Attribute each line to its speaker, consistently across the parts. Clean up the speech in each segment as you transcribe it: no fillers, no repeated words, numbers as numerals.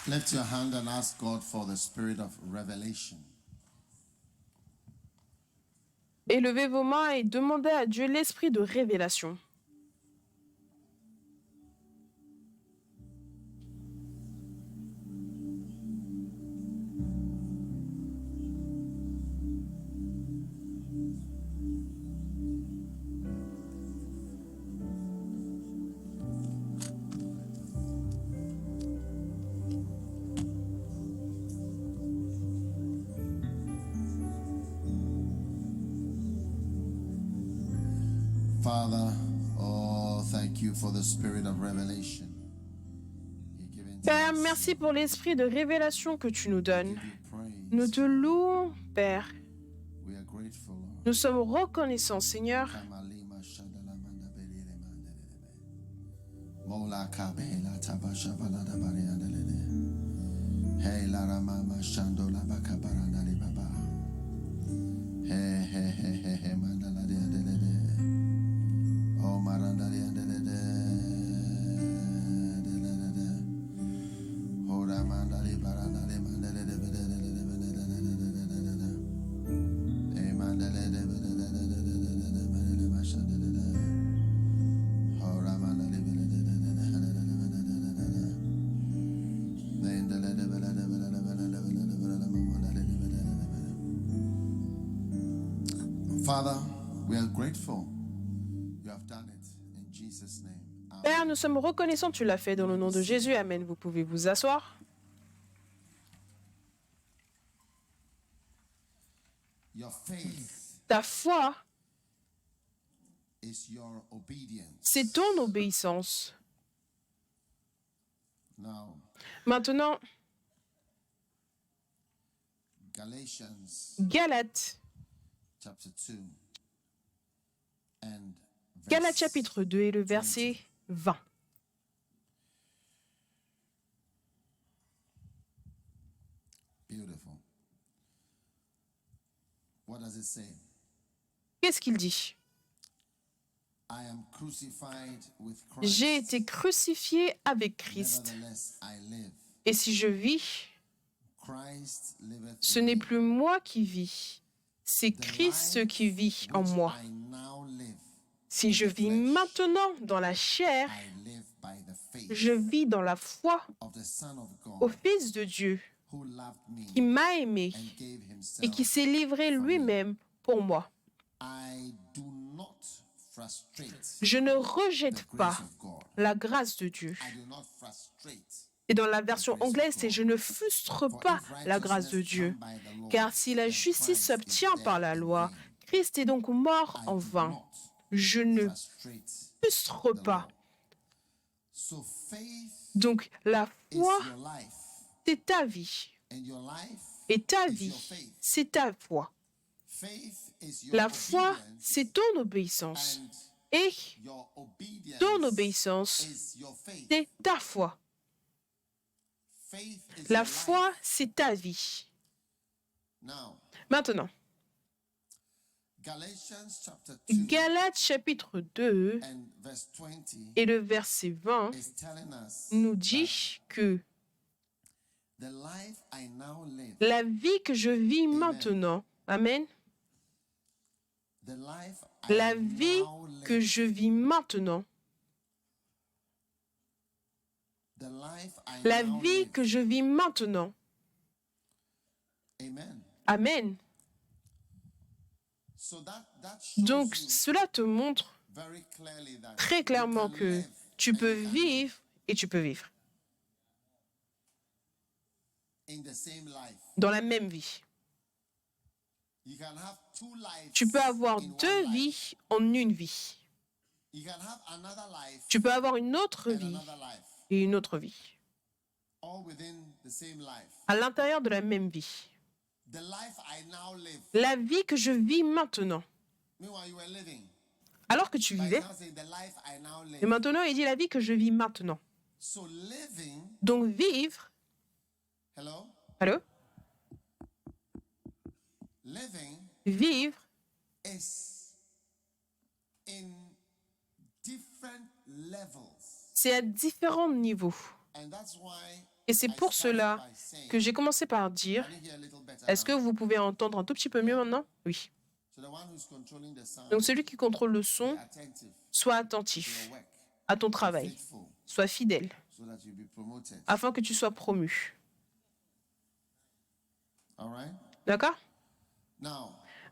Speaker 1: Lift your hand and ask God for the spirit of revelation.
Speaker 2: Élevez vos mains et demandez à Dieu l'esprit de révélation.
Speaker 1: Father, oh, thank you for the spirit of revelation. You're giving to
Speaker 2: Père,
Speaker 1: us.
Speaker 2: merci pour l'esprit de révélation que tu nous donnes.
Speaker 1: Give you praise.
Speaker 2: Nous te louons, Père.
Speaker 1: We are grateful, Lord.
Speaker 2: Nous sommes reconnaissants, Seigneur.
Speaker 1: Kamalima shadala manda belele mandelele. Mola kabela tabasha balada bariadelele. Hey la ramama shandola bakabaranda li baba. Hey mandala diadelele. Oh maranda diadelele. Oh ramanda li baranda li mandelele bedelele bedelele. Hey mandele de bedelele bedelele mashandelele. Oh ramanda li bedelele bedelele. Nendelele bedelele bedelele bedelele bedelele. Father, we are grateful. You have done it in Jesus' name. Amen.
Speaker 2: Père, nous sommes reconnaissants, tu l'as fait dans le nom de Jésus. Amen. Vous pouvez vous asseoir.
Speaker 1: Your faith
Speaker 2: Ta foi,
Speaker 1: is your obedience.
Speaker 2: c'est ton obéissance.
Speaker 1: Now,
Speaker 2: Maintenant,
Speaker 1: Galatians
Speaker 2: Galates,
Speaker 1: chapter 2 and
Speaker 2: Galates
Speaker 1: verse
Speaker 2: chapitre 2 et le verset 20.
Speaker 1: Beautiful. What does it say?
Speaker 2: Qu'est-ce qu'il dit?
Speaker 1: I am crucified with
Speaker 2: J'ai
Speaker 1: Christ.
Speaker 2: été crucifié avec Christ.
Speaker 1: Nevertheless, I live.
Speaker 2: Et si je vis,
Speaker 1: Christ liveth
Speaker 2: ce
Speaker 1: in
Speaker 2: n'est
Speaker 1: me.
Speaker 2: plus moi qui vis, c'est
Speaker 1: The
Speaker 2: Christ
Speaker 1: life
Speaker 2: qui vit en
Speaker 1: which
Speaker 2: moi.
Speaker 1: I now live,
Speaker 2: Si je vis maintenant dans la chair,
Speaker 1: I live by the faith
Speaker 2: je vis dans la foi
Speaker 1: of the Son of
Speaker 2: au
Speaker 1: God
Speaker 2: Fils de Dieu
Speaker 1: who loved me
Speaker 2: qui m'a aimé
Speaker 1: and gave
Speaker 2: et qui
Speaker 1: himself.
Speaker 2: s'est livré lui-même pour moi.
Speaker 1: I do not frustrate
Speaker 2: Je ne rejette
Speaker 1: the
Speaker 2: pas
Speaker 1: grace of God.
Speaker 2: la grâce de Dieu.
Speaker 1: I do not frustrate.
Speaker 2: Et dans la version anglaise, c'est je ne frustre
Speaker 1: For
Speaker 2: pas
Speaker 1: if
Speaker 2: la grâce de
Speaker 1: righteousness
Speaker 2: Dieu.
Speaker 1: come by the law,
Speaker 2: Car si la
Speaker 1: then
Speaker 2: justice
Speaker 1: Christ is
Speaker 2: s'obtient
Speaker 1: dead
Speaker 2: par la
Speaker 1: in
Speaker 2: loi,
Speaker 1: vain.
Speaker 2: Christ est donc mort
Speaker 1: I
Speaker 2: en
Speaker 1: do
Speaker 2: vain.
Speaker 1: not
Speaker 2: Je ne
Speaker 1: frustrate
Speaker 2: frustre
Speaker 1: the
Speaker 2: pas.
Speaker 1: law. So faith
Speaker 2: Donc la
Speaker 1: is
Speaker 2: foi,
Speaker 1: your life,
Speaker 2: c'est ta vie.
Speaker 1: and your life
Speaker 2: Et ta
Speaker 1: is
Speaker 2: vie,
Speaker 1: your faith.
Speaker 2: c'est ta foi.
Speaker 1: Faith is your
Speaker 2: La foi,
Speaker 1: obedience,
Speaker 2: c'est ton obéissance.
Speaker 1: and
Speaker 2: Et
Speaker 1: your obedience
Speaker 2: ton obéissance,
Speaker 1: is your faith.
Speaker 2: c'est ta foi.
Speaker 1: Faith is
Speaker 2: La
Speaker 1: your
Speaker 2: foi,
Speaker 1: life.
Speaker 2: c'est ta vie.
Speaker 1: Now,
Speaker 2: Maintenant,
Speaker 1: Galatians chapter 2
Speaker 2: Galates chapitre 2
Speaker 1: and verse 20
Speaker 2: et le verset 20
Speaker 1: is telling us
Speaker 2: nous
Speaker 1: that
Speaker 2: dit que
Speaker 1: the life I now live,
Speaker 2: la vie que je vis maintenant, Amen,
Speaker 1: the life
Speaker 2: la
Speaker 1: I
Speaker 2: vie
Speaker 1: now
Speaker 2: que
Speaker 1: live,
Speaker 2: je vis maintenant,
Speaker 1: the life I
Speaker 2: la
Speaker 1: now
Speaker 2: vie
Speaker 1: live.
Speaker 2: que je vis maintenant,
Speaker 1: Amen.
Speaker 2: Amen.
Speaker 1: So that shows
Speaker 2: Donc
Speaker 1: you
Speaker 2: cela te montre
Speaker 1: very clearly that
Speaker 2: très
Speaker 1: you
Speaker 2: clairement
Speaker 1: can
Speaker 2: que
Speaker 1: live
Speaker 2: tu
Speaker 1: and
Speaker 2: peux
Speaker 1: you can live
Speaker 2: vivre et tu peux vivre
Speaker 1: in the same life.
Speaker 2: dans la même vie.
Speaker 1: You can have two lives
Speaker 2: Tu peux avoir
Speaker 1: in one
Speaker 2: deux
Speaker 1: life.
Speaker 2: vies en une vie.
Speaker 1: You can have another life
Speaker 2: Tu peux avoir une autre
Speaker 1: and
Speaker 2: vie
Speaker 1: another life,
Speaker 2: et une autre vie
Speaker 1: all within the same life.
Speaker 2: à l'intérieur de la même vie.
Speaker 1: The life I now live.
Speaker 2: La vie que je vis maintenant,
Speaker 1: Meanwhile, you were living.
Speaker 2: alors que tu
Speaker 1: But
Speaker 2: vivais,
Speaker 1: he's now saying the life I now
Speaker 2: et
Speaker 1: live.
Speaker 2: maintenant il dit la vie que je vis maintenant.
Speaker 1: So living,
Speaker 2: Donc vivre,
Speaker 1: hello?
Speaker 2: allô,
Speaker 1: Living
Speaker 2: vivre,
Speaker 1: is in different levels.
Speaker 2: c'est à différents niveaux. Et c'est pour cela que j'ai commencé par dire, est-ce que vous pouvez entendre un tout petit peu mieux maintenant? Oui. Donc celui qui contrôle le son, sois attentif à ton travail, sois fidèle, afin que tu sois promu. D'accord?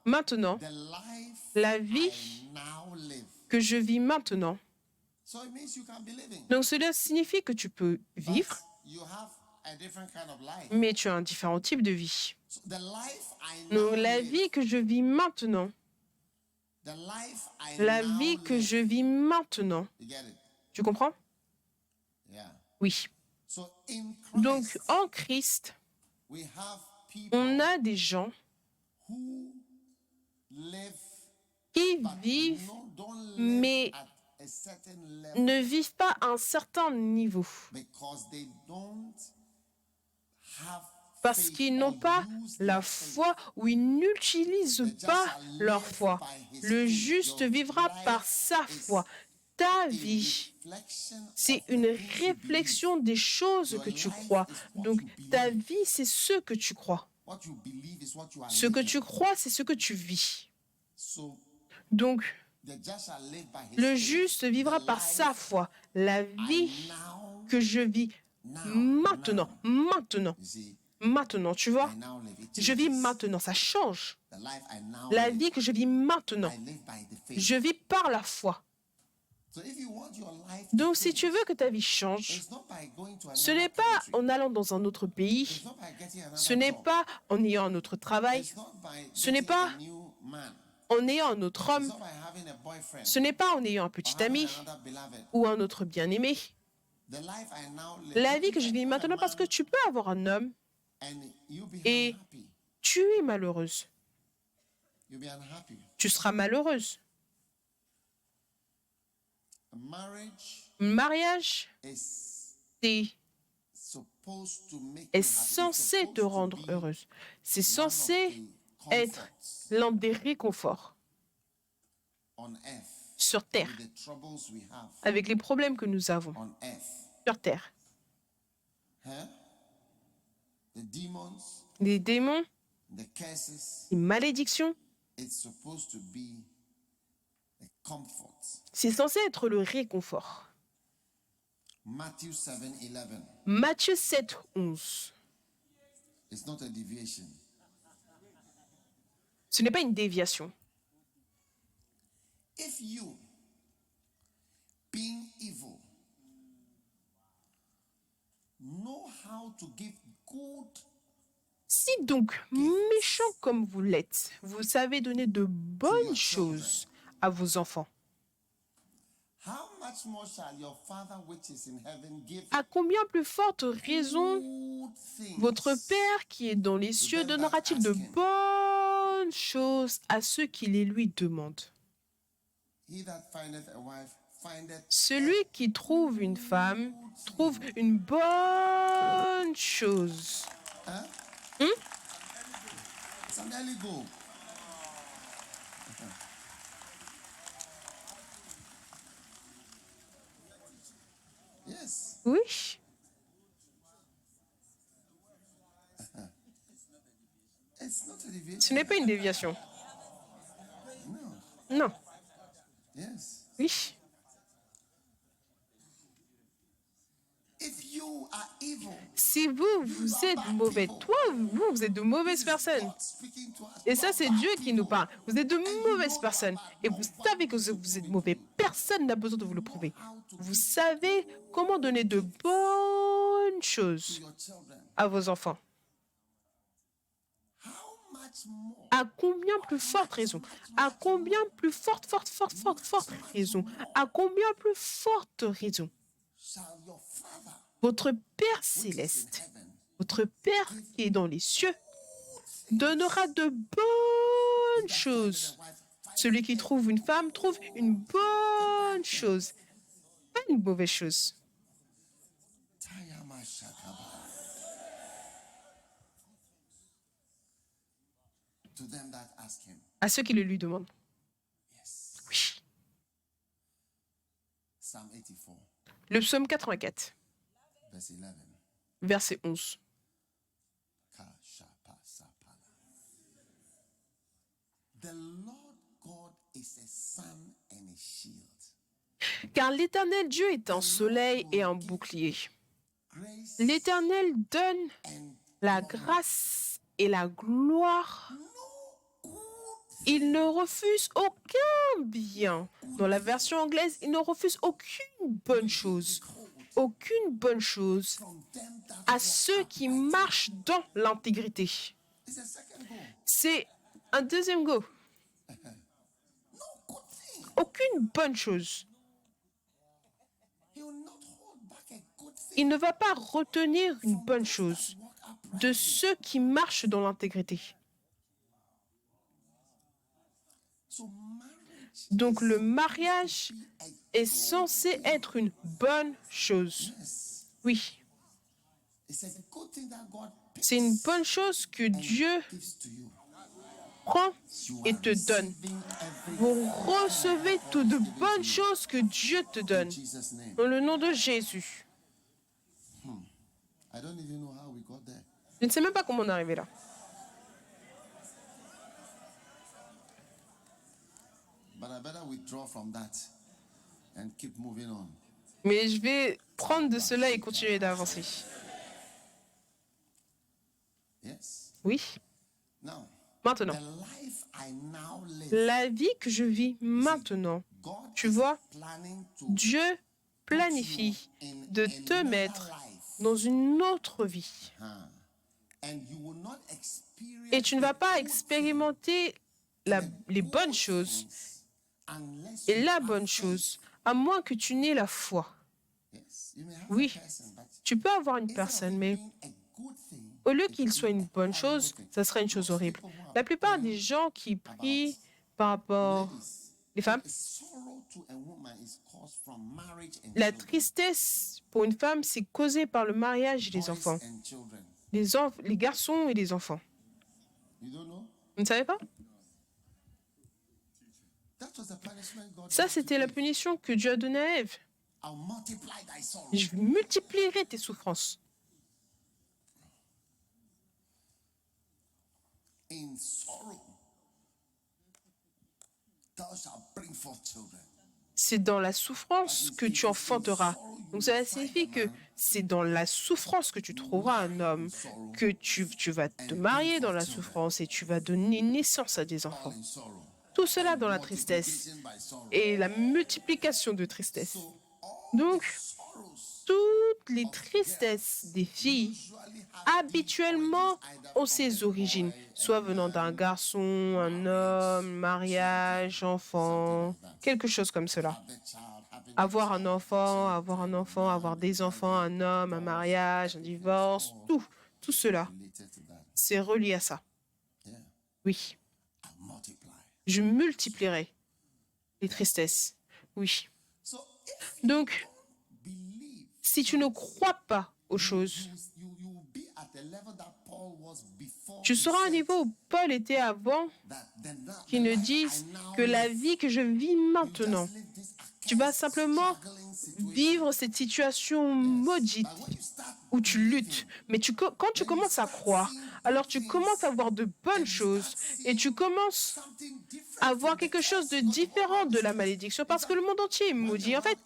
Speaker 2: Maintenant, la vie que je vis maintenant, donc cela signifie que tu peux vivre, mais tu as un différent type de vie. Donc la vie que je vis maintenant, la vie que je vis maintenant, tu comprends? Oui. Donc en Christ, on a des gens qui vivent, mais ne vivent pas à un certain niveau, parce qu'ils n'ont pas la foi ou ils n'utilisent pas leur foi. Le juste vivra par sa foi. Ta vie, c'est une réflexion des choses que tu crois. Donc, ta vie, c'est ce que tu crois. Ce que tu crois, c'est ce que tu vis. Donc, le juste vivra par sa foi. La vie que je vis maintenant, tu vois, je vis maintenant, ça change. La vie que je vis maintenant, je vis par la foi. Donc, si tu veux que ta vie change, ce n'est pas en allant dans un autre pays, ce n'est pas en ayant un autre travail, ce n'est pas en ayant un autre homme, ce n'est pas en ayant un petit ami ou un autre bien-aimé. La vie que je vis maintenant, parce que tu peux avoir un homme et tu es malheureuse. Tu seras malheureuse. Mariage est censé te rendre heureuse. C'est censé être l'un des réconforts sur Terre, avec les problèmes que nous avons sur Terre. Les démons, les malédictions, c'est censé être le réconfort. Matthieu 7, 11. Ce n'est pas une déviation. Si donc, méchant comme vous l'êtes, vous savez donner de bonnes choses à vos enfants, à combien plus forte raison votre Père qui est dans les cieux donnera-t-il de bonnes choses à ceux qui les lui demandent? Celui qui trouve une femme trouve une bonne chose. Oui. Ce n'est pas une déviation. Non. Oui. Si vous êtes mauvais, vous êtes de mauvaises personnes. Et ça, c'est Dieu qui nous parle. Vous êtes de mauvaises personnes. Et vous savez que vous êtes mauvais. Personne n'a besoin de vous le prouver. Vous savez comment donner de bonnes choses à vos enfants. À combien plus forte raison? À combien plus forte raison? À combien plus forte raison? Votre Père céleste, votre Père qui est dans les cieux, donnera de bonnes choses. Celui qui trouve une femme trouve une bonne chose, pas une mauvaise chose. À ceux qui le lui demandent. Oui. Le psaume 84.
Speaker 1: verse 11.
Speaker 2: verset 11.
Speaker 1: The Lord God is a sun and a shield.
Speaker 2: Car l'Éternel Dieu est un soleil et un bouclier.
Speaker 1: Grace
Speaker 2: L'Éternel donne
Speaker 1: and
Speaker 2: la grâce et la gloire.
Speaker 1: good
Speaker 2: Il ne refuse aucun bien. Dans la version anglaise, il ne refuse aucune bonne chose. Aucune bonne chose
Speaker 1: from them that
Speaker 2: à
Speaker 1: walk
Speaker 2: ceux qui
Speaker 1: uprightly.
Speaker 2: marchent dans l'intégrité.
Speaker 1: It's a second goal.
Speaker 2: C'est un deuxième go.
Speaker 1: No good thing.
Speaker 2: Aucune bonne chose.
Speaker 1: He will not hold back a good thing.
Speaker 2: Il ne va pas retenir une bonne chose
Speaker 1: Walk uprightly.
Speaker 2: de ceux qui marchent dans l'intégrité.
Speaker 1: So marriage
Speaker 2: Donc le
Speaker 1: is
Speaker 2: mariage
Speaker 1: supposed to be a
Speaker 2: est censé être une bonne chose.
Speaker 1: yes.
Speaker 2: Oui,
Speaker 1: It's a good thing that God
Speaker 2: c'est une bonne chose que Dieu
Speaker 1: gives to you.
Speaker 2: prend
Speaker 1: You
Speaker 2: et
Speaker 1: are
Speaker 2: te donne.
Speaker 1: receiving every
Speaker 2: Vous recevez toutes de bonnes choses que Dieu te donne.
Speaker 1: in Jesus' name.
Speaker 2: Dans le nom de Jésus.
Speaker 1: I don't even know how we got there.
Speaker 2: Je ne sais même pas comment on est arrivé là.
Speaker 1: But I better withdraw from that and keep moving on.
Speaker 2: Mais je vais prendre de cela et continuer d'avancer.
Speaker 1: Yes.
Speaker 2: Oui,
Speaker 1: Now,
Speaker 2: maintenant.
Speaker 1: the life I now live,
Speaker 2: La vie que je vis maintenant,
Speaker 1: God
Speaker 2: tu
Speaker 1: is
Speaker 2: vois,
Speaker 1: planning to
Speaker 2: Dieu planifie de te mettre dans une autre vie.
Speaker 1: and you will not experience
Speaker 2: Et tu ne vas pas expérimenter les bonnes choses
Speaker 1: unless
Speaker 2: et la bonne chose, à moins que tu n'aies la foi.
Speaker 1: yes, you may have
Speaker 2: Oui,
Speaker 1: a person, but
Speaker 2: tu peux avoir une
Speaker 1: instead of
Speaker 2: personne,
Speaker 1: it
Speaker 2: mais
Speaker 1: being a good thing,
Speaker 2: au lieu qu'il soit une bonne chose, ça serait une chose horrible. La plupart des gens qui prient par rapport les femmes,
Speaker 1: sorrow to a woman is caused from marriage and
Speaker 2: la
Speaker 1: children.
Speaker 2: tristesse pour une femme, c'est causé par le mariage et les
Speaker 1: Boys
Speaker 2: enfants.
Speaker 1: and children.
Speaker 2: Les garçons et les enfants.
Speaker 1: You don't know?
Speaker 2: Vous ne savez pas?
Speaker 1: That was the punishment God
Speaker 2: Ça,
Speaker 1: gave to
Speaker 2: c'était la
Speaker 1: Eve.
Speaker 2: punition que Dieu a donnée à Ève.
Speaker 1: I'll multiply thy sorrow.
Speaker 2: Je multiplierai tes souffrances.
Speaker 1: In sorrow, thou shalt bring forth children.
Speaker 2: C'est dans la souffrance que tu enfanteras. Donc cela signifie que c'est dans la souffrance que tu trouveras un homme, que tu vas te marier dans la souffrance et tu vas donner naissance à des enfants.
Speaker 1: In sorrow.
Speaker 2: Tout cela dans la tristesse
Speaker 1: Multiplication by sorrow.
Speaker 2: et la multiplication de tristesse.
Speaker 1: All
Speaker 2: Donc,
Speaker 1: sorrows
Speaker 2: toutes les tristesses des filles
Speaker 1: usually have
Speaker 2: habituellement ont ses origines, soit venant d'un garçon, un homme, mariage, enfant, quelque chose comme cela.
Speaker 1: the child having
Speaker 2: Avoir un enfant, avoir des enfants, un homme, un mariage, un divorce, tout cela,
Speaker 1: related to that.
Speaker 2: c'est relié à ça.
Speaker 1: Yeah.
Speaker 2: Oui,
Speaker 1: I'll multiply.
Speaker 2: je multiplierai les tristesses. Oui.
Speaker 1: So if
Speaker 2: Donc,
Speaker 1: believe,
Speaker 2: si tu ne crois pas aux choses,
Speaker 1: you will be at the level that Paul was before.
Speaker 2: tu seras à un niveau où Paul était avant, qui ne dise que la vie que je vis maintenant, tu vas simplement vivre cette situation maudite où tu luttes. Mais quand tu commences à croire, alors tu commences à voir de bonnes choses et tu commences à voir quelque chose de différent de la malédiction parce que le monde entier est maudit. En fait,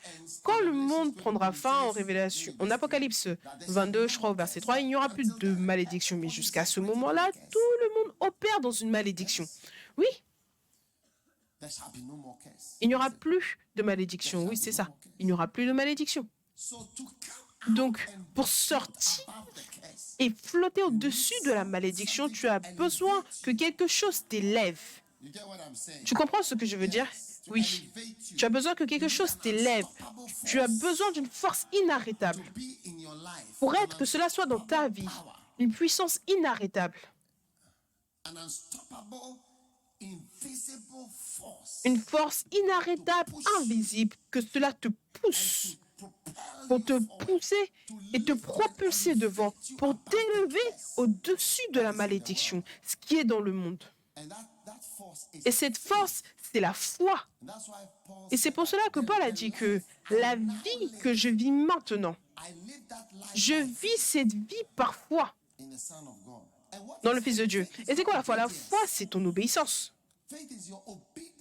Speaker 2: quand le monde prendra fin en Révélation, en Apocalypse 22, je crois au verset 3, il n'y aura plus de malédiction. Mais jusqu'à ce moment-là, tout le monde opère dans une malédiction. Oui, il n'y aura plus de malédiction. Oui, c'est ça. Il n'y aura plus de malédiction. Donc, pour sortir et flotter au-dessus de la malédiction, tu as besoin que quelque chose t'élève. Tu comprends ce que je veux dire? Oui. Tu as besoin que quelque chose t'élève. Tu as besoin d'une force inarrêtable pour être que cela soit dans ta vie. Une puissance inarrêtable. Une force inarrêtable, invisible, que cela te pousse, pour te pousser et te propulser devant, pour t'élever au-dessus de la malédiction, ce qui est dans le monde. Et cette force, c'est la foi. Et c'est pour cela que Paul a dit que la vie que je vis maintenant, Je vis cette vie parfois dans le Fils de Dieu. Et c'est quoi la foi? La foi, c'est ton obéissance.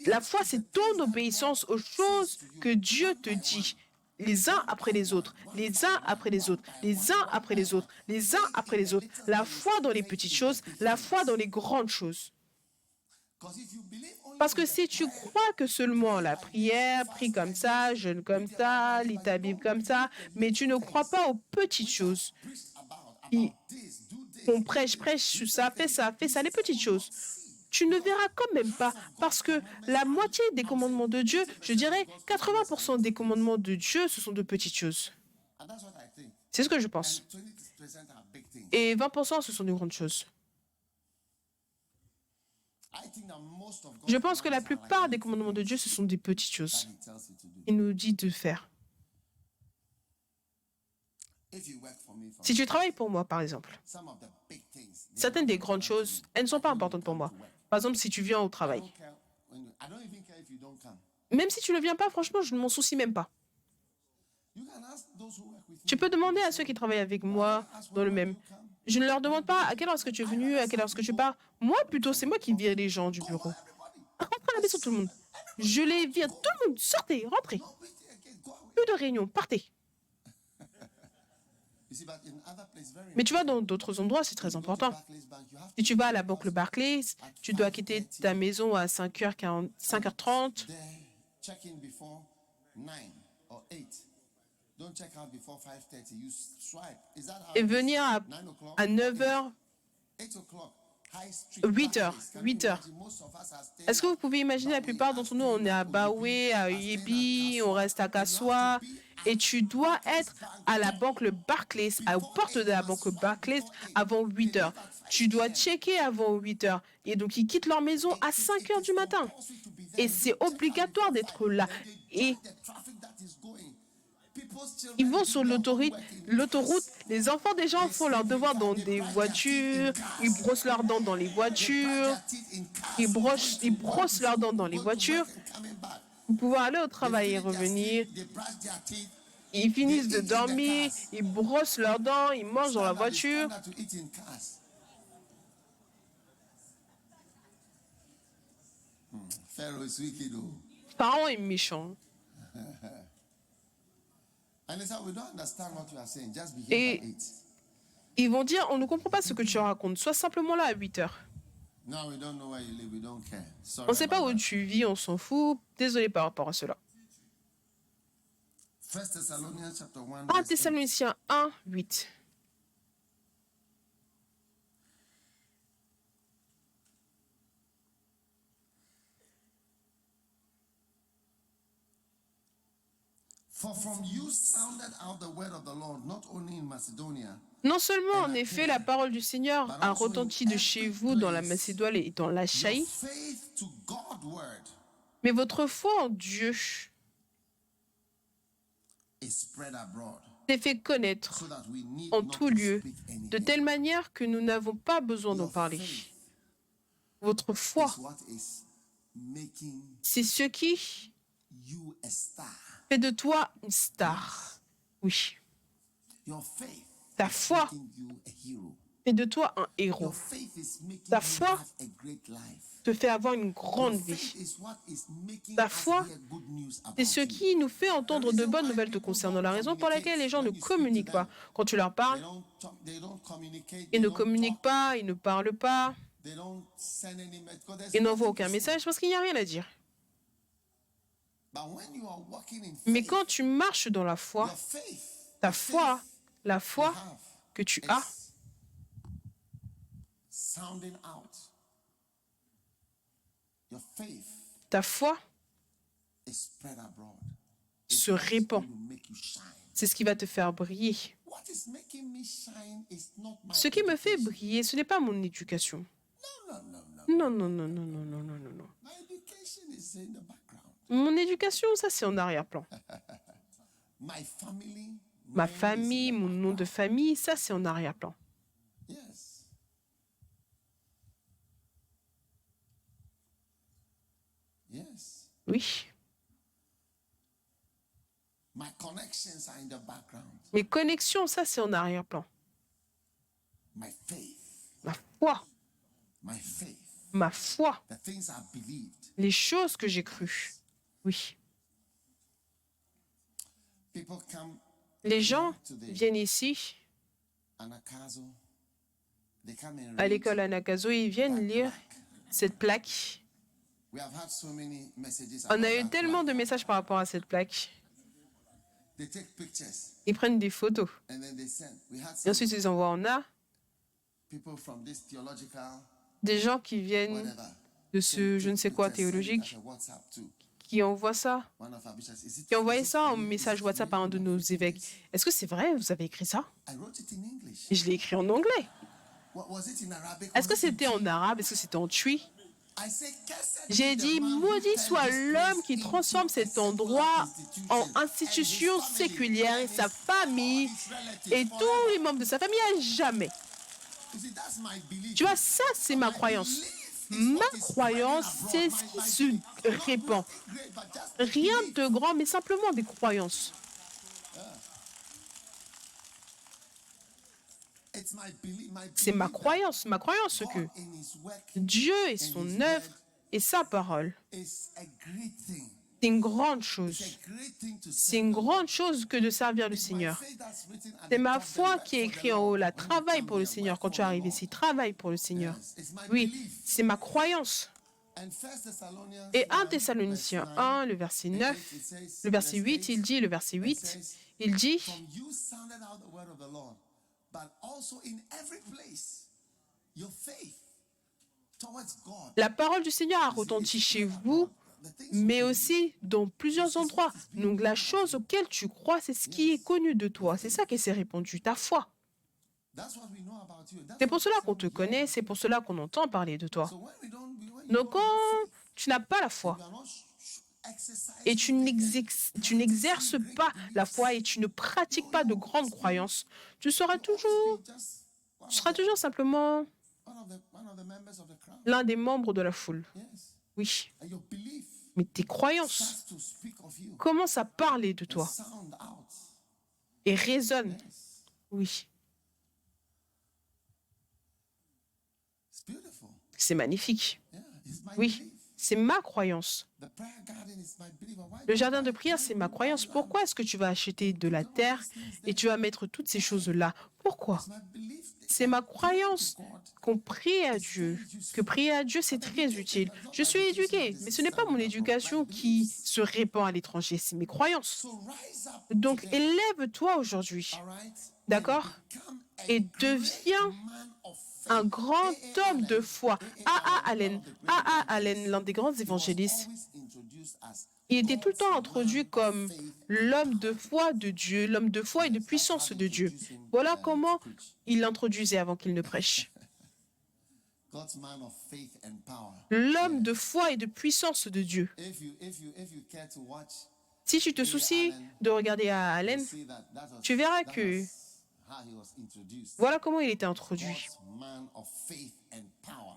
Speaker 2: La foi, c'est ton obéissance aux choses que Dieu te dit, les uns après les autres, les uns après les autres, les uns après les autres, les uns après les autres. La foi dans les petites choses, la foi dans les grandes choses. Parce que si tu crois que seulement la prière, prie comme ça, jeûne comme ça, lis ta Bible comme ça, mais tu ne crois pas aux petites choses, on prêche sur ça, fais ça, les petites choses, tu ne verras quand même pas, parce que la moitié des commandements de Dieu, je dirais 80% des commandements de Dieu, ce sont de petites choses. C'est ce que je pense. Et 20%, ce sont de grandes choses. Je pense que la plupart des commandements de Dieu, ce sont des petites choses. Il nous dit de faire. Si tu travailles pour moi, par exemple, certaines des grandes choses, elles ne sont pas importantes pour moi. Par exemple, si tu viens au travail. Même si tu ne viens pas, franchement, je ne m'en soucie même pas. Tu peux demander à ceux qui travaillent avec moi dans le même. Je ne leur demande pas à quelle heure est-ce que tu es venu, à quelle heure est-ce que tu pars. Moi, plutôt, c'est moi qui vire les gens du bureau. Rentrez à la maison, tout le monde. Je les vire. Tout le monde, sortez, rentrez. Plus de réunion, partez. Mais tu vas dans d'autres endroits, c'est très important. Si tu vas à la banque Le Barclays, tu dois quitter ta maison à 5h40, 5h30. Et venir à 9h, 8h, 8h. Est-ce que vous pouvez imaginer, la plupart d'entre nous, on est à Baoué, à Uyebi, on reste à Kassoua, et tu dois être à la banque Le Barclays, aux portes de la banque Le Barclays avant 8h. Tu dois checker avant 8h. Et donc, ils quittent leur maison à 5h du matin. Et c'est obligatoire d'être là. Et ils vont sur l'autoroute, les enfants des gens font leurs devoirs dans des voitures, ils brossent leurs dents dans les voitures, ils brossent leurs dents dans les voitures pour pouvoir aller au travail et revenir. Ils finissent de dormir, ils brossent leurs dents, ils mangent dans la voiture. Pharaon est méchant. Et ils vont dire, on ne comprend pas ce que tu racontes, sois simplement là à 8h. On ne sait pas où tu vis, on s'en fout. Désolé par rapport à cela. 1 Thessaloniciens 1, 8. Non seulement, en effet, la parole du Seigneur a retenti de chez vous dans la Macédoine et dans l'Achaïe, mais votre foi en Dieu s'est fait connaître en tout lieu, de telle manière que nous n'avons pas besoin d'en parler. Votre foi, c'est ce qui fait de toi une star. Oui. Ta foi fait de toi un héros. Ta foi te fait avoir une grande vie. Ta foi, c'est ce qui nous fait entendre de bonnes nouvelles te concernant. La raison pour laquelle les gens ne communiquent pas. Quand tu leur parles, ils ne communiquent pas, ils ne parlent pas, ils n'envoient aucun message parce qu'il n'y a rien à dire. Mais quand tu marches dans la foi, ta foi, la foi que tu as, ta foi se répand. C'est ce qui va te faire briller. Ce qui me fait briller, ce n'est pas mon éducation. Non, non, non, non, non, non, non, non, non. Mon éducation, ça, c'est en arrière-plan. Ma famille, mon nom de famille, ça, c'est en arrière-plan. Oui.
Speaker 1: My connections are in the background.
Speaker 2: Mes connexions, ça, c'est en arrière-plan.
Speaker 1: My faith,
Speaker 2: Ma foi,
Speaker 1: my faith,
Speaker 2: ma foi,
Speaker 1: the things I believed.
Speaker 2: les choses que j'ai crues. Oui.
Speaker 1: People come
Speaker 2: Les gens
Speaker 1: to the
Speaker 2: viennent ici,
Speaker 1: Anakazo. They come and
Speaker 2: à
Speaker 1: read
Speaker 2: l'école Anakazo, ils viennent lire cette plaque.
Speaker 1: We have had so many messages
Speaker 2: On
Speaker 1: about
Speaker 2: a eu
Speaker 1: that
Speaker 2: tellement
Speaker 1: plaque.
Speaker 2: de messages par rapport à cette plaque.
Speaker 1: They take pictures
Speaker 2: Ils prennent des photos.
Speaker 1: and then they send. We had
Speaker 2: Et
Speaker 1: some
Speaker 2: ensuite, ils envoient. On a
Speaker 1: people from this theological
Speaker 2: des gens qui viennent
Speaker 1: whatever.
Speaker 2: de ce je ne sais quoi
Speaker 1: Pictures, send it
Speaker 2: théologique
Speaker 1: as a WhatsApp too.
Speaker 2: qui envoient ça,
Speaker 1: One of our bishops,
Speaker 2: qui ont envoyé ça en message WhatsApp à un de nos évêques. Est-ce que c'est vrai? Vous avez écrit ça?
Speaker 1: I wrote it in English.
Speaker 2: Et je l'ai écrit en anglais.
Speaker 1: Was it in Arabic?
Speaker 2: Est-ce que
Speaker 1: Was it in
Speaker 2: c'était en arabe? Est-ce que c'était en tui?
Speaker 1: I say, "Cursed
Speaker 2: J'ai
Speaker 1: be the
Speaker 2: dit,
Speaker 1: man who
Speaker 2: maudit
Speaker 1: turned
Speaker 2: soit
Speaker 1: this
Speaker 2: l'homme
Speaker 1: place
Speaker 2: qui
Speaker 1: into
Speaker 2: transforme
Speaker 1: a
Speaker 2: cet
Speaker 1: secular
Speaker 2: endroit en
Speaker 1: institution, and
Speaker 2: institution
Speaker 1: his family,
Speaker 2: séculière et
Speaker 1: and
Speaker 2: sa
Speaker 1: his
Speaker 2: famille
Speaker 1: relatives
Speaker 2: et
Speaker 1: forever."
Speaker 2: tous les membres de sa famille à jamais.
Speaker 1: You see, that's my belief.
Speaker 2: Tu vois, ça, c'est ma
Speaker 1: My
Speaker 2: croyance.
Speaker 1: belief is
Speaker 2: Ma
Speaker 1: what is
Speaker 2: croyance,
Speaker 1: spreading
Speaker 2: c'est ce
Speaker 1: abroad.
Speaker 2: qui
Speaker 1: My
Speaker 2: se
Speaker 1: belief,
Speaker 2: répand.
Speaker 1: nothing great, but just
Speaker 2: Rien
Speaker 1: belief.
Speaker 2: de grand, mais simplement des croyances.
Speaker 1: It's my belief,
Speaker 2: C'est ma croyance
Speaker 1: that
Speaker 2: que
Speaker 1: God in his work
Speaker 2: Dieu et son œuvre et sa parole,
Speaker 1: is a great thing.
Speaker 2: c'est une grande
Speaker 1: It's
Speaker 2: chose.
Speaker 1: a great thing to
Speaker 2: C'est
Speaker 1: serve
Speaker 2: une
Speaker 1: the Lord.
Speaker 2: grande chose que de servir le
Speaker 1: It's my
Speaker 2: Seigneur.
Speaker 1: faith that's written at
Speaker 2: C'est
Speaker 1: the
Speaker 2: ma
Speaker 1: top, the
Speaker 2: foi
Speaker 1: work
Speaker 2: qui est
Speaker 1: for the
Speaker 2: écrite en haut,
Speaker 1: Lord.
Speaker 2: là,
Speaker 1: When you
Speaker 2: travaille
Speaker 1: come
Speaker 2: pour le
Speaker 1: here,
Speaker 2: Seigneur.
Speaker 1: work
Speaker 2: Quand
Speaker 1: for
Speaker 2: tu
Speaker 1: the
Speaker 2: arrives
Speaker 1: Lord.
Speaker 2: ici, travaille pour le Seigneur.
Speaker 1: Yes, it's my
Speaker 2: Oui,
Speaker 1: belief.
Speaker 2: c'est ma croyance.
Speaker 1: And 1 Thessalonians
Speaker 2: Et 1
Speaker 1: 1,
Speaker 2: Thessaloniciens
Speaker 1: verse
Speaker 2: 1, le verset 9, le verset 8, il dit, il dit,
Speaker 1: From you sounded out the word of the Lord, but also in every place, your faith towards God.
Speaker 2: la parole du Seigneur a retenti chez vous, mais aussi dans plusieurs endroits. Donc la chose auquel tu crois, c'est ce qui est connu de toi. C'est ça qui s'est répandu, ta foi.
Speaker 1: That's what we know about you. That's
Speaker 2: C'est pour
Speaker 1: what
Speaker 2: cela
Speaker 1: we
Speaker 2: qu'on te
Speaker 1: hear.
Speaker 2: connaît, c'est pour cela qu'on entend parler de toi.
Speaker 1: So when you
Speaker 2: Donc
Speaker 1: don't have
Speaker 2: quand
Speaker 1: faith,
Speaker 2: tu n'as pas la foi
Speaker 1: you are not exercising
Speaker 2: et tu
Speaker 1: faith,
Speaker 2: n'exerces pas la foi et tu ne pratiques pas de grandes croyances, tu seras toujours simplement
Speaker 1: one of the members of the crowd.
Speaker 2: l'un des membres de la foule.
Speaker 1: Yes.
Speaker 2: Oui,
Speaker 1: And your belief
Speaker 2: mais tes croyances
Speaker 1: starts to speak of you.
Speaker 2: commencent à parler de
Speaker 1: And
Speaker 2: toi
Speaker 1: sound out.
Speaker 2: et résonnent.
Speaker 1: Yes.
Speaker 2: Oui,
Speaker 1: It's beautiful.
Speaker 2: c'est magnifique.
Speaker 1: Yeah. It's my
Speaker 2: Oui,
Speaker 1: belief.
Speaker 2: c'est ma croyance.
Speaker 1: The prayer garden is my belief. Why
Speaker 2: Le
Speaker 1: do
Speaker 2: jardin
Speaker 1: I
Speaker 2: de prière, c'est ma croyance. Pourquoi est-ce que tu vas acheter de la terre et tu vas mettre toutes ces choses-là? Pourquoi?
Speaker 1: It's my belief
Speaker 2: C'est ma croyance qu'on prie à Dieu, que prier à Dieu, c'est très utile. Je suis éduquée, mais ce n'est pas mon éducation qui se répand à l'étranger, c'est mes croyances.
Speaker 1: So rise up
Speaker 2: Donc,
Speaker 1: today,
Speaker 2: élève-toi aujourd'hui,
Speaker 1: all right?
Speaker 2: d'accord?
Speaker 1: Become a
Speaker 2: Et
Speaker 1: great
Speaker 2: deviens
Speaker 1: man of faith.
Speaker 2: un grand homme de foi.
Speaker 1: A.A.
Speaker 2: Allen, l'un des grands évangélistes,
Speaker 1: Always introduced as
Speaker 2: il était tout le temps introduit comme l'homme de foi de Dieu, l'homme de foi et de puissance de Dieu. Voilà comment il l'introduisait avant qu'il ne prêche.
Speaker 1: God's man of faith and power.
Speaker 2: L'homme de foi et de puissance de Dieu.
Speaker 1: If you care to watch,
Speaker 2: Si tu te soucies de regarder à Allen,
Speaker 1: you see that was
Speaker 2: tu verras que
Speaker 1: how he was introduced.
Speaker 2: voilà comment il était introduit.
Speaker 1: God's man of faith and power.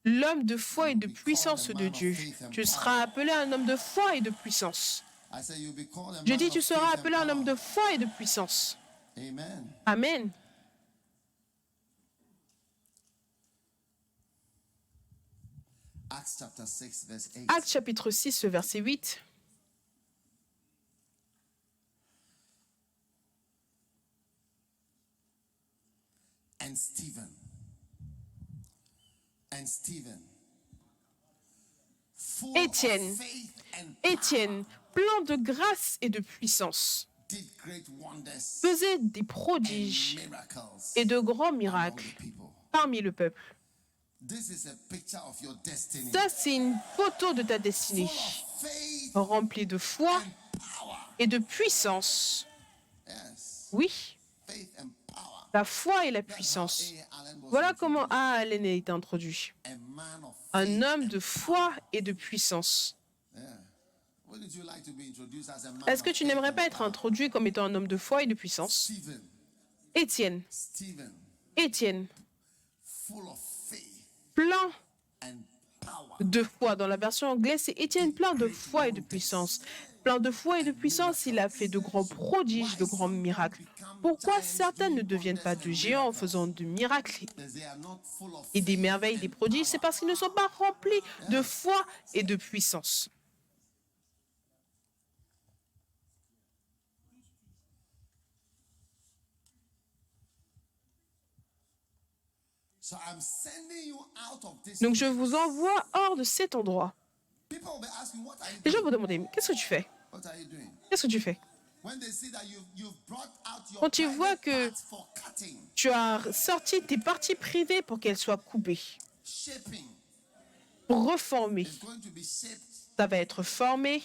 Speaker 2: L'homme de foi et de puissance de Dieu. Tu seras appelé un homme de foi et de puissance.
Speaker 1: I say you'll be called a
Speaker 2: Je
Speaker 1: man
Speaker 2: dis,
Speaker 1: of
Speaker 2: tu seras
Speaker 1: faith and
Speaker 2: appelé un homme
Speaker 1: power.
Speaker 2: de foi et de puissance.
Speaker 1: Amen.
Speaker 2: Amen.
Speaker 1: Acts chapter 6 verse 8.
Speaker 2: Actes chapitre 6, verset 8.
Speaker 1: And Stephen, full
Speaker 2: Étienne.
Speaker 1: of faith and
Speaker 2: Étienne, plein de grâce et de puissance,
Speaker 1: did great wonders
Speaker 2: faisait des prodiges
Speaker 1: and miracles
Speaker 2: et de grands
Speaker 1: among
Speaker 2: miracles
Speaker 1: the people.
Speaker 2: parmi le peuple.
Speaker 1: This is a picture of your destiny.
Speaker 2: Ça, c'est une photo de ta destinée,
Speaker 1: Full of faith
Speaker 2: remplie de foi
Speaker 1: and power.
Speaker 2: et de puissance.
Speaker 1: Yes.
Speaker 2: Oui,
Speaker 1: Faith and power.
Speaker 2: la foi et la puissance.
Speaker 1: A. Allen was
Speaker 2: Voilà comment Allen a été introduit.
Speaker 1: a man of
Speaker 2: Un
Speaker 1: faith.
Speaker 2: homme de foi et de puissance.
Speaker 1: Yeah. Wouldn't you like to be introduced as a man
Speaker 2: Est-ce que
Speaker 1: of
Speaker 2: tu
Speaker 1: faith
Speaker 2: n'aimerais
Speaker 1: and
Speaker 2: pas être
Speaker 1: power?
Speaker 2: introduit comme étant un homme de foi et de puissance?
Speaker 1: Stephen,
Speaker 2: Étienne,
Speaker 1: full of faith
Speaker 2: plein
Speaker 1: and power.
Speaker 2: de foi. Dans la version anglaise, c'est Étienne plein de foi et de puissance. plein de foi et de puissance, il a fait de grands prodiges, de grands miracles. Pourquoi certains ne deviennent pas de géants en faisant de miracles et des merveilles, des prodiges? C'est parce qu'ils ne sont pas remplis de foi et de puissance. Donc je vous envoie hors de cet endroit. Les gens vont demander, mais qu'est-ce que tu fais? Qu'est-ce que tu fais? Quand tu vois que tu as sorti tes parties privées pour qu'elles soient coupées, reformées, ça va être formé,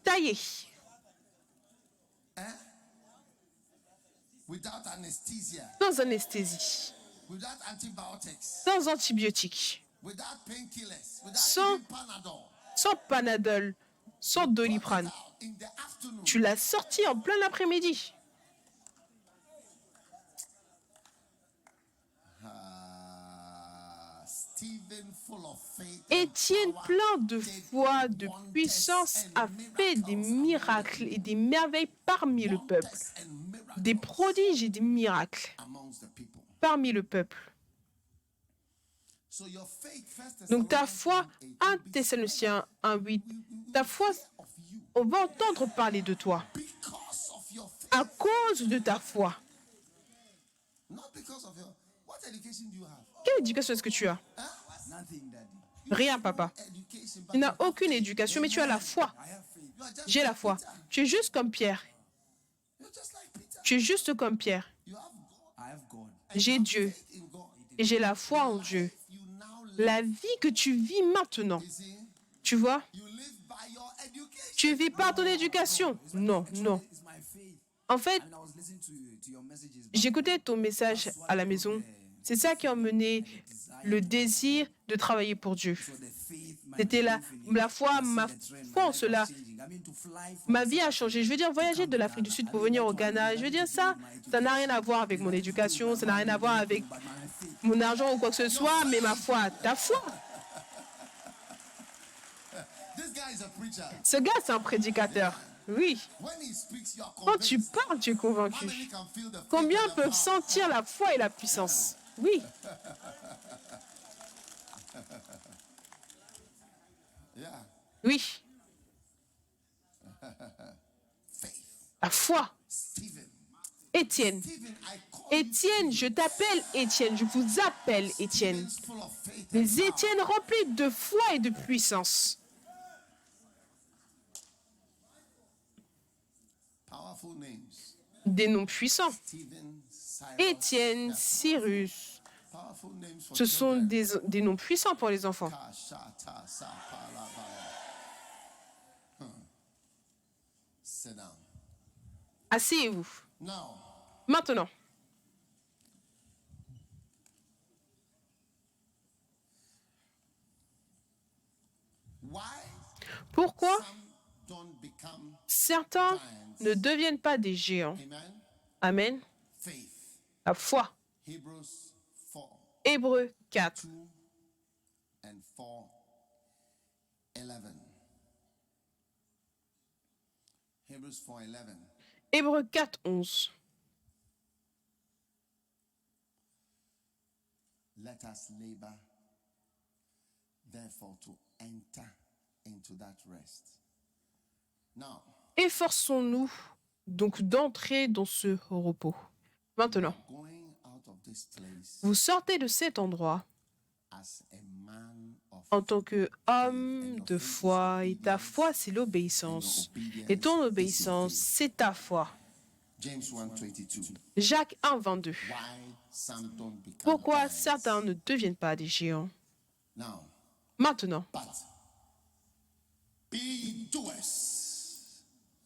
Speaker 2: taillé, sans anesthésie, sans antibiotiques, sans Panadol, sans Doliprane. Tu l'as sorti en plein après-midi. Étienne, plein de foi, de puissance, a fait des miracles et des merveilles parmi le peuple. Des prodiges et des miracles parmi le peuple. Donc ta foi, 1 Thessaloniciens 1:8, ta foi, on va entendre parler de toi à cause de ta foi. Quelle éducation est-ce que tu as? Rien, papa. Tu n'as aucune éducation, mais tu as la foi. J'ai la foi. Tu es juste comme Pierre. Tu es juste comme Pierre. J'ai Dieu et j'ai la foi en Dieu. La vie que tu vis maintenant, tu vois, tu vis par ton éducation. Non, non. En fait, j'écoutais ton message à la maison. C'est ça qui a emmené le désir de travailler pour Dieu. C'était la foi, ma foi en cela. Ma vie a changé. Je veux dire, voyager de l'Afrique du Sud pour venir au Ghana, je veux dire, ça n'a rien à voir avec mon éducation, ça n'a rien à voir avec mon argent ou quoi que ce soit, mais ma foi, ta foi. Ce gars, c'est un prédicateur. Oui. Quand tu parles, tu es convaincu. Combien peuvent sentir la foi et la puissance? Oui. Oui. La foi. Étienne. Étienne, je t'appelle Étienne. Je vous appelle Étienne. Les Étienne remplis de foi et de puissance. Des noms puissants. Étienne, Cyrus. Ce sont des noms puissants pour les enfants. Asseyez-vous. Maintenant. Pourquoi certains ne deviennent pas des géants? Amen. La foi. Hébreux 4. Hébreux 4, 11.
Speaker 1: Let us labor, therefore, to enter into that rest. Now,
Speaker 2: efforçons-nous donc d'entrer dans ce repos. Maintenant, vous sortez de cet endroit en tant qu'homme de foi, et ta foi, c'est l'obéissance. Et ton obéissance, c'est ta foi. Jacques 1, 22. Pourquoi certains ne deviennent pas des géants? Maintenant,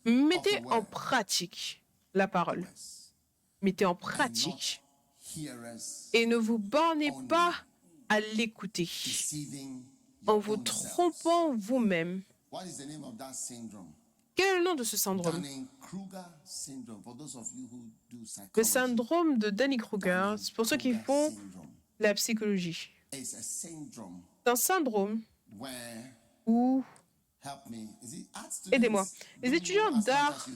Speaker 2: mettez en pratique la parole. Mettez en pratique. Et ne vous bornez pas à l'écouter en vous trompant vous-même. Quel est le nom de ce syndrome? Le syndrome de Dunning-Kruger, c'est pour ceux qui font la psychologie. C'est un syndrome où Aidez-moi. Les étudiants d'art,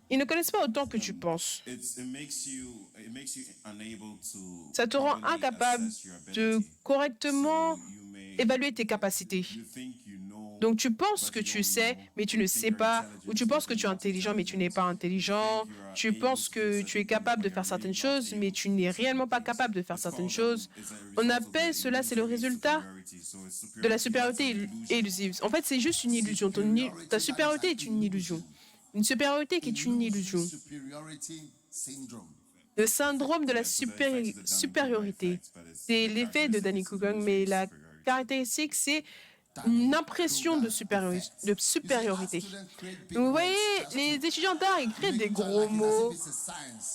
Speaker 2: ils ne connaissent pas autant que tu penses. Ça te rend incapable de correctement évaluer tes capacités. Donc tu penses que tu sais, mais tu ne sais pas, ou tu penses que tu es intelligent, mais tu n'es pas intelligent, tu penses que tu es capable de faire certaines choses, mais tu n'es réellement pas capable de faire certaines choses. On appelle cela, c'est le résultat de la supériorité illusive. En fait, c'est juste une illusion. Ta supériorité est une illusion. Une supériorité qui est une illusion. Le syndrome de la supériorité, c'est l'effet de Dunning-Kruger, mais la caractéristique, c'est une impression de supériorité. Donc, vous voyez, les étudiants d'art, ils créent des gros mots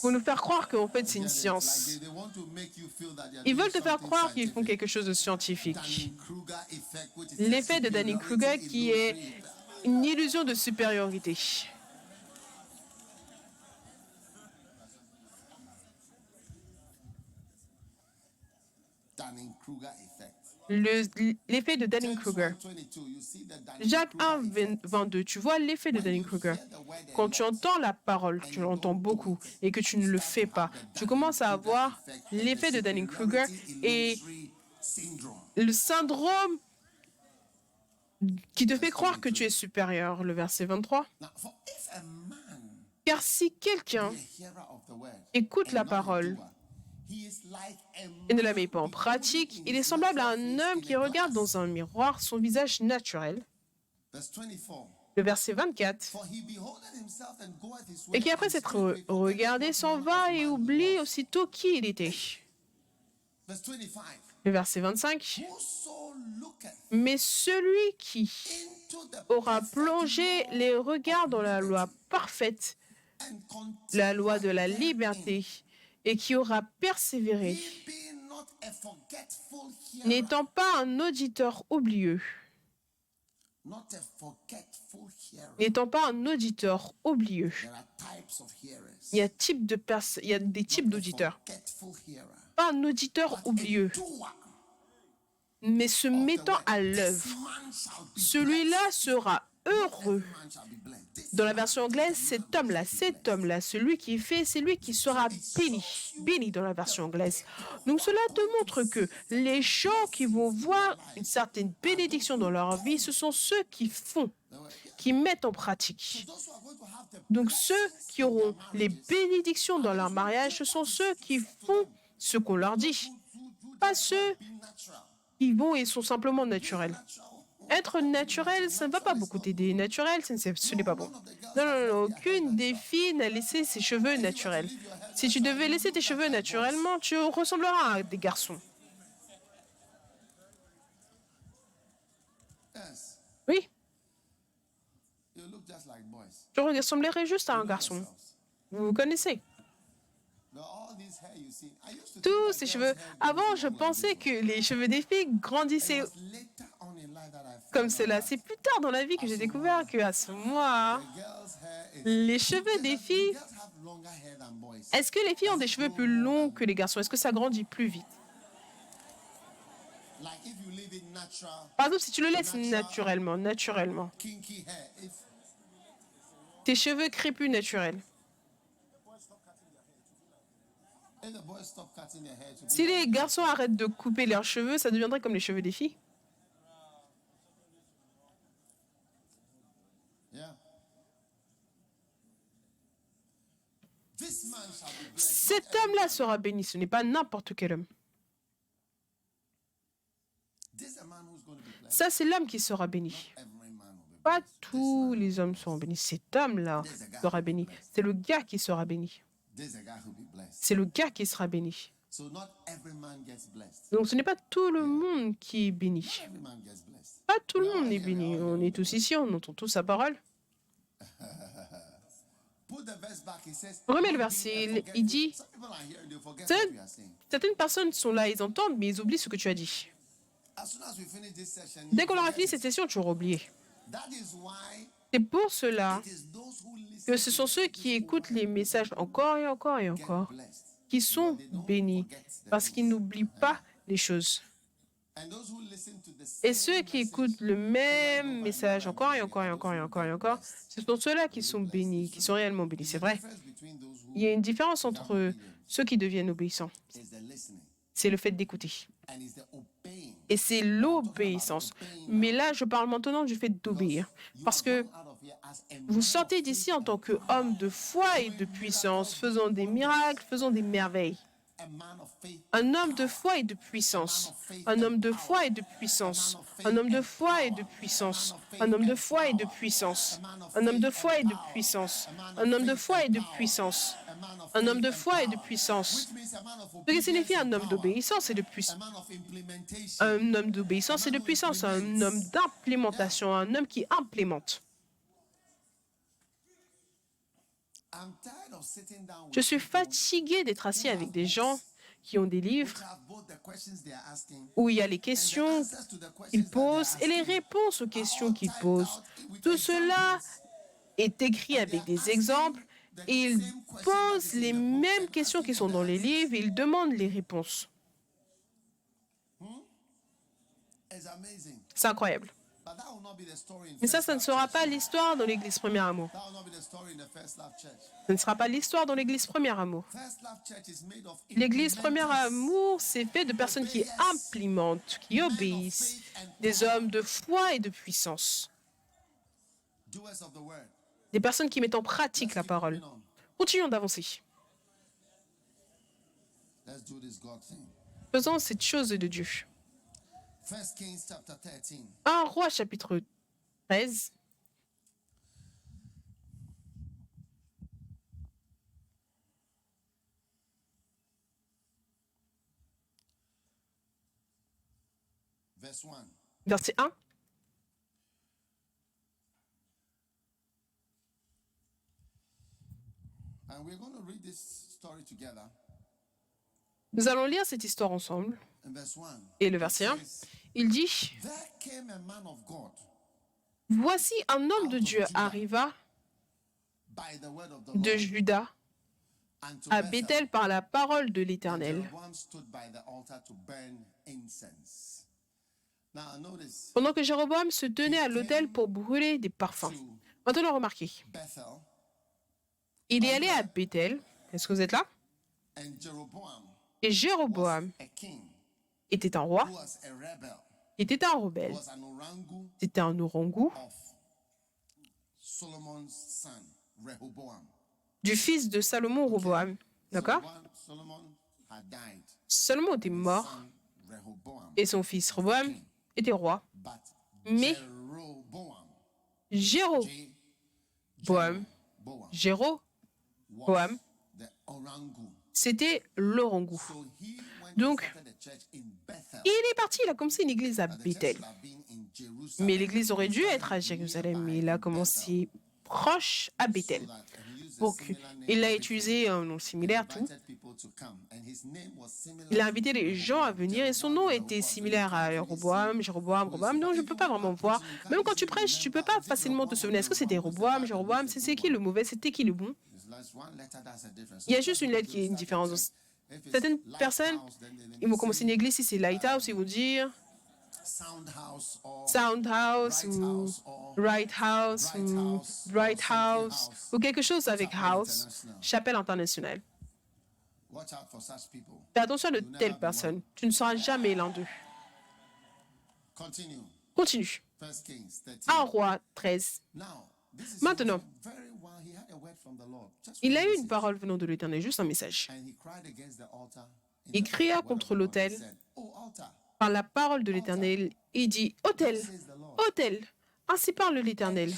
Speaker 2: pour nous faire croire qu'en fait, c'est une science. Ils veulent te faire croire qu'ils font quelque chose de scientifique. L'effet de Dunning-Kruger qui est une illusion de supériorité. L'effet de Dunning-Kruger. Jacques 1, 22, tu vois l'effet de Dunning-Kruger. Quand tu entends la parole, tu l'entends beaucoup, et que tu ne le fais pas, tu commences à avoir l'effet de Dunning-Kruger et le syndrome qui te fait croire que tu es supérieur, le verset 23. Car si quelqu'un écoute la parole et ne la met pas en pratique, il est semblable à un homme qui regarde dans un miroir son visage naturel. Le verset 24. Et qui, après s'être regardé, s'en va et oublie aussitôt qui il était. Le verset 25. Mais celui qui aura plongé les regards dans la loi parfaite, la loi de la liberté, et qui aura persévéré, n'étant pas un auditeur oublieux. N'étant pas un auditeur oublieux. Il y a des types d'auditeurs. Pas un auditeur oublieux, mais se mettant à l'œuvre. Celui-là sera heureux. Dans la version anglaise, cet homme-là, celui qui fait, c'est lui qui sera béni. Béni dans la version anglaise. Donc cela te montre que les gens qui vont voir une certaine bénédiction dans leur vie, ce sont ceux qui font, qui mettent en pratique. Donc ceux qui auront les bénédictions dans leur mariage, ce sont ceux qui font ce qu'on leur dit. Pas ceux qui vont et sont simplement naturels. Être naturel, ça ne va pas beaucoup t'aider. Naturel, ce n'est pas bon. Non, aucune des filles n'a laissé ses cheveux naturels. Si tu devais laisser tes cheveux naturellement, tu ressembleras à des garçons. Oui. Tu ressemblerais juste à un garçon. Vous vous connaissez. Tous ces cheveux. Avant, je pensais que les cheveux des filles grandissaient comme cela. C'est plus tard dans la vie que j'ai découvert qu'à ce moment, les cheveux des filles... Est-ce que les filles ont des cheveux plus longs que les garçons? Est-ce que ça grandit plus vite? Par exemple, si tu le laisses naturellement, tes cheveux crépus naturels. Si les garçons arrêtent de couper leurs cheveux, ça deviendrait comme les cheveux des filles. Cet homme-là sera béni, ce n'est pas n'importe quel homme. Ça, c'est l'homme qui sera béni. Pas tous les hommes seront bénis. Cet homme-là sera béni. C'est le gars qui sera béni. C'est le gars qui sera béni. Donc ce n'est pas tout le monde qui est béni. Pas tout le monde est béni. On est tous ici, on entend tous sa parole. Remets le verset, il dit, certaines personnes sont là, ils entendent, mais ils oublient ce que tu as dit. Dès qu'on aura fini cette session, tu auras oublié. C'est pour cela que ce sont ceux qui écoutent les messages encore et encore et encore qui sont bénis, parce qu'ils n'oublient pas les choses. Et ceux qui écoutent le même message encore et encore et encore et encore et encore, ce sont ceux-là qui sont bénis, qui sont réellement bénis. C'est vrai. Il y a une différence entre ceux qui deviennent obéissants. C'est le fait d'écouter. Et c'est l'obéissance. Mais là, je parle maintenant du fait d'obéir. Parce que vous sortez d'ici en tant qu'homme de foi et de puissance, faisant des miracles, faisant des merveilles. Un homme de foi et de puissance. Un homme de foi et de puissance. Un homme de foi et de puissance. Un homme de foi et de puissance. Un homme de foi et de puissance. Un homme de foi et de puissance. Un homme de foi et de puissance. Ce qui signifie un homme d'obéissance et de puissance. Un homme d'obéissance et de puissance. Un homme d'implémentation. Un homme qui implémente. Je suis fatigué d'être assis avec des gens qui ont des livres où il y a les questions qu'ils posent et les réponses aux questions qu'ils posent. Tout cela est écrit avec des exemples et ils posent les mêmes questions qui sont dans les livres et ils demandent les réponses. C'est incroyable. Mais ça ne sera pas l'histoire dans l'Église Premier Amour. Ce ne sera pas l'histoire dans l'Église Premier Amour. L'Église Premier Amour, c'est fait de personnes qui implémentent, qui obéissent, des hommes de foi et de puissance. Des personnes qui mettent en pratique la parole. Continuons d'avancer. Faisons cette chose de Dieu. 1 Roi chapitre 13. Verset 1. Nous allons lire cette histoire ensemble. Et le verset 1, il dit, « Voici un homme de Dieu arriva de Juda à Béthel par la parole de l'Éternel. » Pendant que Jéroboam se tenait à l'autel pour brûler des parfums. Maintenant, remarquez. Il est allé à Béthel. Est-ce que vous êtes là? Et Jéroboam était un roi, était un rebelle, c'était un orangou du fils de Salomon, Roboam. D'accord? Salomon était mort et son fils Roboam était roi. Mais Jéroboam, c'était l'orangou. Donc, il est parti, il a commencé une église à Béthel. Mais l'église aurait dû être à Jérusalem, mais il a commencé proche à Béthel. Donc, il a utilisé un nom similaire, tout. Il a invité les gens à venir et son nom était similaire à Roboam, Jéroboam, Roboam. Donc, je ne peux pas vraiment voir. Même quand tu prêches, tu ne peux pas facilement te souvenir. Est-ce que c'était Roboam, Jéroboam? C'est qui le mauvais? C'était qui le bon? Il y a juste une lettre qui est une différence. Certaines personnes, ils vont commencer une église, si c'est Lighthouse, ils vont dire Soundhouse ou Right House ou Bright House ou quelque chose avec House, chapelle internationale. Fais attention à de telles personnes. Tu ne seras jamais l'un d'eux. Continue. 1 Roi 13. Maintenant, il a eu une parole venant de l'Éternel, juste un message. Il cria contre l'autel par la parole de l'Éternel et dit, « Autel, autel, ainsi parle l'Éternel.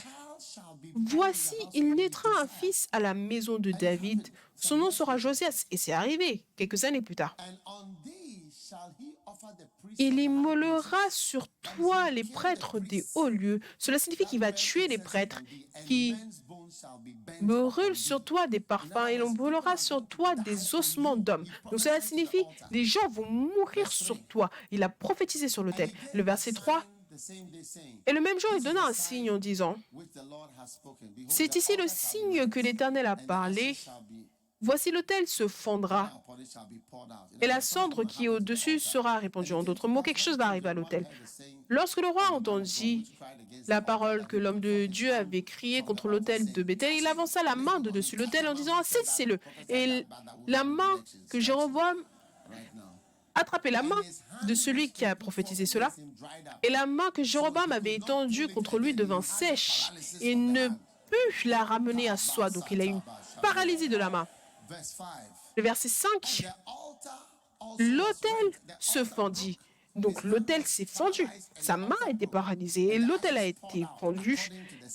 Speaker 2: Voici, il naîtra un fils à la maison de David. Son nom sera Josias. » Et c'est arrivé quelques années plus tard. Il immolera sur toi les prêtres des hauts lieux. Cela signifie qu'il va tuer les prêtres qui brûlent sur toi des parfums et l'on brûlera sur toi des ossements d'hommes. Donc cela signifie les gens vont mourir sur toi. Il a prophétisé sur l'autel. Le verset 3. Et le même jour, il donna un signe en disant, « C'est ici le signe que l'Éternel a parlé. voici l'autel se fendra
Speaker 1: upon it shall be poured out.
Speaker 2: et la cendre qui est au-dessus sera répandue. En d'autres mots, quelque chose va arriver à l'autel. Lorsque le roi entendit la parole que l'homme de Dieu avait criée contre l'autel de Béthel, il avança la main de dessus l'autel en disant « Cessez-le ». Et la main que Jéroboam attrapait la main de celui qui a prophétisé cela, et la main que Jéroboam avait étendue contre lui devint sèche et ne put la ramener à soi. Donc il a une paralysie de la main. Le verset 5, l'autel se fendit. Donc l'autel s'est fendu. Sa main a été paralysée et l'autel a été fendu.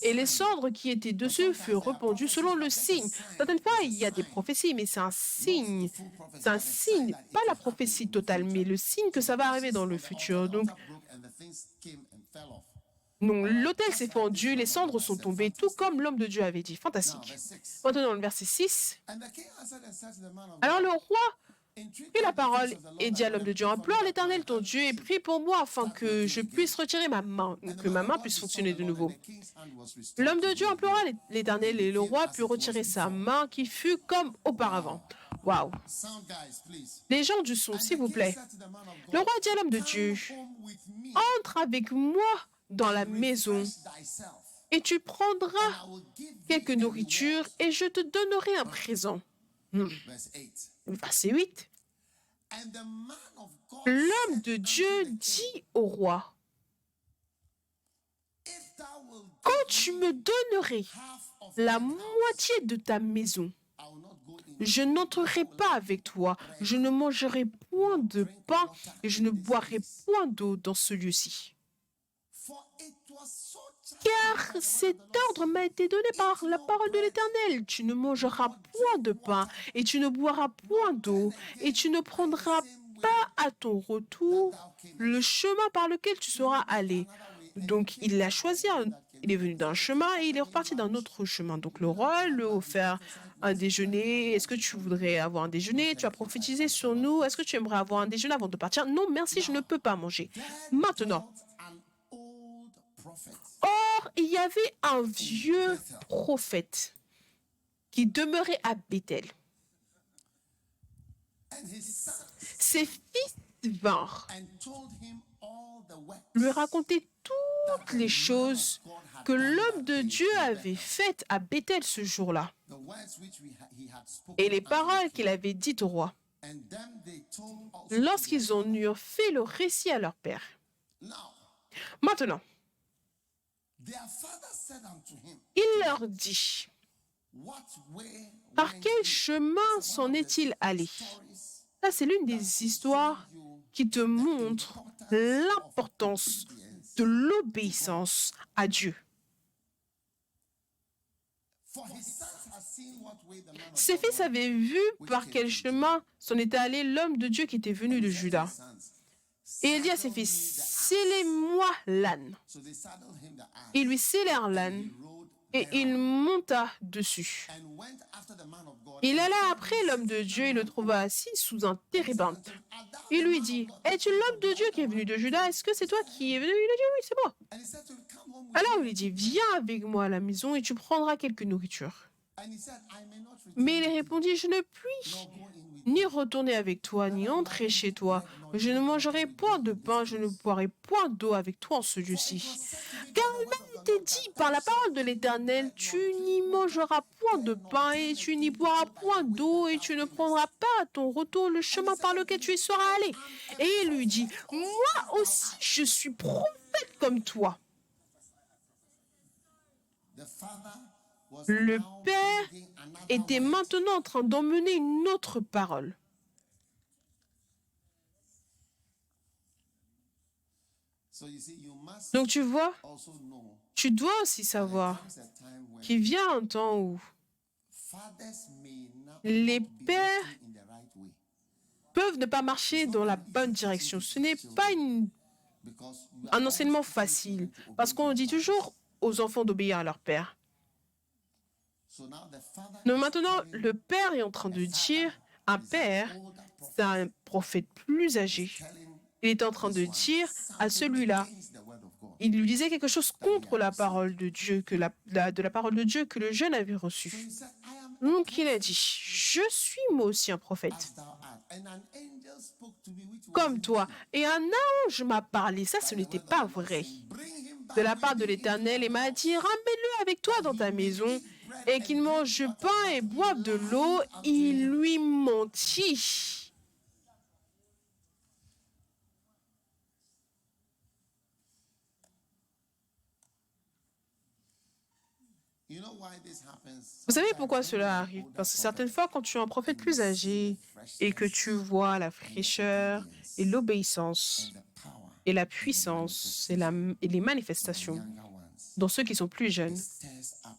Speaker 2: Et les cendres qui étaient dessus furent répandues selon le signe. Certaines fois, il y a des prophéties, mais c'est un signe. C'est un signe, pas la prophétie totale, mais le signe que ça va arriver dans le futur. Donc l'autel s'est fendu, les cendres sont tombées, tout comme l'homme de Dieu avait dit. Fantastique. Maintenant, le verset 6. Alors le roi prit la parole et dit à l'homme de Dieu, implore l'Éternel ton Dieu et prie pour moi afin que je puisse retirer ma main, que ma main puisse fonctionner de nouveau. L'homme de Dieu implora l'Éternel et le roi put retirer sa main qui fut comme auparavant. Waouh! Les gens du son, s'il vous plaît. Le roi dit à l'homme de Dieu, entre avec moi dans la maison et tu prendras quelque nourriture et je te donnerai un présent. Verset 8. L'homme de Dieu dit au roi, quand tu me donnerais la moitié de ta maison, je n'entrerai pas avec toi, je ne mangerai point de pain et je ne boirai point d'eau dans ce lieu-ci. Car cet ordre m'a été donné par la parole de l'Éternel. Tu ne mangeras point de pain et tu ne boiras point d'eau et tu ne prendras pas à ton retour le chemin par lequel tu seras allé. Donc il a choisi, il est venu d'un chemin et il est reparti d'un autre chemin. Donc le roi lui a offert un déjeuner. Est-ce que tu voudrais avoir un déjeuner? Tu as prophétisé sur nous. Est-ce que tu aimerais avoir un déjeuner avant de partir? Non, merci, je ne peux pas manger. Maintenant, or, il y avait un vieux prophète qui demeurait à Béthel. Ses fils vinrent lui raconter toutes les choses que l'homme de Dieu avait faites à Béthel ce jour-là et les paroles qu'il avait dites au roi. Lorsqu'ils en eurent fait le récit à leur père. Maintenant, il leur dit, par quel chemin s'en est-il allé? Ça, c'est l'une des histoires qui te montre l'importance de l'obéissance à Dieu. Ses fils avaient vu par quel chemin s'en était allé l'homme de Dieu qui était venu de Juda. Et il dit à ses fils, scellez-moi l'âne. Ils lui scellèrent l'âne et il monta dessus. Il alla après l'homme de Dieu et le trouva assis sous un térébinthe. Il lui dit, es-tu l'homme de Dieu qui est venu de Juda? Est-ce que c'est toi qui es venu? Il a dit, oui, c'est moi. Alors il lui dit, viens avec moi à la maison et tu prendras quelque nourriture. Mais il répondit, je ne puis ni retourner avec toi, ni entrer chez toi. Je ne mangerai point de pain, je ne boirai point d'eau avec toi en ce lieu-ci. Car il m'a été dit par la parole de l'Éternel, tu n'y mangeras point de pain et tu n'y boiras point d'eau et tu ne prendras pas à ton retour le chemin par lequel tu y seras allé. Et il lui dit, moi aussi je suis prophète comme toi. Le père était maintenant en train d'emmener une autre parole. Donc tu vois, tu dois aussi savoir qu'il vient un temps où les pères peuvent ne pas marcher dans la bonne direction. Ce n'est pas un enseignement facile, parce qu'on dit toujours aux enfants d'obéir à leur père. Donc maintenant, le père est en train de dire, un père, c'est un prophète plus âgé. Il est en train de dire à celui-là, il lui disait quelque chose contre la parole de Dieu, de la parole de Dieu que le jeune avait reçue. Donc il a dit, je suis moi aussi un prophète,
Speaker 1: as thou art. And an angel spoke to me, which was
Speaker 2: comme toi.
Speaker 1: true.
Speaker 2: Et un ange m'a parlé. Ça, ce
Speaker 1: By the
Speaker 2: n'était
Speaker 1: word of
Speaker 2: pas
Speaker 1: the Lord,
Speaker 2: vrai.
Speaker 1: saying, bring him
Speaker 2: De
Speaker 1: back
Speaker 2: la part
Speaker 1: with
Speaker 2: de
Speaker 1: thee into
Speaker 2: l'Éternel, et
Speaker 1: thy
Speaker 2: m'a dit,
Speaker 1: house,
Speaker 2: ramène-le avec toi
Speaker 1: that
Speaker 2: dans
Speaker 1: he
Speaker 2: ta
Speaker 1: may
Speaker 2: maison,
Speaker 1: eat bread
Speaker 2: et
Speaker 1: and
Speaker 2: qu'il
Speaker 1: drink
Speaker 2: mange
Speaker 1: water,
Speaker 2: pain
Speaker 1: but
Speaker 2: et
Speaker 1: he
Speaker 2: boive de l'eau.
Speaker 1: lied unto
Speaker 2: Il
Speaker 1: him.
Speaker 2: lui mentit.
Speaker 1: You know why this happens?
Speaker 2: Vous savez
Speaker 1: Sometimes
Speaker 2: pourquoi
Speaker 1: when you
Speaker 2: cela
Speaker 1: are an
Speaker 2: arrive?
Speaker 1: older
Speaker 2: Parce que
Speaker 1: prophet
Speaker 2: certaines fois, quand tu es un prophète
Speaker 1: and you
Speaker 2: plus
Speaker 1: see
Speaker 2: âgé
Speaker 1: the
Speaker 2: et que tu
Speaker 1: freshness
Speaker 2: vois la
Speaker 1: and the
Speaker 2: fraîcheur et
Speaker 1: obedience
Speaker 2: l'obéissance
Speaker 1: and the power
Speaker 2: et la
Speaker 1: and the
Speaker 2: puissance
Speaker 1: manifestation
Speaker 2: et les
Speaker 1: on the
Speaker 2: manifestations
Speaker 1: younger ones,
Speaker 2: dans ceux qui sont plus
Speaker 1: it
Speaker 2: jeunes,
Speaker 1: stirs up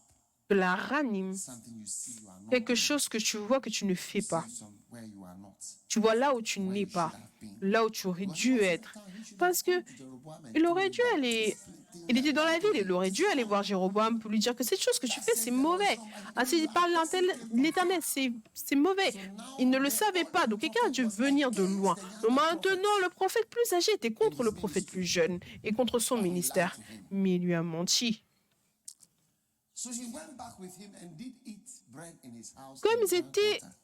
Speaker 2: cela ranime
Speaker 1: something you see you are not
Speaker 2: quelque
Speaker 1: doing.
Speaker 2: chose que tu vois que tu ne
Speaker 1: You
Speaker 2: fais
Speaker 1: see
Speaker 2: pas.
Speaker 1: where you are not,
Speaker 2: Tu vois là où tu
Speaker 1: where
Speaker 2: n'es
Speaker 1: you should
Speaker 2: pas,
Speaker 1: have been.
Speaker 2: là où tu aurais
Speaker 1: Because he
Speaker 2: dû
Speaker 1: was in
Speaker 2: être.
Speaker 1: town, he should have
Speaker 2: Parce que
Speaker 1: gone to Jeroboam and
Speaker 2: il
Speaker 1: told
Speaker 2: aurait
Speaker 1: him
Speaker 2: dû
Speaker 1: that
Speaker 2: aller.
Speaker 1: this thing
Speaker 2: Il
Speaker 1: that
Speaker 2: était
Speaker 1: you
Speaker 2: dans
Speaker 1: are
Speaker 2: la ville,
Speaker 1: doing
Speaker 2: il aurait
Speaker 1: is
Speaker 2: dû aller
Speaker 1: wrong.
Speaker 2: voir Jéroboam pour lui dire que cette chose que tu
Speaker 1: That
Speaker 2: fais,
Speaker 1: says
Speaker 2: c'est
Speaker 1: the Lord
Speaker 2: mauvais.
Speaker 1: somebody
Speaker 2: Ainsi
Speaker 1: told you,
Speaker 2: parle
Speaker 1: a person came from
Speaker 2: l'Éternel,
Speaker 1: far.
Speaker 2: c'est mauvais.
Speaker 1: So now
Speaker 2: Il ne le
Speaker 1: the
Speaker 2: savait pas,
Speaker 1: older
Speaker 2: donc quelqu'un a
Speaker 1: prophet
Speaker 2: dû
Speaker 1: was
Speaker 2: venir de
Speaker 1: against
Speaker 2: loin.
Speaker 1: the
Speaker 2: Donc
Speaker 1: younger
Speaker 2: maintenant,
Speaker 1: prophet,
Speaker 2: le prophète plus âgé était
Speaker 1: and
Speaker 2: contre
Speaker 1: his
Speaker 2: le
Speaker 1: name is
Speaker 2: prophète plus
Speaker 1: stupid.
Speaker 2: jeune et contre son
Speaker 1: But he lied
Speaker 2: ministère.
Speaker 1: to him.
Speaker 2: Mais il lui a menti.
Speaker 1: So he went back with him and did eat bread in his house
Speaker 2: Comme,
Speaker 1: and
Speaker 2: ils
Speaker 1: drank
Speaker 2: étaient,
Speaker 1: water.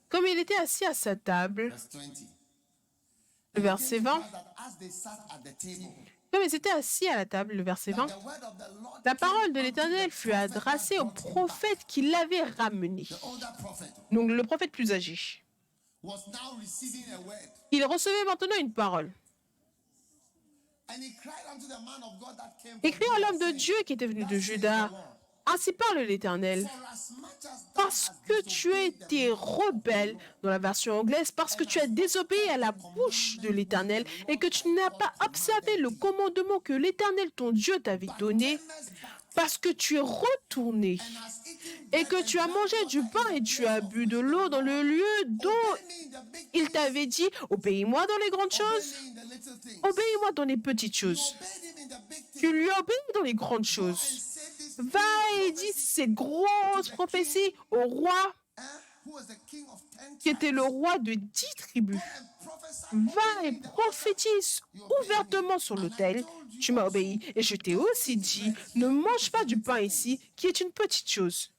Speaker 2: comme il était assis à sa table,
Speaker 1: Verse 20.
Speaker 2: le
Speaker 1: And it
Speaker 2: verset
Speaker 1: came to
Speaker 2: 20,
Speaker 1: pass that as they sat at the table,
Speaker 2: comme ils étaient assis à la table, le verset
Speaker 1: that
Speaker 2: 20,
Speaker 1: the word of the Lord
Speaker 2: la
Speaker 1: came
Speaker 2: parole de
Speaker 1: unto
Speaker 2: l'Éternel
Speaker 1: the
Speaker 2: fut
Speaker 1: prophet that
Speaker 2: adressée au
Speaker 1: brought him back.
Speaker 2: prophète qui l'avait ramené.
Speaker 1: The older prophet
Speaker 2: Donc le prophète plus âgé.
Speaker 1: was now receiving a word.
Speaker 2: Il recevait maintenant une parole.
Speaker 1: And he cried unto the man of God that came
Speaker 2: Et
Speaker 1: from
Speaker 2: cria à
Speaker 1: Judah,
Speaker 2: l'homme de
Speaker 1: saying,
Speaker 2: Dieu qui était venu
Speaker 1: Thus
Speaker 2: de
Speaker 1: saith
Speaker 2: Juda,
Speaker 1: the Lord,
Speaker 2: ainsi parle l'Éternel.
Speaker 1: for as much as thou
Speaker 2: Parce
Speaker 1: hast
Speaker 2: que tu as
Speaker 1: disobeyed the
Speaker 2: été
Speaker 1: mouth of the
Speaker 2: rebelle
Speaker 1: Lord,
Speaker 2: dans la version anglaise, parce que tu as désobéi à la bouche de l'Éternel et que tu n'as pas observé le commandement que l'Éternel, ton Dieu, t'avait
Speaker 1: but
Speaker 2: donné,
Speaker 1: turnest back,
Speaker 2: parce que tu es retourné
Speaker 1: and hast eaten
Speaker 2: et
Speaker 1: bread
Speaker 2: que
Speaker 1: and
Speaker 2: tu as
Speaker 1: drank
Speaker 2: mangé du
Speaker 1: water
Speaker 2: pain
Speaker 1: in
Speaker 2: et
Speaker 1: the
Speaker 2: tu as
Speaker 1: place of
Speaker 2: bu
Speaker 1: which
Speaker 2: de
Speaker 1: the
Speaker 2: l'eau dans
Speaker 1: Lord
Speaker 2: le lieu dont
Speaker 1: obey me in the big
Speaker 2: il
Speaker 1: things,
Speaker 2: t'avait dit, obéis-moi dans les grandes
Speaker 1: obey
Speaker 2: choses,
Speaker 1: me in the little things.
Speaker 2: obéis-moi dans les petites
Speaker 1: You
Speaker 2: choses.
Speaker 1: obeyed him in the big
Speaker 2: Tu
Speaker 1: things.
Speaker 2: lui obéis dans les grandes
Speaker 1: Go and
Speaker 2: choses.
Speaker 1: say this
Speaker 2: Va
Speaker 1: big
Speaker 2: et dis
Speaker 1: prophecy
Speaker 2: ces grosses prophéties au roi
Speaker 1: who was the king of 10
Speaker 2: qui était le
Speaker 1: tribes.
Speaker 2: roi de 10 tribus.
Speaker 1: Go and prophesy
Speaker 2: Va
Speaker 1: openly
Speaker 2: et
Speaker 1: in the altar.
Speaker 2: prophétise
Speaker 1: You obeyed me.
Speaker 2: ouvertement sur
Speaker 1: And I
Speaker 2: l'autel.
Speaker 1: told you
Speaker 2: Tu m'as
Speaker 1: also,
Speaker 2: obéi. Et je t'ai
Speaker 1: don't
Speaker 2: aussi
Speaker 1: eat
Speaker 2: dit,
Speaker 1: bread
Speaker 2: ne
Speaker 1: here, which
Speaker 2: mange
Speaker 1: is
Speaker 2: pas
Speaker 1: the
Speaker 2: du
Speaker 1: little
Speaker 2: pain
Speaker 1: things.
Speaker 2: ici, qui est une petite chose.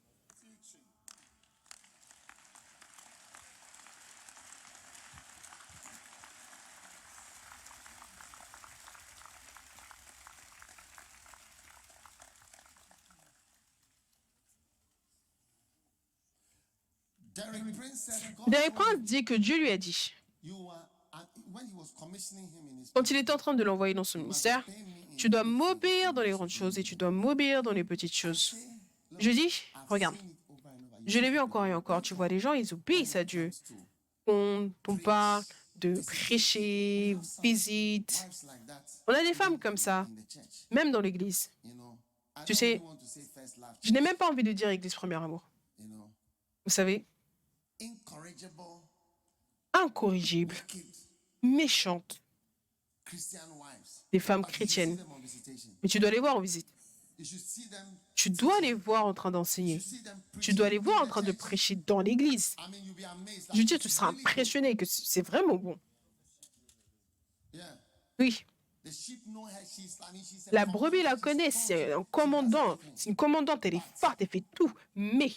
Speaker 1: Derek Prince said, God
Speaker 2: Derek
Speaker 1: told
Speaker 2: Prince dit que Dieu lui a dit,
Speaker 1: you when he was commissioning him in his
Speaker 2: quand il était en train de l'envoyer dans son
Speaker 1: you must
Speaker 2: ministère,
Speaker 1: obey me in
Speaker 2: tu
Speaker 1: the
Speaker 2: dois
Speaker 1: big things,
Speaker 2: m'obéir
Speaker 1: you
Speaker 2: dans les
Speaker 1: must
Speaker 2: grandes
Speaker 1: obey
Speaker 2: choses
Speaker 1: me.
Speaker 2: et tu dois m'obéir dans les petites choses.
Speaker 1: Say, look,
Speaker 2: Je dis,
Speaker 1: I've
Speaker 2: regarde,
Speaker 1: seen it over and over. You
Speaker 2: je l'ai
Speaker 1: see
Speaker 2: vu
Speaker 1: people
Speaker 2: encore et encore. Tu vois, les gens, ils
Speaker 1: when
Speaker 2: obéissent à
Speaker 1: it
Speaker 2: Dieu.
Speaker 1: comes to
Speaker 2: On parle de prêcher,
Speaker 1: have some
Speaker 2: visite.
Speaker 1: wives like that
Speaker 2: On a des femmes comme ça,
Speaker 1: in the church.
Speaker 2: même dans l'église.
Speaker 1: You know, I
Speaker 2: Tu
Speaker 1: don't
Speaker 2: sais,
Speaker 1: even want to say first love.
Speaker 2: je n'ai même pas envie de dire église premier amour.
Speaker 1: You know,
Speaker 2: Vous savez,
Speaker 1: incorrigible,
Speaker 2: incorrigible,
Speaker 1: wicked
Speaker 2: méchante,
Speaker 1: Christian wives.
Speaker 2: des femmes
Speaker 1: But you should see
Speaker 2: chrétiennes.
Speaker 1: them on visitation.
Speaker 2: Mais tu dois les voir en visite.
Speaker 1: You should see them.
Speaker 2: Tu dois les voir en train
Speaker 1: You
Speaker 2: d'enseigner.
Speaker 1: should see them
Speaker 2: Tu
Speaker 1: preaching
Speaker 2: dois les
Speaker 1: in
Speaker 2: voir en
Speaker 1: the
Speaker 2: train de
Speaker 1: church.
Speaker 2: prêcher dans l'église.
Speaker 1: I mean, you'll be amazed.
Speaker 2: Je veux dire,
Speaker 1: it's
Speaker 2: tu seras
Speaker 1: really good.
Speaker 2: impressionné que c'est vraiment bon.
Speaker 1: Yeah.
Speaker 2: Oui,
Speaker 1: The sheep know her. She's a
Speaker 2: la brebis la
Speaker 1: commander, she's
Speaker 2: connaît,
Speaker 1: strong,
Speaker 2: c'est un
Speaker 1: she does
Speaker 2: commandant.
Speaker 1: everything.
Speaker 2: C'est une commandante, elle est forte, elle fait tout. Mais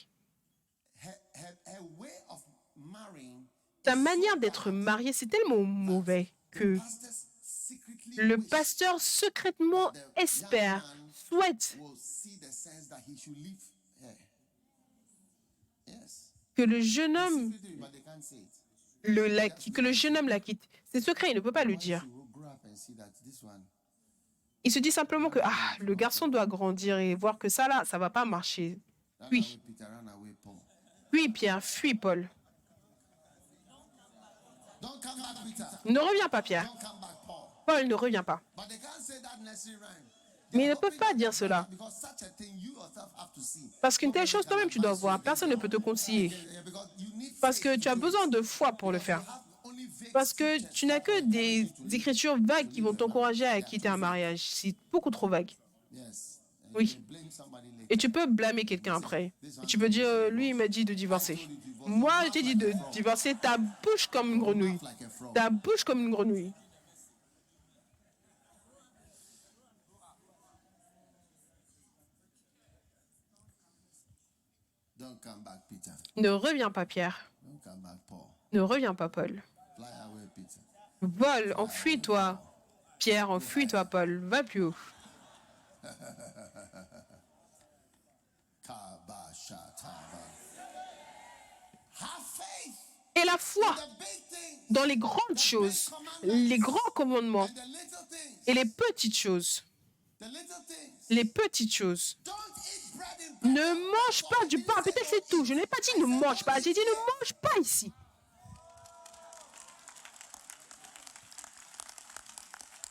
Speaker 1: Her way of marrying
Speaker 2: ta
Speaker 1: is so
Speaker 2: manière d'être
Speaker 1: bad
Speaker 2: marié, c'est tellement mauvais que
Speaker 1: pastors secretly
Speaker 2: le
Speaker 1: wish
Speaker 2: pasteur secrètement
Speaker 1: that the
Speaker 2: espère,
Speaker 1: young man
Speaker 2: souhaite
Speaker 1: will see the sense that he should leave her. Yes.
Speaker 2: que le jeune homme
Speaker 1: Secretly, but they can't say it.
Speaker 2: que le jeune homme la quitte. C'est secret, il ne peut pas le
Speaker 1: Why
Speaker 2: dire.
Speaker 1: she will grow up and see that this one,
Speaker 2: Il se dit simplement que le garçon doit grandir et voir que ça là, ça va pas marcher.
Speaker 1: run
Speaker 2: Oui.
Speaker 1: away Peter, run away Paul.
Speaker 2: Fuis Pierre, fuis Paul.
Speaker 1: Don't come back Peter.
Speaker 2: Ne reviens pas Pierre.
Speaker 1: Don't come back Paul.
Speaker 2: Paul ne revient pas.
Speaker 1: But they can't say that nursery rhyme.
Speaker 2: Mais ils ne
Speaker 1: They're
Speaker 2: peuvent
Speaker 1: hoping
Speaker 2: pas
Speaker 1: that
Speaker 2: dire
Speaker 1: they
Speaker 2: cela.
Speaker 1: come back because such a thing you yourself have to see.
Speaker 2: Parce qu'une telle
Speaker 1: Nobody
Speaker 2: chose,
Speaker 1: can
Speaker 2: toi-même, tu dois
Speaker 1: advise
Speaker 2: voir.
Speaker 1: you
Speaker 2: Personne ne
Speaker 1: against
Speaker 2: peut te
Speaker 1: God.
Speaker 2: conseiller.
Speaker 1: Yeah, because you need
Speaker 2: Parce que
Speaker 1: faith
Speaker 2: tu as
Speaker 1: to do
Speaker 2: besoin
Speaker 1: it.
Speaker 2: de foi pour le
Speaker 1: Because you
Speaker 2: faire.
Speaker 1: have only vague
Speaker 2: Parce que
Speaker 1: scriptures
Speaker 2: tu n'as
Speaker 1: that
Speaker 2: que
Speaker 1: will encourage
Speaker 2: des
Speaker 1: you to leave.
Speaker 2: écritures vagues qui vont t'encourager à quitter un mariage. C'est beaucoup trop vague.
Speaker 1: Yes. And
Speaker 2: Oui.
Speaker 1: you can blame somebody later.
Speaker 2: Et tu peux blâmer quelqu'un après. Et tu peux dire, lui, il m'a dit de divorcer. Moi, je t'ai dit de divorcer. Ta bouche comme une grenouille.
Speaker 1: Like a frog.
Speaker 2: Ta bouche comme une grenouille.
Speaker 1: Don't Don't come back, Peter.
Speaker 2: Ne reviens pas, Pierre.
Speaker 1: Don't come back, Paul.
Speaker 2: Ne reviens pas, Paul.
Speaker 1: Fly away, Peter.
Speaker 2: Paul, enfuis-toi. Pierre, enfuis-toi, Paul. Va plus haut.
Speaker 1: Have faith
Speaker 2: Et la foi
Speaker 1: in the big things,
Speaker 2: dans les grandes choses, les grands commandements
Speaker 1: and the little things.
Speaker 2: et les petites choses.
Speaker 1: The little things.
Speaker 2: Les petites choses.
Speaker 1: Don't eat bread in
Speaker 2: Ne mange pas du pain à péter, c'est tout. Je n'ai pas dit ne mange pas, j'ai dit ne mange pas ici.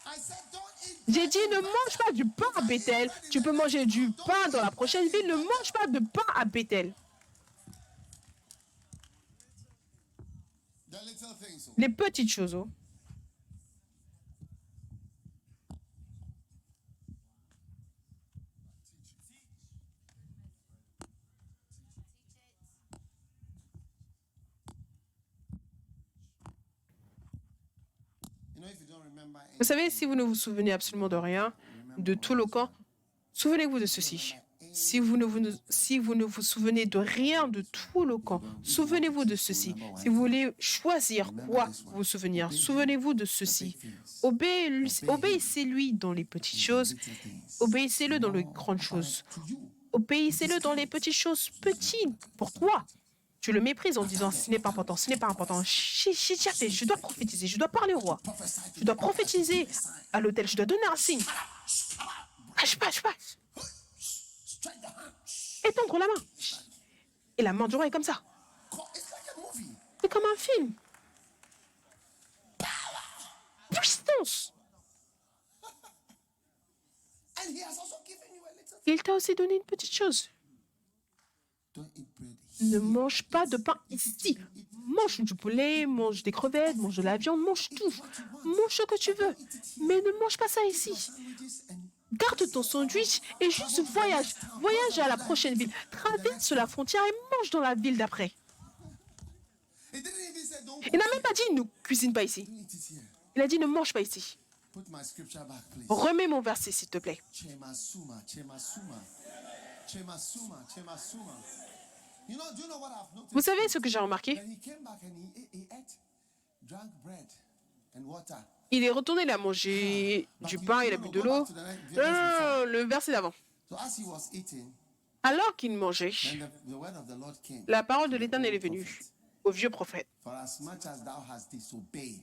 Speaker 1: I said don't eat
Speaker 2: J'ai dit ne mange pas du pain à Bethel. Tu peux manger du pain dans la prochaine ville. Ne mange pas de pain à Bethel.
Speaker 1: the little things.
Speaker 2: Les petites choses. Oh.
Speaker 1: You know, if you don't remember
Speaker 2: Vous savez, si vous ne vous souvenez absolument de rien, de tout le camp, souvenez-vous de ceci. Si vous ne vous souvenez de rien de tout le camp, souvenez-vous de ceci. Si vous voulez choisir quoi vous souvenir, souvenez-vous de ceci. Obéissez-lui dans les petites choses, obéissez-le dans les grandes choses. Obéissez-le dans les petites choses petites pour toi. Tu le méprises en disant ce n'est pas important, ce n'est pas important. Je dois prophétiser, je dois parler au roi. Je dois prophétiser à l'hôtel, je dois donner un signe. Je passe.
Speaker 1: strike the hand.
Speaker 2: Étendre la main. Et la main du roi est comme ça.
Speaker 1: It's like a movie.
Speaker 2: C'est comme un film. Puissance.
Speaker 1: And he has also given you a little.
Speaker 2: Il t'a aussi donné une petite chose.
Speaker 1: Don't eat bread.
Speaker 2: Ne mange pas de pain ici. Mange du poulet, mange des crevettes, mange de la viande, mange tout. Mange ce que tu veux. Mais ne mange pas ça ici.
Speaker 1: Sandwiches and
Speaker 2: Garde ton sandwich et juste voyage. Voyage à la prochaine ville. Traverse la frontière et mange dans la ville d'après.
Speaker 1: he didn't even say don't
Speaker 2: Il n'a même pas dit ne cuisine pas ici.
Speaker 1: eat it here.
Speaker 2: Il a dit ne mange pas ici.
Speaker 1: Put my scripture back, please.
Speaker 2: Remets mon verset, s'il te plaît.
Speaker 1: Chemasuma, Chemasuma, Chemasuma, Chemasuma. Do you know what I've noticed?
Speaker 2: Vous savez ce que j'ai remarqué?
Speaker 1: When he came back and he ate, drank bread and water.
Speaker 2: Il est retourné, il a mangé du pain, il a bu de l'eau. Non, le verset d'avant.
Speaker 1: So as he was eating,
Speaker 2: Alors qu'il mangeait,
Speaker 1: then the word of the Lord came.
Speaker 2: la parole de l'Éternel est venue au vieux prophète.
Speaker 1: For as much as thou hast disobeyed,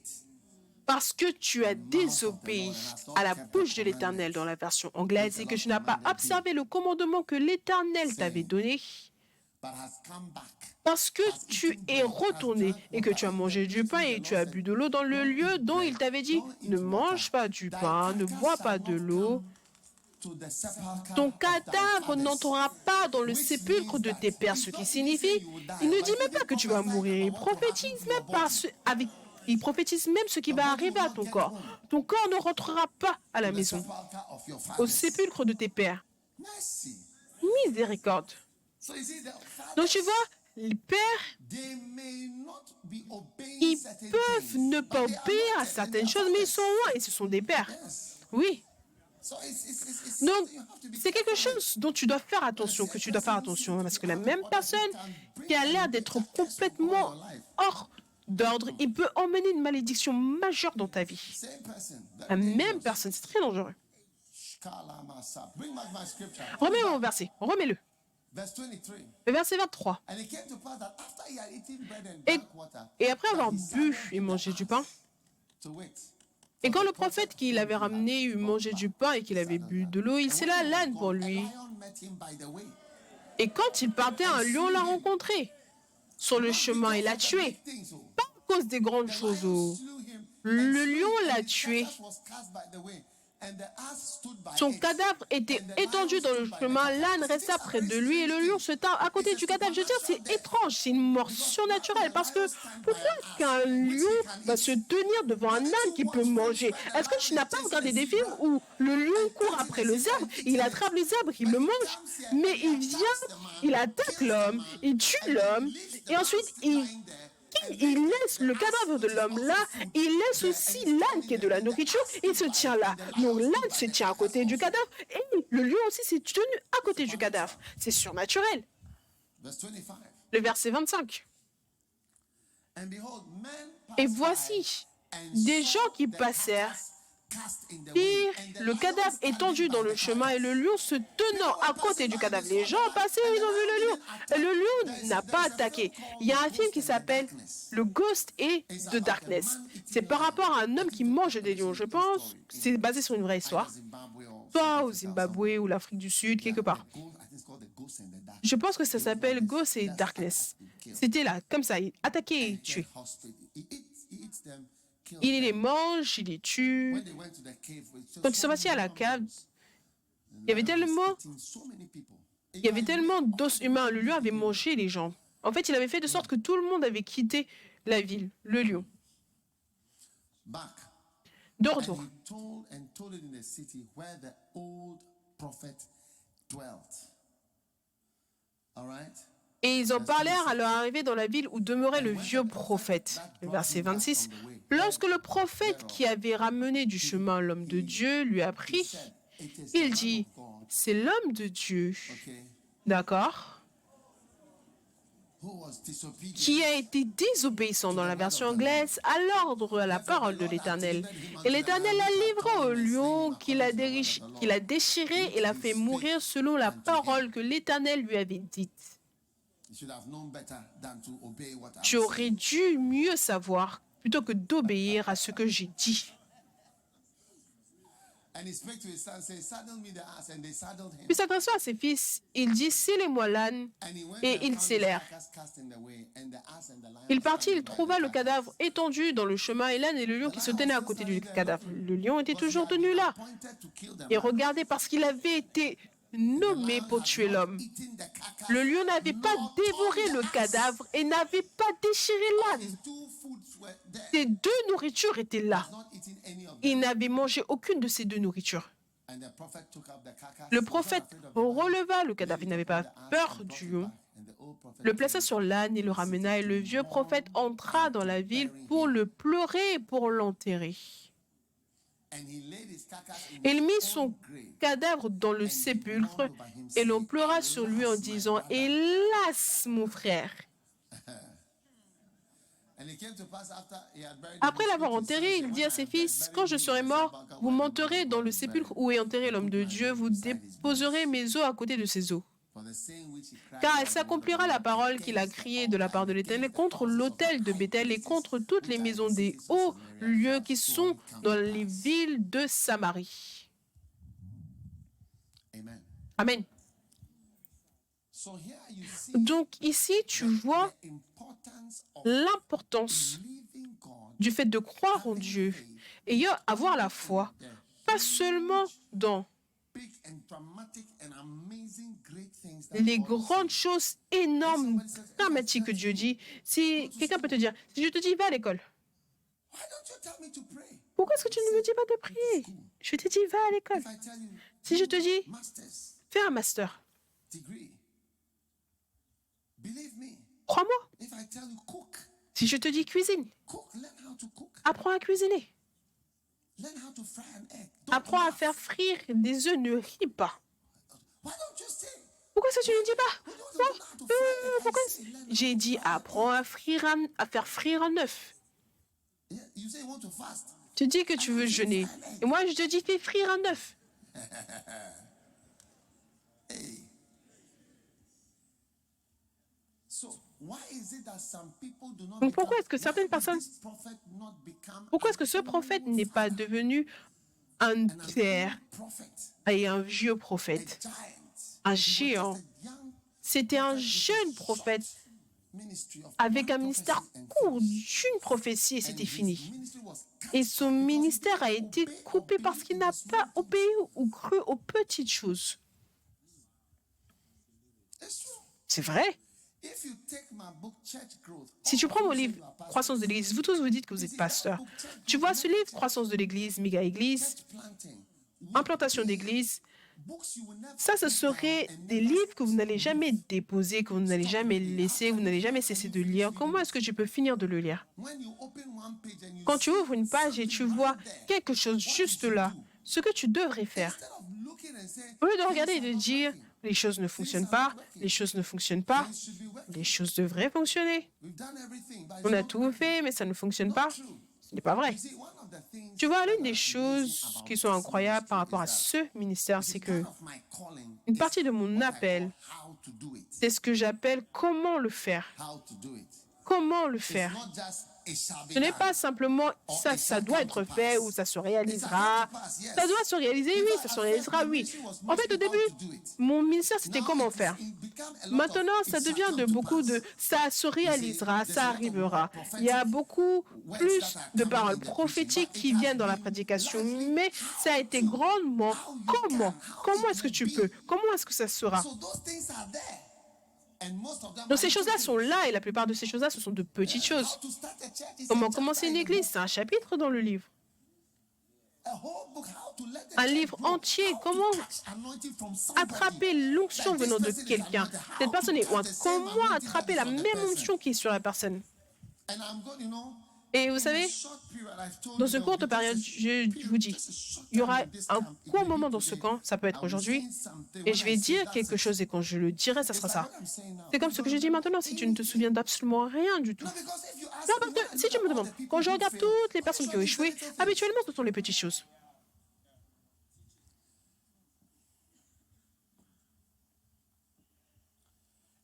Speaker 2: Parce que tu as désobéi à la bouche de l'Éternel dans la version anglaise et que tu n'as pas observé le commandement que l'Éternel t'avait donné,
Speaker 1: but hast come back.
Speaker 2: parce que tu es retourné et que tu as mangé du pain et tu as bu de l'eau dans le lieu dont il t'avait dit, ne mange pas du pain, ne bois pas de l'eau,
Speaker 1: To the sepulchre
Speaker 2: ton
Speaker 1: of thy
Speaker 2: cadavre
Speaker 1: fathers.
Speaker 2: n'entrera pas dans le sépulcre de tes pères, ce qui signifie, il ne dit même pas que tu vas mourir, il prophétise même pas il prophétise même ce qui va arriver à ton corps. Ton corps ne rentrera pas à la
Speaker 1: The
Speaker 2: maison,
Speaker 1: sepulchre of your
Speaker 2: au
Speaker 1: fathers.
Speaker 2: sépulcre de tes pères.
Speaker 1: Mercy.
Speaker 2: Miséricorde.
Speaker 1: So you see, the
Speaker 2: Donc
Speaker 1: fathers,
Speaker 2: tu vois, les pères,
Speaker 1: they may not be obeying
Speaker 2: ils
Speaker 1: certain
Speaker 2: peuvent
Speaker 1: things,
Speaker 2: ne
Speaker 1: but
Speaker 2: pas
Speaker 1: they are
Speaker 2: obéir à
Speaker 1: not,
Speaker 2: certaines
Speaker 1: they are
Speaker 2: choses, mais ils sont
Speaker 1: fathers.
Speaker 2: loin et ce sont des pères.
Speaker 1: Yes.
Speaker 2: Oui.
Speaker 1: So it's
Speaker 2: Donc,
Speaker 1: something you have to be
Speaker 2: c'est quelque
Speaker 1: careful with.
Speaker 2: chose dont tu dois faire attention, que tu dois faire attention, parce que la même personne qui a l'air d'être complètement hors d'ordre, il peut emmener une malédiction majeure dans ta vie.
Speaker 1: Same person.
Speaker 2: La même personne, c'est très dangereux.
Speaker 1: Shkalamasa. Bring back my scripture.
Speaker 2: Remets mon verset, remets-le.
Speaker 1: Verse 23.
Speaker 2: Le verset 23.
Speaker 1: And it came to pass that after he had eaten bread and
Speaker 2: Et,
Speaker 1: drank water,
Speaker 2: et après avoir bu et mangé du pain,
Speaker 1: to wait.
Speaker 2: et quand le prophète qui l'avait ramené eut mangé du pain et qu'il avait bu de l'eau, il sella l'âne pour lui.
Speaker 1: A lion met him by the way.
Speaker 2: Et quand il partait, un lion l'a rencontré. Sur le chemin, il l'a tué.
Speaker 1: Things, oh.
Speaker 2: Pas à cause des grandes choses. Oh.
Speaker 1: Slew him.
Speaker 2: Le lion l'a tué.
Speaker 1: Carcass was cast by the way, and the ass stood by
Speaker 2: Son
Speaker 1: it.
Speaker 2: cadavre était étendu dans le chemin. L'âne resta près de lui et le lion se tint à côté du cadavre. Je veux dire, c'est étrange. C'est une mort surnaturelle. Parce que pourquoi qu'un lion va se tenir devant un âne qui peut manger? Est-ce que tu n'as pas regardé des films où le lion court après le zèbre, il attrape le zèbre, il le mange, mais il vient, il attaque l'homme, il tue l'homme, et ensuite il laisse le cadavre de l'homme là, il laisse aussi l'âne qui est de la nourriture, il se tient là. Donc l'âne se tient à côté du cadavre et le lion aussi s'est tenu à côté du cadavre. C'est surnaturel.
Speaker 1: Verse 25.
Speaker 2: Le verset 25.
Speaker 1: And behold, men
Speaker 2: Et
Speaker 1: passed
Speaker 2: voici
Speaker 1: by and
Speaker 2: des
Speaker 1: saw
Speaker 2: gens qui
Speaker 1: the
Speaker 2: passèrent,
Speaker 1: carcass cast in the way,
Speaker 2: virent
Speaker 1: and the
Speaker 2: le
Speaker 1: lion
Speaker 2: cadavre
Speaker 1: standing
Speaker 2: étendu dans
Speaker 1: by
Speaker 2: le
Speaker 1: the
Speaker 2: chemin et le lion se tenant à côté du cadavre. Les gens ont passé, ils ont vu le lion. Et le lion n'a pas attaqué. Il y a un film qui s'appelle Le Ghost et The Darkness. C'est par rapport à un homme qui mange des lions. Je pense que c'est basé sur une vraie histoire. Soit au Zimbabwe ou l'Afrique du Sud, quelque part. Je pense que ça s'appelle Ghost et Darkness. C'était là, comme ça, il attaquait et tuait. Il les mange, il les tue. Quand ils sont passés à la cave, il y avait tellement d'os humains. Le lion avait mangé les gens. En fait, il avait fait de sorte que tout le monde avait quitté la ville, le lion. De retour. Et ils en parlèrent à leur arrivée dans la ville où demeurait le vieux prophète. Le verset 26. Lorsque le prophète qui avait ramené du chemin l'homme de Dieu lui apprit, il dit, c'est l'homme de Dieu, d'accord, qui a été désobéissant dans la version anglaise à l'ordre, à la parole de l'Éternel. Et l'Éternel l'a livré au lion qu'il a déchiré et l'a fait mourir selon la parole que l'Éternel lui avait dite. Tu aurais dû mieux savoir plutôt que d'obéir à ce que j'ai dit. Puis s'adressant à ses fils, il dit, scellez-moi l'âne, et ils scellèrent. Il partit, il trouva le cadavre étendu dans le chemin, et l'âne et le lion qui se tenaient à côté du cadavre. Le lion était toujours tenu là. Et regardez, parce qu'il avait été nommé pour tuer l'homme. Le lion n'avait pas dévoré le cadavre et n'avait pas déchiré l'âne. Ces deux nourritures étaient là. Il n'avait mangé aucune de ces deux nourritures. Le prophète releva le cadavre. Il n'avait pas peur du lion. Le plaça sur l'âne et le ramena. Et le vieux prophète entra dans la ville pour le pleurer et pour l'enterrer. Il mit son cadavre dans le sépulcre et l'on pleura sur lui en disant, « Hélas, mon frère !» Après l'avoir enterré, il dit à ses fils, « Quand je serai mort, vous monterez dans le sépulcre où est enterré l'homme de Dieu, vous déposerez mes os à côté de ses os. Car elle s'accomplira la parole qu'il a criée de la part de l'Éternel contre l'autel de Béthel et contre toutes les maisons des hauts lieux qui sont dans les villes de Samarie. » Amen. Donc ici, tu vois l'importance du fait de croire en Dieu et avoir la foi, pas seulement dans les grandes choses énormes, dramatiques que Dieu dit. Si quelqu'un peut te dire, si je te dis, va à l'école, pourquoi est-ce que tu ne me dis pas de prier? Je te dis, va à l'école. Si je te dis, fais un master, crois-moi. Si je te dis cuisine, apprends à cuisiner. Apprends à faire frire des œufs, ne ris pas. Pourquoi est-ce que tu ne dis pas? Pourquoi j'ai dit apprends à faire frire un œuf. Tu dis que tu veux jeûner. Et moi, je te dis fais frire un œuf. Donc pourquoi est-ce que certaines personnes, pourquoi est-ce que ce prophète n'est pas devenu un père et un vieux prophète, un géant? C'était un jeune prophète avec un ministère court d'une prophétie et c'était fini. Et son ministère a été coupé parce qu'il n'a pas obéi ou cru aux petites choses. C'est vrai. Si tu prends mon livre « Croissance de l'Église », vous tous vous dites que vous êtes pasteur. Tu vois ce livre « Croissance de l'Église »,« Méga-Église »,« Implantation d'Église », ça, ce serait des livres que vous n'allez jamais déposer, que vous n'allez jamais laisser, vous n'allez jamais cesser de lire. Comment est-ce que je peux finir de le lire? Quand tu ouvres une page et tu vois quelque chose juste là, ce que tu devrais faire, au lieu de regarder et de dire, les choses ne fonctionnent pas, les choses ne fonctionnent pas,
Speaker 1: Things should be working.
Speaker 2: les choses devraient fonctionner.
Speaker 1: We've done everything, but it's
Speaker 2: On a
Speaker 1: not
Speaker 2: tout
Speaker 1: working.
Speaker 2: fait, mais ça ne fonctionne
Speaker 1: Not
Speaker 2: pas.
Speaker 1: true.
Speaker 2: Ce n'est pas vrai.
Speaker 1: You see, one of the things
Speaker 2: Tu vois,
Speaker 1: that
Speaker 2: l'une des
Speaker 1: are
Speaker 2: choses
Speaker 1: amazing
Speaker 2: qui
Speaker 1: about
Speaker 2: sont
Speaker 1: this
Speaker 2: incroyables par rapport à
Speaker 1: ministry is
Speaker 2: ce ministère,
Speaker 1: that
Speaker 2: c'est
Speaker 1: part
Speaker 2: que
Speaker 1: of my calling
Speaker 2: une
Speaker 1: is
Speaker 2: partie de mon
Speaker 1: what I
Speaker 2: appel,
Speaker 1: call how to do it.
Speaker 2: c'est ce que j'appelle comment le faire.
Speaker 1: How to do it.
Speaker 2: Comment le
Speaker 1: It's
Speaker 2: faire.
Speaker 1: not just it shall be
Speaker 2: Ce n'est
Speaker 1: done.
Speaker 2: pas simplement ça doit être fait ou ça se réalisera. Ça doit se réaliser, oui, ça se réalisera, oui. En fait, au début, mon ministère, c'était comment faire. Maintenant, ça devient de beaucoup de ça se réalisera, ça arrivera. Il y a beaucoup plus de paroles prophétiques qui viennent dans la prédication, mais ça a été grandement comment. Comment est-ce que tu peux? Comment est-ce que ça sera?
Speaker 1: So those things are there. And most of them
Speaker 2: Donc ces
Speaker 1: are
Speaker 2: choses-là
Speaker 1: little
Speaker 2: sont là et la plupart de ces choses-là, ce sont de petites
Speaker 1: things.
Speaker 2: choses.
Speaker 1: How to start a church is
Speaker 2: Comment
Speaker 1: a
Speaker 2: commencer une
Speaker 1: chapter in the
Speaker 2: église? C'est un chapitre dans le livre.
Speaker 1: book. A whole book, how to let the
Speaker 2: Un
Speaker 1: church
Speaker 2: livre
Speaker 1: grow.
Speaker 2: entier.
Speaker 1: How to
Speaker 2: Comment
Speaker 1: catch anointing from somebody.
Speaker 2: attraper l'onction
Speaker 1: That this
Speaker 2: venant de
Speaker 1: person is
Speaker 2: quelqu'un?
Speaker 1: anointed. How
Speaker 2: Cette
Speaker 1: to
Speaker 2: personne est
Speaker 1: catch
Speaker 2: ointe.
Speaker 1: the same
Speaker 2: Comment
Speaker 1: anointing that
Speaker 2: attraper
Speaker 1: is
Speaker 2: la
Speaker 1: on the
Speaker 2: même
Speaker 1: person.
Speaker 2: onction qui est sur la personne?
Speaker 1: And I'm going, you know,
Speaker 2: Et vous
Speaker 1: in
Speaker 2: savez,
Speaker 1: a short period, I've told
Speaker 2: dans
Speaker 1: you
Speaker 2: une
Speaker 1: there will
Speaker 2: courte
Speaker 1: be
Speaker 2: période,
Speaker 1: just a
Speaker 2: je vous dis,
Speaker 1: just a short
Speaker 2: il y aura
Speaker 1: time in this
Speaker 2: un
Speaker 1: camp. It
Speaker 2: court
Speaker 1: may be
Speaker 2: moment dans ce
Speaker 1: today.
Speaker 2: camp, ça peut
Speaker 1: I
Speaker 2: être
Speaker 1: will
Speaker 2: aujourd'hui,
Speaker 1: say something.
Speaker 2: et
Speaker 1: When
Speaker 2: je
Speaker 1: I
Speaker 2: vais
Speaker 1: say
Speaker 2: dire
Speaker 1: that's
Speaker 2: quelque
Speaker 1: it.
Speaker 2: chose, et quand je le dirai, ça sera
Speaker 1: It's like
Speaker 2: ça.
Speaker 1: what I'm saying now.
Speaker 2: C'est comme
Speaker 1: You
Speaker 2: ce que
Speaker 1: don't
Speaker 2: je dis
Speaker 1: remember
Speaker 2: maintenant, si tu ne te
Speaker 1: anything.
Speaker 2: souviens d'absolument rien du tout.
Speaker 1: No, because if you ask
Speaker 2: Non,
Speaker 1: me,
Speaker 2: parce
Speaker 1: when I
Speaker 2: que si
Speaker 1: look
Speaker 2: tu
Speaker 1: at
Speaker 2: me
Speaker 1: all
Speaker 2: demandes,
Speaker 1: the people
Speaker 2: quand je
Speaker 1: who
Speaker 2: regarde
Speaker 1: fail,
Speaker 2: toutes les
Speaker 1: what
Speaker 2: personnes
Speaker 1: is
Speaker 2: qui ont
Speaker 1: all these
Speaker 2: échoué,
Speaker 1: little things?
Speaker 2: habituellement, ce sont les petites choses.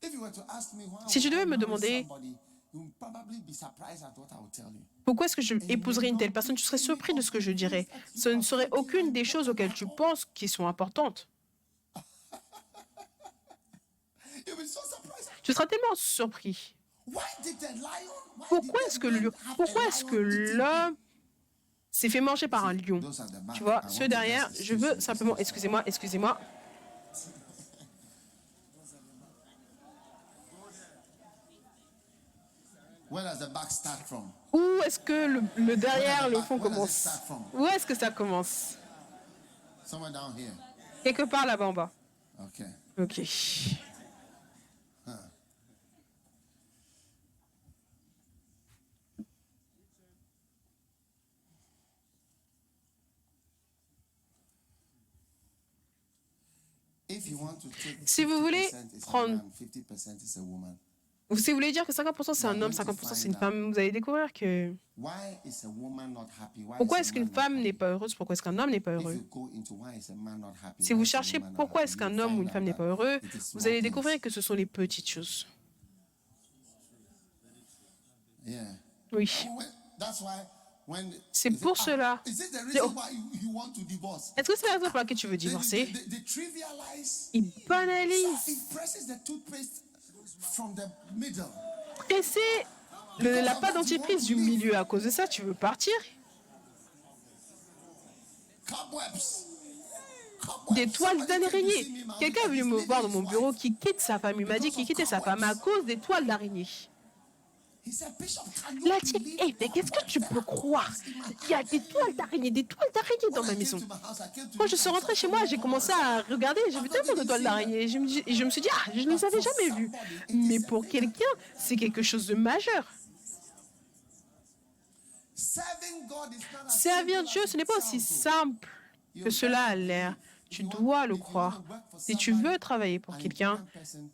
Speaker 1: If you were to ask me why
Speaker 2: Si tu
Speaker 1: would I
Speaker 2: devais me
Speaker 1: marry
Speaker 2: demander
Speaker 1: somebody, you would probably be surprised at what I would tell you.
Speaker 2: pourquoi est-ce que je épouserais une telle personne, tu serais surpris de ce que je dirais. Ce ne serait aucune des choses auxquelles tu penses qui sont importantes.
Speaker 1: You'll be so surprised.
Speaker 2: Tu seras tellement surpris.
Speaker 1: Why did the lion? Why
Speaker 2: Pourquoi
Speaker 1: did
Speaker 2: est-ce
Speaker 1: the
Speaker 2: que le
Speaker 1: man
Speaker 2: lion,
Speaker 1: have
Speaker 2: pourquoi
Speaker 1: a
Speaker 2: est-ce que
Speaker 1: lion eating
Speaker 2: l'homme s'est fait manger par un lion?
Speaker 1: Those are the back.
Speaker 2: Tu vois,
Speaker 1: I
Speaker 2: ceux
Speaker 1: want to
Speaker 2: derrière,
Speaker 1: just
Speaker 2: je
Speaker 1: excuse
Speaker 2: veux
Speaker 1: you.
Speaker 2: simplement, excusez-moi.
Speaker 1: Where does the back start from?
Speaker 2: Où est-ce que le derrière, le fond commence? Où est-ce que ça commence?
Speaker 1: Somewhere down here.
Speaker 2: Quelque part là-bas en bas.
Speaker 1: Okay.
Speaker 2: Ok.
Speaker 1: If you want to take
Speaker 2: Si vous voulez
Speaker 1: 50% is a
Speaker 2: prendre-
Speaker 1: man, 50% is a woman.
Speaker 2: Si vous voulez dire que 50% c'est un homme, 50% c'est une femme, vous allez découvrir que...
Speaker 1: Why is a woman not happy? Why
Speaker 2: Pourquoi
Speaker 1: is a
Speaker 2: est-ce qu'une
Speaker 1: man not
Speaker 2: femme
Speaker 1: happy?
Speaker 2: n'est pas heureuse? Pourquoi est-ce qu'un homme n'est pas
Speaker 1: If
Speaker 2: heureux?
Speaker 1: you go into why is a man not happy,
Speaker 2: Si
Speaker 1: why
Speaker 2: vous
Speaker 1: is a
Speaker 2: cherchez
Speaker 1: woman not
Speaker 2: pourquoi
Speaker 1: happy,
Speaker 2: est-ce qu'un
Speaker 1: you'll
Speaker 2: homme ou
Speaker 1: find
Speaker 2: une femme
Speaker 1: out
Speaker 2: n'est pas
Speaker 1: that
Speaker 2: heureux,
Speaker 1: it is
Speaker 2: vous
Speaker 1: small
Speaker 2: allez
Speaker 1: things.
Speaker 2: découvrir que ce sont les petites choses.
Speaker 1: Yeah.
Speaker 2: Oui.
Speaker 1: That's why when
Speaker 2: C'est
Speaker 1: they say,
Speaker 2: pour cela.
Speaker 1: is it the
Speaker 2: Oh.
Speaker 1: reason why you want to divorce?
Speaker 2: Est-ce que c'est la raison pour laquelle tu veux divorcer?
Speaker 1: They trivialize.
Speaker 2: Il banalise.
Speaker 1: So it presses the toothpaste from the middle.
Speaker 2: Presser la pâte dentifrice du milieu. À cause de ça, tu veux partir?
Speaker 1: Cobwebs.
Speaker 2: Des toiles
Speaker 1: Somebody came to see
Speaker 2: d'araignée.
Speaker 1: me, man,
Speaker 2: Quelqu'un est venu
Speaker 1: he's
Speaker 2: me
Speaker 1: leaving
Speaker 2: voir dans
Speaker 1: his
Speaker 2: mon bureau
Speaker 1: wife.
Speaker 2: qui quitte sa femme. Il m'a dit qu'il quittait sa femme à cause des toiles d'araignée.
Speaker 1: He said, Bishop, can you
Speaker 2: Il a dit,
Speaker 1: believe
Speaker 2: hé, mais qu'est-ce que tu peux croire? Il y a des toiles d'araignée dans ma maison. Quand je suis rentrée chez moi, j'ai commencé à regarder, j'ai vu tellement de toiles d'araignée. Je me suis dit, ah, je ne les avais jamais vues. Mais pour quelqu'un, c'est quelque chose de majeur. Servir Dieu, ce n'est pas aussi simple que cela a l'air. Tu dois le croire. Si tu veux travailler pour quelqu'un,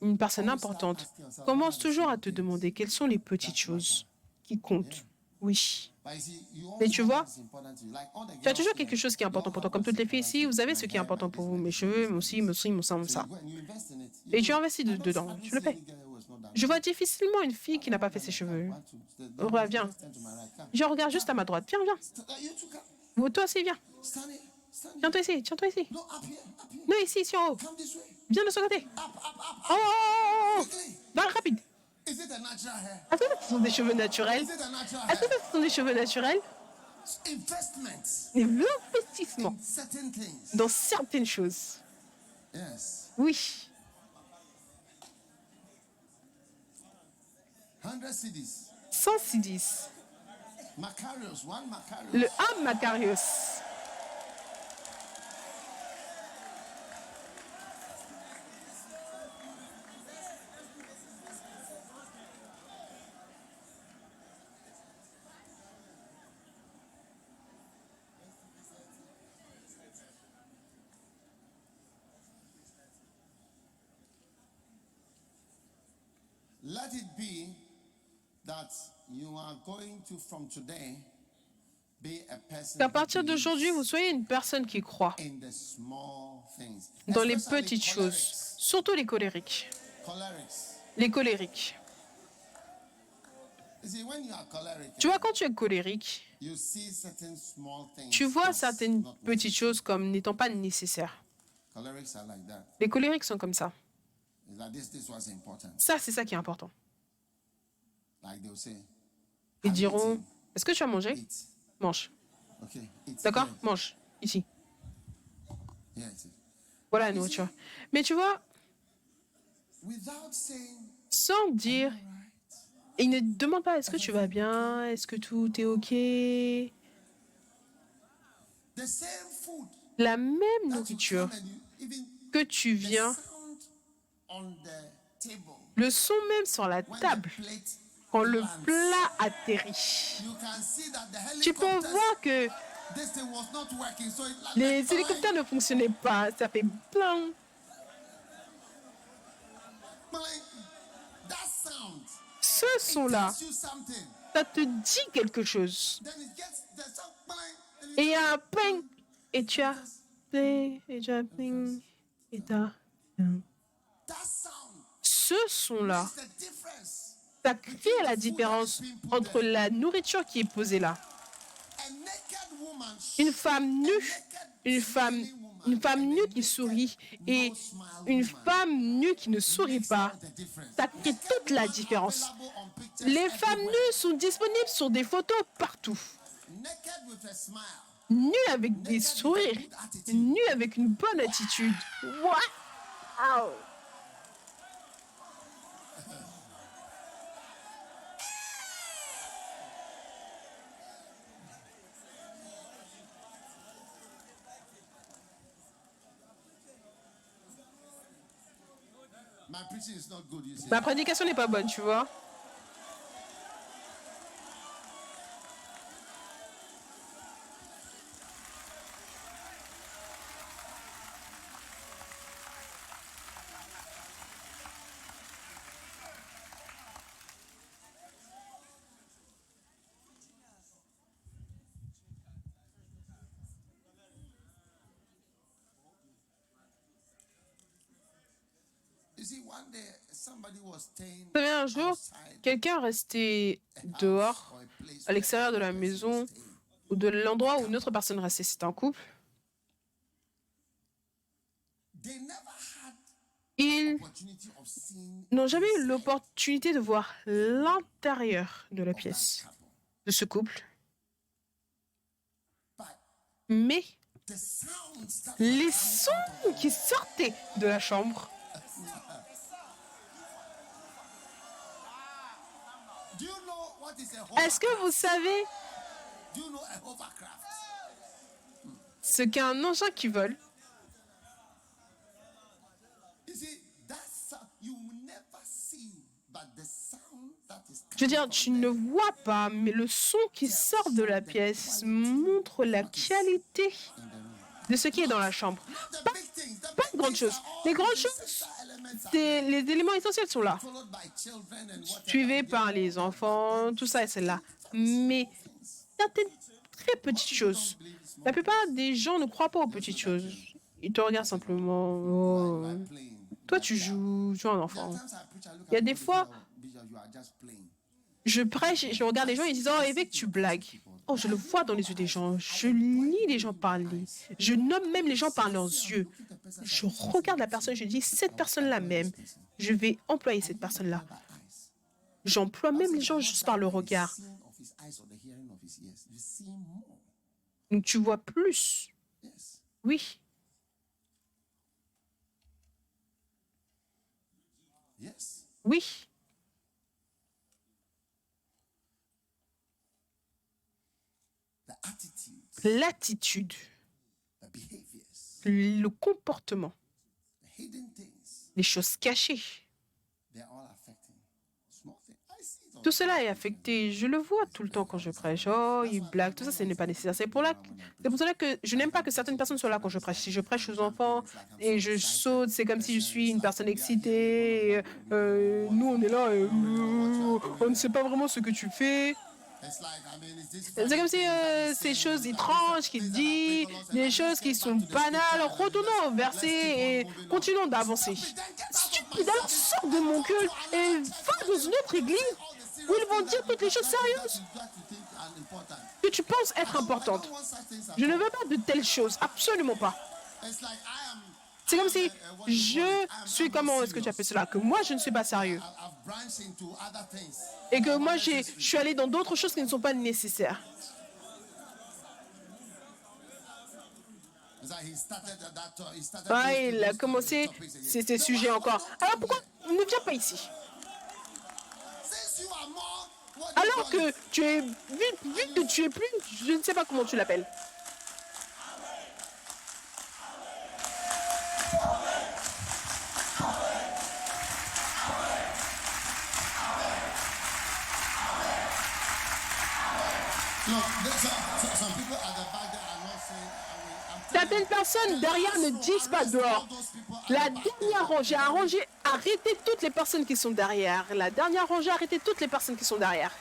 Speaker 2: une personne importante, commence toujours à te demander quelles sont les petites choses qui comptent. Oui. Mais tu vois, tu as toujours quelque chose qui est important pour toi. Comme toutes les filles ici, vous avez ce qui est important pour vous. Mes cheveux, mon ci, mon ça. Et tu investis dedans. Tu le fais. Je vois difficilement une fille qui n'a pas fait ses cheveux. Viens. Je regarde juste à ma droite. Viens. Toi aussi, viens. Tiens-toi ici. Non, ici, en haut. Viens de ce côté. Oh. Va, rapide. Est-ce que ce sont des cheveux naturels? Des investissements dans certaines choses. Oui. 100 cedis. Le 1 Macarius.
Speaker 1: Let it be that you are going to from today be a person
Speaker 2: Qu'à
Speaker 1: who
Speaker 2: partir d'aujourd'hui, vous
Speaker 1: believes
Speaker 2: soyez une personne qui croit
Speaker 1: in the small things,
Speaker 2: dans les
Speaker 1: especially
Speaker 2: petites choses, surtout les colériques.
Speaker 1: Cholerics.
Speaker 2: Les colériques.
Speaker 1: You see, when you are choleric,
Speaker 2: Tu vois, quand tu es colérique,
Speaker 1: you see certain small things
Speaker 2: tu vois
Speaker 1: as
Speaker 2: certaines
Speaker 1: not
Speaker 2: petites
Speaker 1: necessary.
Speaker 2: choses comme n'étant pas nécessaires.
Speaker 1: Cholerics are like that.
Speaker 2: Les colériques sont comme ça.
Speaker 1: It's like this was important.
Speaker 2: Ça, c'est ça qui est important.
Speaker 1: Like they'll say,
Speaker 2: Ils
Speaker 1: "Have you
Speaker 2: diront,
Speaker 1: eaten?"
Speaker 2: est-ce que tu as mangé?
Speaker 1: Eat.
Speaker 2: Mange.
Speaker 1: Okay, eat.
Speaker 2: D'accord?
Speaker 1: Here.
Speaker 2: Mange. Ici.
Speaker 1: Here it is.
Speaker 2: Voilà la nourriture. Mais tu vois,
Speaker 1: Without saying,
Speaker 2: sans dire,
Speaker 1: "Alright."
Speaker 2: ils ne demandent pas est-ce que tu vas bien? Est-ce que tout est OK?
Speaker 1: The same food
Speaker 2: La même
Speaker 1: that you
Speaker 2: nourriture
Speaker 1: come and you even
Speaker 2: que tu
Speaker 1: the
Speaker 2: viens,
Speaker 1: sound on the table
Speaker 2: le son même sur la
Speaker 1: when
Speaker 2: table,
Speaker 1: the plate
Speaker 2: quand le
Speaker 1: lands,
Speaker 2: plat atterrit.
Speaker 1: you can see that the
Speaker 2: Tu peux
Speaker 1: helicopters,
Speaker 2: voir que
Speaker 1: this thing was not working, so it landed
Speaker 2: les
Speaker 1: fine.
Speaker 2: hélicoptères ne fonctionnaient pas. Ça fait plein.
Speaker 1: Fine. That sound,
Speaker 2: Ce
Speaker 1: it
Speaker 2: son-là,
Speaker 1: tells you something.
Speaker 2: ça te dit quelque chose.
Speaker 1: Then it gets the sound, and
Speaker 2: Et il y a un ping. Et tu as ping, et tu as ping, et tu as ping.
Speaker 1: that sound
Speaker 2: Ce son-là,
Speaker 1: makes the difference.
Speaker 2: ça crée la différence entre la nourriture qui est posée là.
Speaker 1: A naked woman,
Speaker 2: Une femme nue, une femme nue qui sourit et une femme nue qui ne sourit pas,
Speaker 1: the difference.
Speaker 2: ça crée toute la différence.
Speaker 1: Available on pictures
Speaker 2: Les femmes
Speaker 1: everywhere.
Speaker 2: nues sont disponibles sur des photos partout.
Speaker 1: Naked with a smile.
Speaker 2: Nues avec des sourires, nues avec une bonne attitude. Wow!
Speaker 1: My preaching is not good, you see.
Speaker 2: Ma prédication n'est pas bonne, tu vois.
Speaker 1: You see, one day somebody was staying
Speaker 2: Vous savez, un jour,
Speaker 1: outside
Speaker 2: quelqu'un restait dehors,
Speaker 1: or a place
Speaker 2: à l'extérieur de la
Speaker 1: where the person
Speaker 2: maison
Speaker 1: was staying.
Speaker 2: ou de l'endroit où une autre personne restait. C'est un couple.
Speaker 1: They never had
Speaker 2: Ils
Speaker 1: opportunity of seeing
Speaker 2: n'ont jamais eu l'opportunité de voir l'intérieur de la pièce
Speaker 1: couple.
Speaker 2: de ce couple.
Speaker 1: But
Speaker 2: Mais
Speaker 1: the sounds that
Speaker 2: les sons qui sortaient de la chambre,
Speaker 1: do you know what is a
Speaker 2: est-ce que vous savez
Speaker 1: do you know a hovercraft?
Speaker 2: ce qu'est un engin qui vole?
Speaker 1: You see, that sound you will never see, but the sound that is
Speaker 2: Je veux dire,
Speaker 1: coming
Speaker 2: tu
Speaker 1: from
Speaker 2: ne
Speaker 1: there
Speaker 2: vois pas, mais le son qui sort de la pièce montre la qualité
Speaker 1: in the room.
Speaker 2: de ce qui est dans la chambre.
Speaker 1: The big things, the
Speaker 2: Pas
Speaker 1: big
Speaker 2: de grandes
Speaker 1: things
Speaker 2: choses.
Speaker 1: are all
Speaker 2: Les grandes
Speaker 1: the
Speaker 2: choses,
Speaker 1: essential elements are
Speaker 2: c'est les éléments essentiels sont là,
Speaker 1: followed by children and whatever.
Speaker 2: suivés par les enfants, tout ça et c'est là. Mais certaines très petites choses. La plupart des gens ne croient pas aux petites choses. Ils te regardent simplement. Oh,
Speaker 1: Like playing.
Speaker 2: toi, tu joues un enfant.
Speaker 1: Sometimes I preach, I look
Speaker 2: Il y a
Speaker 1: at
Speaker 2: des
Speaker 1: people,
Speaker 2: fois,
Speaker 1: they say, "Oh, Bishop, you are just playing."
Speaker 2: je prêche, je regarde les gens et ils disent oh évêque tu blagues. Oh je le vois dans les yeux des gens, je lis les gens parler, je nomme même les gens par leurs yeux. Je regarde la personne, je dis cette personne-là même, je vais employer cette personne-là.
Speaker 1: By eyes.
Speaker 2: J'emploie même les gens juste par le regard.
Speaker 1: Seeing of his eyes or the hearing of his ears. You see more.
Speaker 2: Donc tu vois plus.
Speaker 1: Yes.
Speaker 2: Oui,
Speaker 1: Yes.
Speaker 2: oui.
Speaker 1: The attitudes,
Speaker 2: L'attitude,
Speaker 1: the behaviors,
Speaker 2: le comportement,
Speaker 1: the hidden things,
Speaker 2: les choses cachées,
Speaker 1: they're all affecting small things. I see it
Speaker 2: Tout cela est affecté. Je le vois tout le temps quand je prêche. Oh, il blague. Tout ça, ce n'est pas nécessaire. C'est pour cela que je n'aime pas que certaines personnes soient là quand je prêche. Si je prêche aux enfants et je saute, c'est comme si je suis une personne excitée. Nous, on est là. On ne sait pas vraiment ce que tu fais. C'est comme si ces choses étranges qu'il dit, des choses qui sont banales, retournons au verset et continuons d'avancer. Stupide, alors sors de mon culte et va dans une autre église où ils vont dire toutes les choses sérieuses que tu penses être importantes. Je ne veux pas de telles choses, absolument pas. C'est comme si je suis, comment est-ce que tu appelles cela, que moi je ne suis pas sérieux. Et que moi je suis allé dans d'autres choses qui ne sont pas nécessaires. Ah, il a commencé ces sujets encore. Alors pourquoi ne viens pas ici? Alors que tu es, vu que tu es plus, je ne sais pas comment tu l'appelles. Certaines personnes derrière ne disent pas dehors. La dernière rangée, arrêtez toutes les personnes qui sont derrière. La dernière rangée, arrêtez toutes les personnes qui sont derrière.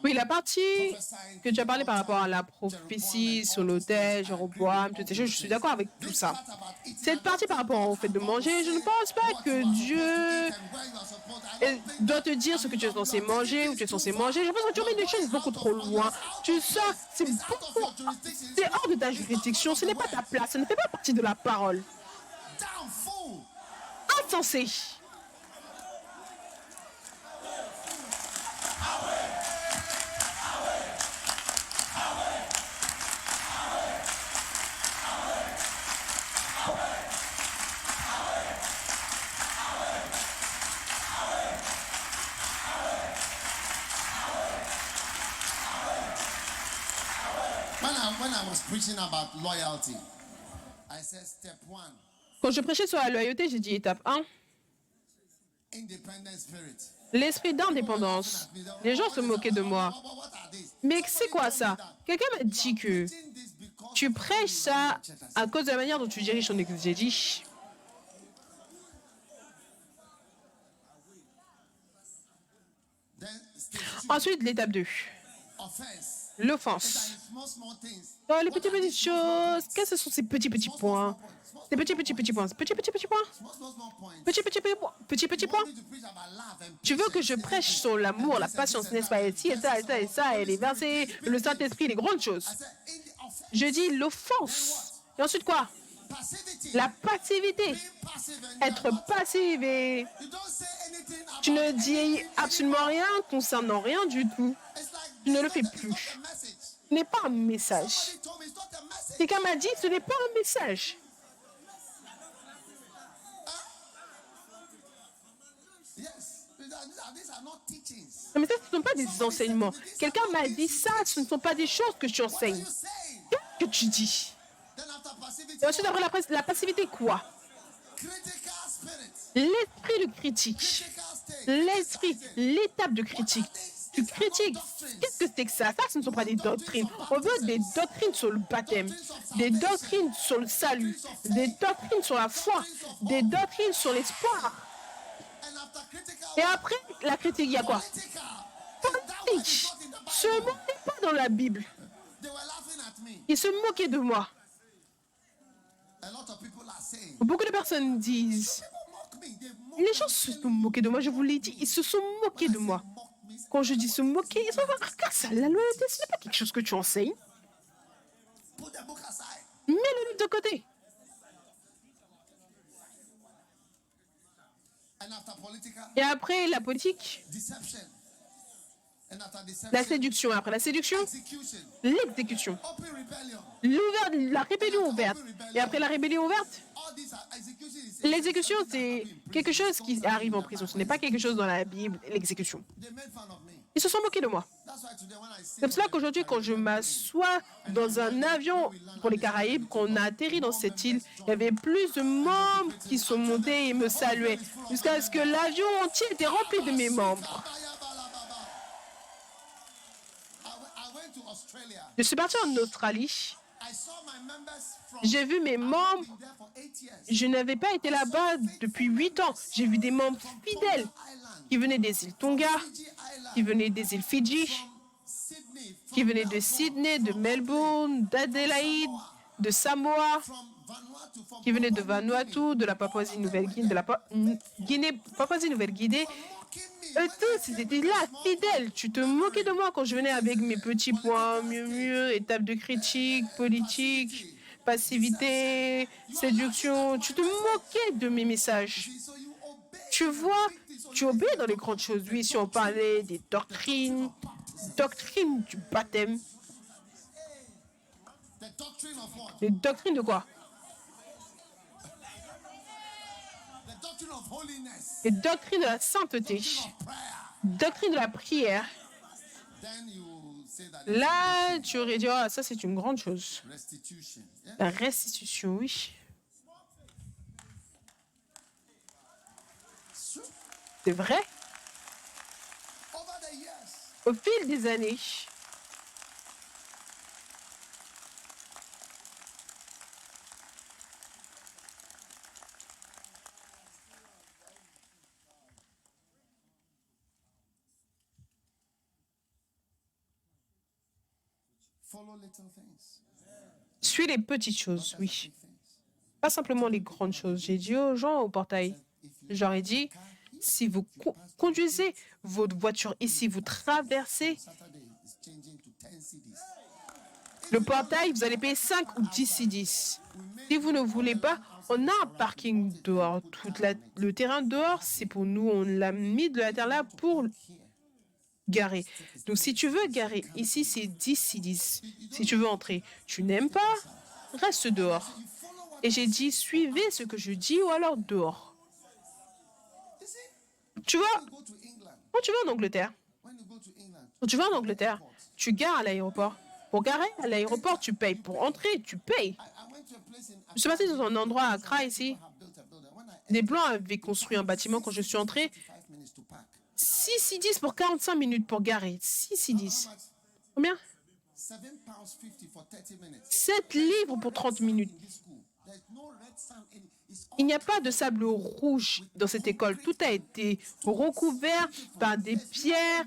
Speaker 2: Oui, la partie que tu as parlé par rapport à la prophétie sur l'autel, Jéroboam, toutes ces choses, je suis d'accord avec tout ça. Cette partie par rapport au fait de manger, je ne pense pas que Dieu doit te dire ce que tu es censé manger ou tu es censé manger. Je pense que tu emmènes les choses beaucoup trop loin. Tu sors, c'est hors de ta juridiction, ce n'est pas ta place, ça ne fait pas partie de la parole. Insensé. Quand je prêchais sur la loyauté, j'ai dit étape 1, l'esprit d'indépendance. Les gens se moquaient de moi. Mais c'est quoi ça? Quelqu'un m'a dit que tu prêches ça à cause de la manière dont tu diriges ton église. J'ai dit. Ensuite, l'étape 2. L'offense. Oh, les petites choses. Qu'est-ce que sont ces petits points? Ces petits points. Petits points. Petits points. Tu veux que je prêche sur l'amour, la patience, n'est-ce pas? Et ci, et ça, et les versets, le Saint-Esprit, les grandes choses. Je dis l'offense. Et ensuite quoi? La passivité. Être passive et tu ne dis absolument rien concernant rien du tout. Tu ne le fais plus. Ce n'est pas un message. Quelqu'un m'a dit, ce n'est pas un message. Mais ça, ce ne sont pas des enseignements. Quelqu'un m'a dit ça, ce ne sont pas des choses que tu enseignes. Qu'est-ce que tu dis? Et ensuite, après la passivité, quoi? L'esprit de critique. L'étape de critique. Tu critiques. Qu'est-ce que c'est que ça? Ça, ce ne sont pas des doctrines. On veut des doctrines sur le baptême, des doctrines sur le salut, des doctrines sur la foi, des doctrines sur l'espoir. Et après, la critique, il y a quoi? Politique. Ce mot n'est pas dans la Bible. Ils se moquaient de moi. Beaucoup de personnes disent, les gens se sont moqués de moi, je vous l'ai dit, ils se sont moqués de moi. Quand je dis se moquer, ils sont regarde ça, la loyauté, ce n'est pas quelque chose que tu enseignes. Mets-le de côté. Et après, la politique, La séduction. Après la séduction,
Speaker 1: execution,
Speaker 2: l'exécution.
Speaker 1: open rebellion.
Speaker 2: La rébellion ouverte. Et après la rébellion ouverte,
Speaker 1: All these are execution is
Speaker 2: l'exécution,
Speaker 1: something that
Speaker 2: c'est
Speaker 1: happened in prison.
Speaker 2: quelque chose qui
Speaker 1: Don't tell me
Speaker 2: arrive en
Speaker 1: that
Speaker 2: prison. Ce
Speaker 1: happened
Speaker 2: n'est
Speaker 1: in
Speaker 2: pas quelque
Speaker 1: prison.
Speaker 2: chose dans la Bible, l'exécution.
Speaker 1: They made fun of me.
Speaker 2: Ils se sont moqués de moi.
Speaker 1: That's why today when I sit
Speaker 2: C'est pour cela
Speaker 1: on
Speaker 2: qu'aujourd'hui, quand je m'assois dans un avion pour les Caraïbes, quand on a atterri dans cette île, il y avait plus de membres qui sont montés et me saluaient, jusqu'à ce que l'avion entier était rempli de mes membres.
Speaker 1: I went to Australia.
Speaker 2: Je suis partie en Australie.
Speaker 1: I saw my members from
Speaker 2: J'ai vu mes membres.
Speaker 1: been there for 8 years.
Speaker 2: Je n'avais pas été là-bas depuis 8 ans. J'ai vu des membres fidèles
Speaker 1: Island,
Speaker 2: qui venaient des îles Tonga,
Speaker 1: Fiji Island,
Speaker 2: qui venaient des îles Fidji,
Speaker 1: Sydney,
Speaker 2: qui venaient de Sydney, de Melbourne, d'Adélaïde, de Samoa,
Speaker 1: from Vanuatu, from
Speaker 2: qui venaient de Vanuatu, de la Papouasie-Nouvelle-Guinée, Papouasie-Nouvelle-Guinée.
Speaker 1: mocking me.
Speaker 2: Eux tous, ils étaient là, fidèles. Tu te moquais de moi quand je venais avec mes petits points, mieux, étapes de critique, politique, passivité, séduction. Tu te moquais de mes messages.
Speaker 1: So you obey.
Speaker 2: Tu vois, tu obéis dans les grandes choses. Oui, si on parlait des doctrines du baptême,
Speaker 1: The doctrine of what?
Speaker 2: les doctrines de quoi?
Speaker 1: The doctrine of holiness.
Speaker 2: Les doctrines de la sainteté,
Speaker 1: Prayer.
Speaker 2: doctrine de la prière.
Speaker 1: Then you say that
Speaker 2: Là, tu aurais dit, ah, ça c'est une grande chose.
Speaker 1: restitution. Yeah?
Speaker 2: La restitution, oui.
Speaker 1: It's true.
Speaker 2: C'est vrai.
Speaker 1: Over the years,
Speaker 2: Au fil des années,
Speaker 1: follow little things.
Speaker 2: suis les petites choses, oui.
Speaker 1: Big things.
Speaker 2: Pas simplement les grandes choses. J'ai dit aux gens au portail, j'aurais dit, si vous conduisez votre voiture ici, vous traversez
Speaker 1: Saturday is changing to 10 cities.
Speaker 2: le portail, vous allez payer 5 ou 10 cedis. Si vous ne voulez pas, on a un parking dehors. Le terrain dehors, c'est pour nous. On l'a mis de la terre là pour garer. Donc, si tu veux garer ici, c'est 10 cedis. Si tu veux entrer, tu n'aimes pas, reste dehors. Et j'ai dit, suivez ce que je dis ou alors dehors.
Speaker 1: You see,
Speaker 2: Tu vois,
Speaker 1: you go to England.
Speaker 2: quand tu vas en Angleterre,
Speaker 1: When you go to England,
Speaker 2: quand tu vas en Angleterre, tu gares à l'aéroport. Pour garer à l'aéroport, tu payes. Pour entrer, tu payes.
Speaker 1: I went to a place in
Speaker 2: Je suis partie dans un endroit à Accra ici.
Speaker 1: have built a building. When I
Speaker 2: Des Blancs avaient construit un bâtiment quand je suis entrée.
Speaker 1: 5 minutes to park.
Speaker 2: 6 cedis pour 45 minutes pour garer. 6 cedis. Combien?
Speaker 1: £7.50 for 30 minutes.
Speaker 2: 7 livres pour 30 minutes.
Speaker 1: In this school, there's no red sand in it. It's all
Speaker 2: Il n'y a pas de sable rouge dans cette école. Tout a été recouvert par des pierres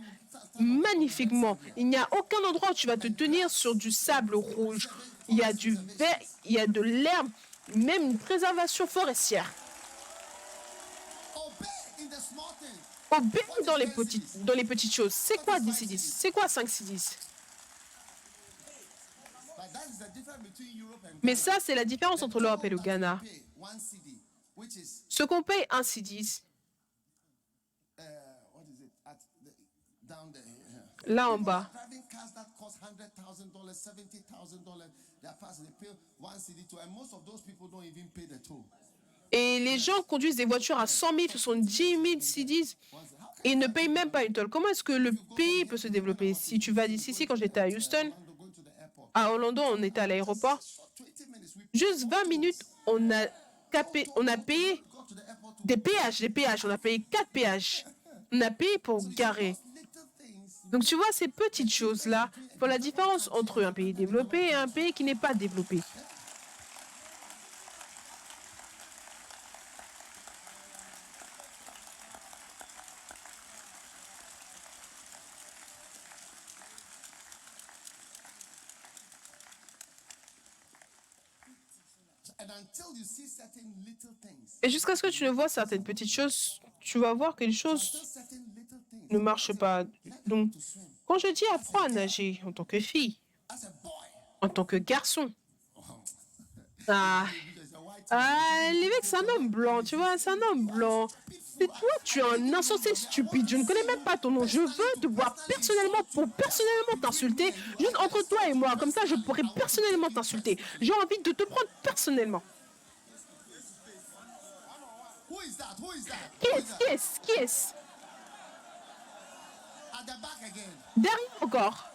Speaker 2: magnifiquement. Il n'y a aucun endroit où tu vas te tenir sur du sable rouge. Il y a du vert, il y a de l'herbe, même une préservation forestière.
Speaker 1: obey in the small things.
Speaker 2: Obéis dans les petites choses. C'est quoi 10 cedis? C'est quoi 5 cedis?
Speaker 1: But that is the difference between Europe and
Speaker 2: Mais ça, c'est la différence entre l'Europe et le Ghana.
Speaker 1: pay 1 CD, which is
Speaker 2: Ce qu'on paye 1 cedis,
Speaker 1: what is it at the, down there.
Speaker 2: là en bas,
Speaker 1: Driving cars that cost $100,000, $70,000. They are passing. They pay 1 CD to, and most of those people don't even pay the toll.
Speaker 2: et les gens conduisent des voitures à 100 000, 70 000 cedis, et ils ne payent même pas une toll. Comment est-ce que le pays peut se développer? Si tu vas d'ici, quand j'étais à Houston,
Speaker 1: I'm going to the airport.
Speaker 2: à Orlando, on était à l'aéroport,
Speaker 1: For 20 minutes, we
Speaker 2: juste 20 minutes, on a payé
Speaker 1: go to the airport to
Speaker 2: des péages, on a payé 4 péages. On a payé pour garer.
Speaker 1: little things.
Speaker 2: Donc tu vois, ces petites choses-là font la différence entre un pays développé et un pays qui n'est pas développé.
Speaker 1: And until you see certain little things,
Speaker 2: Et jusqu'à ce que tu ne vois certaines petites choses, tu vas voir que les choses
Speaker 1: certain little things.
Speaker 2: ne marchent pas. Donc,
Speaker 1: To swim.
Speaker 2: quand je dis apprends à nager en tant que fille,
Speaker 1: As a boy,
Speaker 2: en tant que garçon, ah,
Speaker 1: there's a white
Speaker 2: l'évêque, c'est un homme blanc, tu vois, c'est un homme blanc. C'est toi, tu es un insensé stupide. Je ne connais même pas ton nom. Je veux te voir personnellement pour personnellement t'insulter, juste entre toi et moi. Comme ça, je pourrais personnellement t'insulter. J'ai envie de te prendre personnellement.
Speaker 1: Who is that? Who is that?
Speaker 2: Qui
Speaker 1: Who is
Speaker 2: est-ce?
Speaker 1: that?
Speaker 2: Qui est-ce? Qui est-ce?
Speaker 1: At the back again.
Speaker 2: Derrière encore.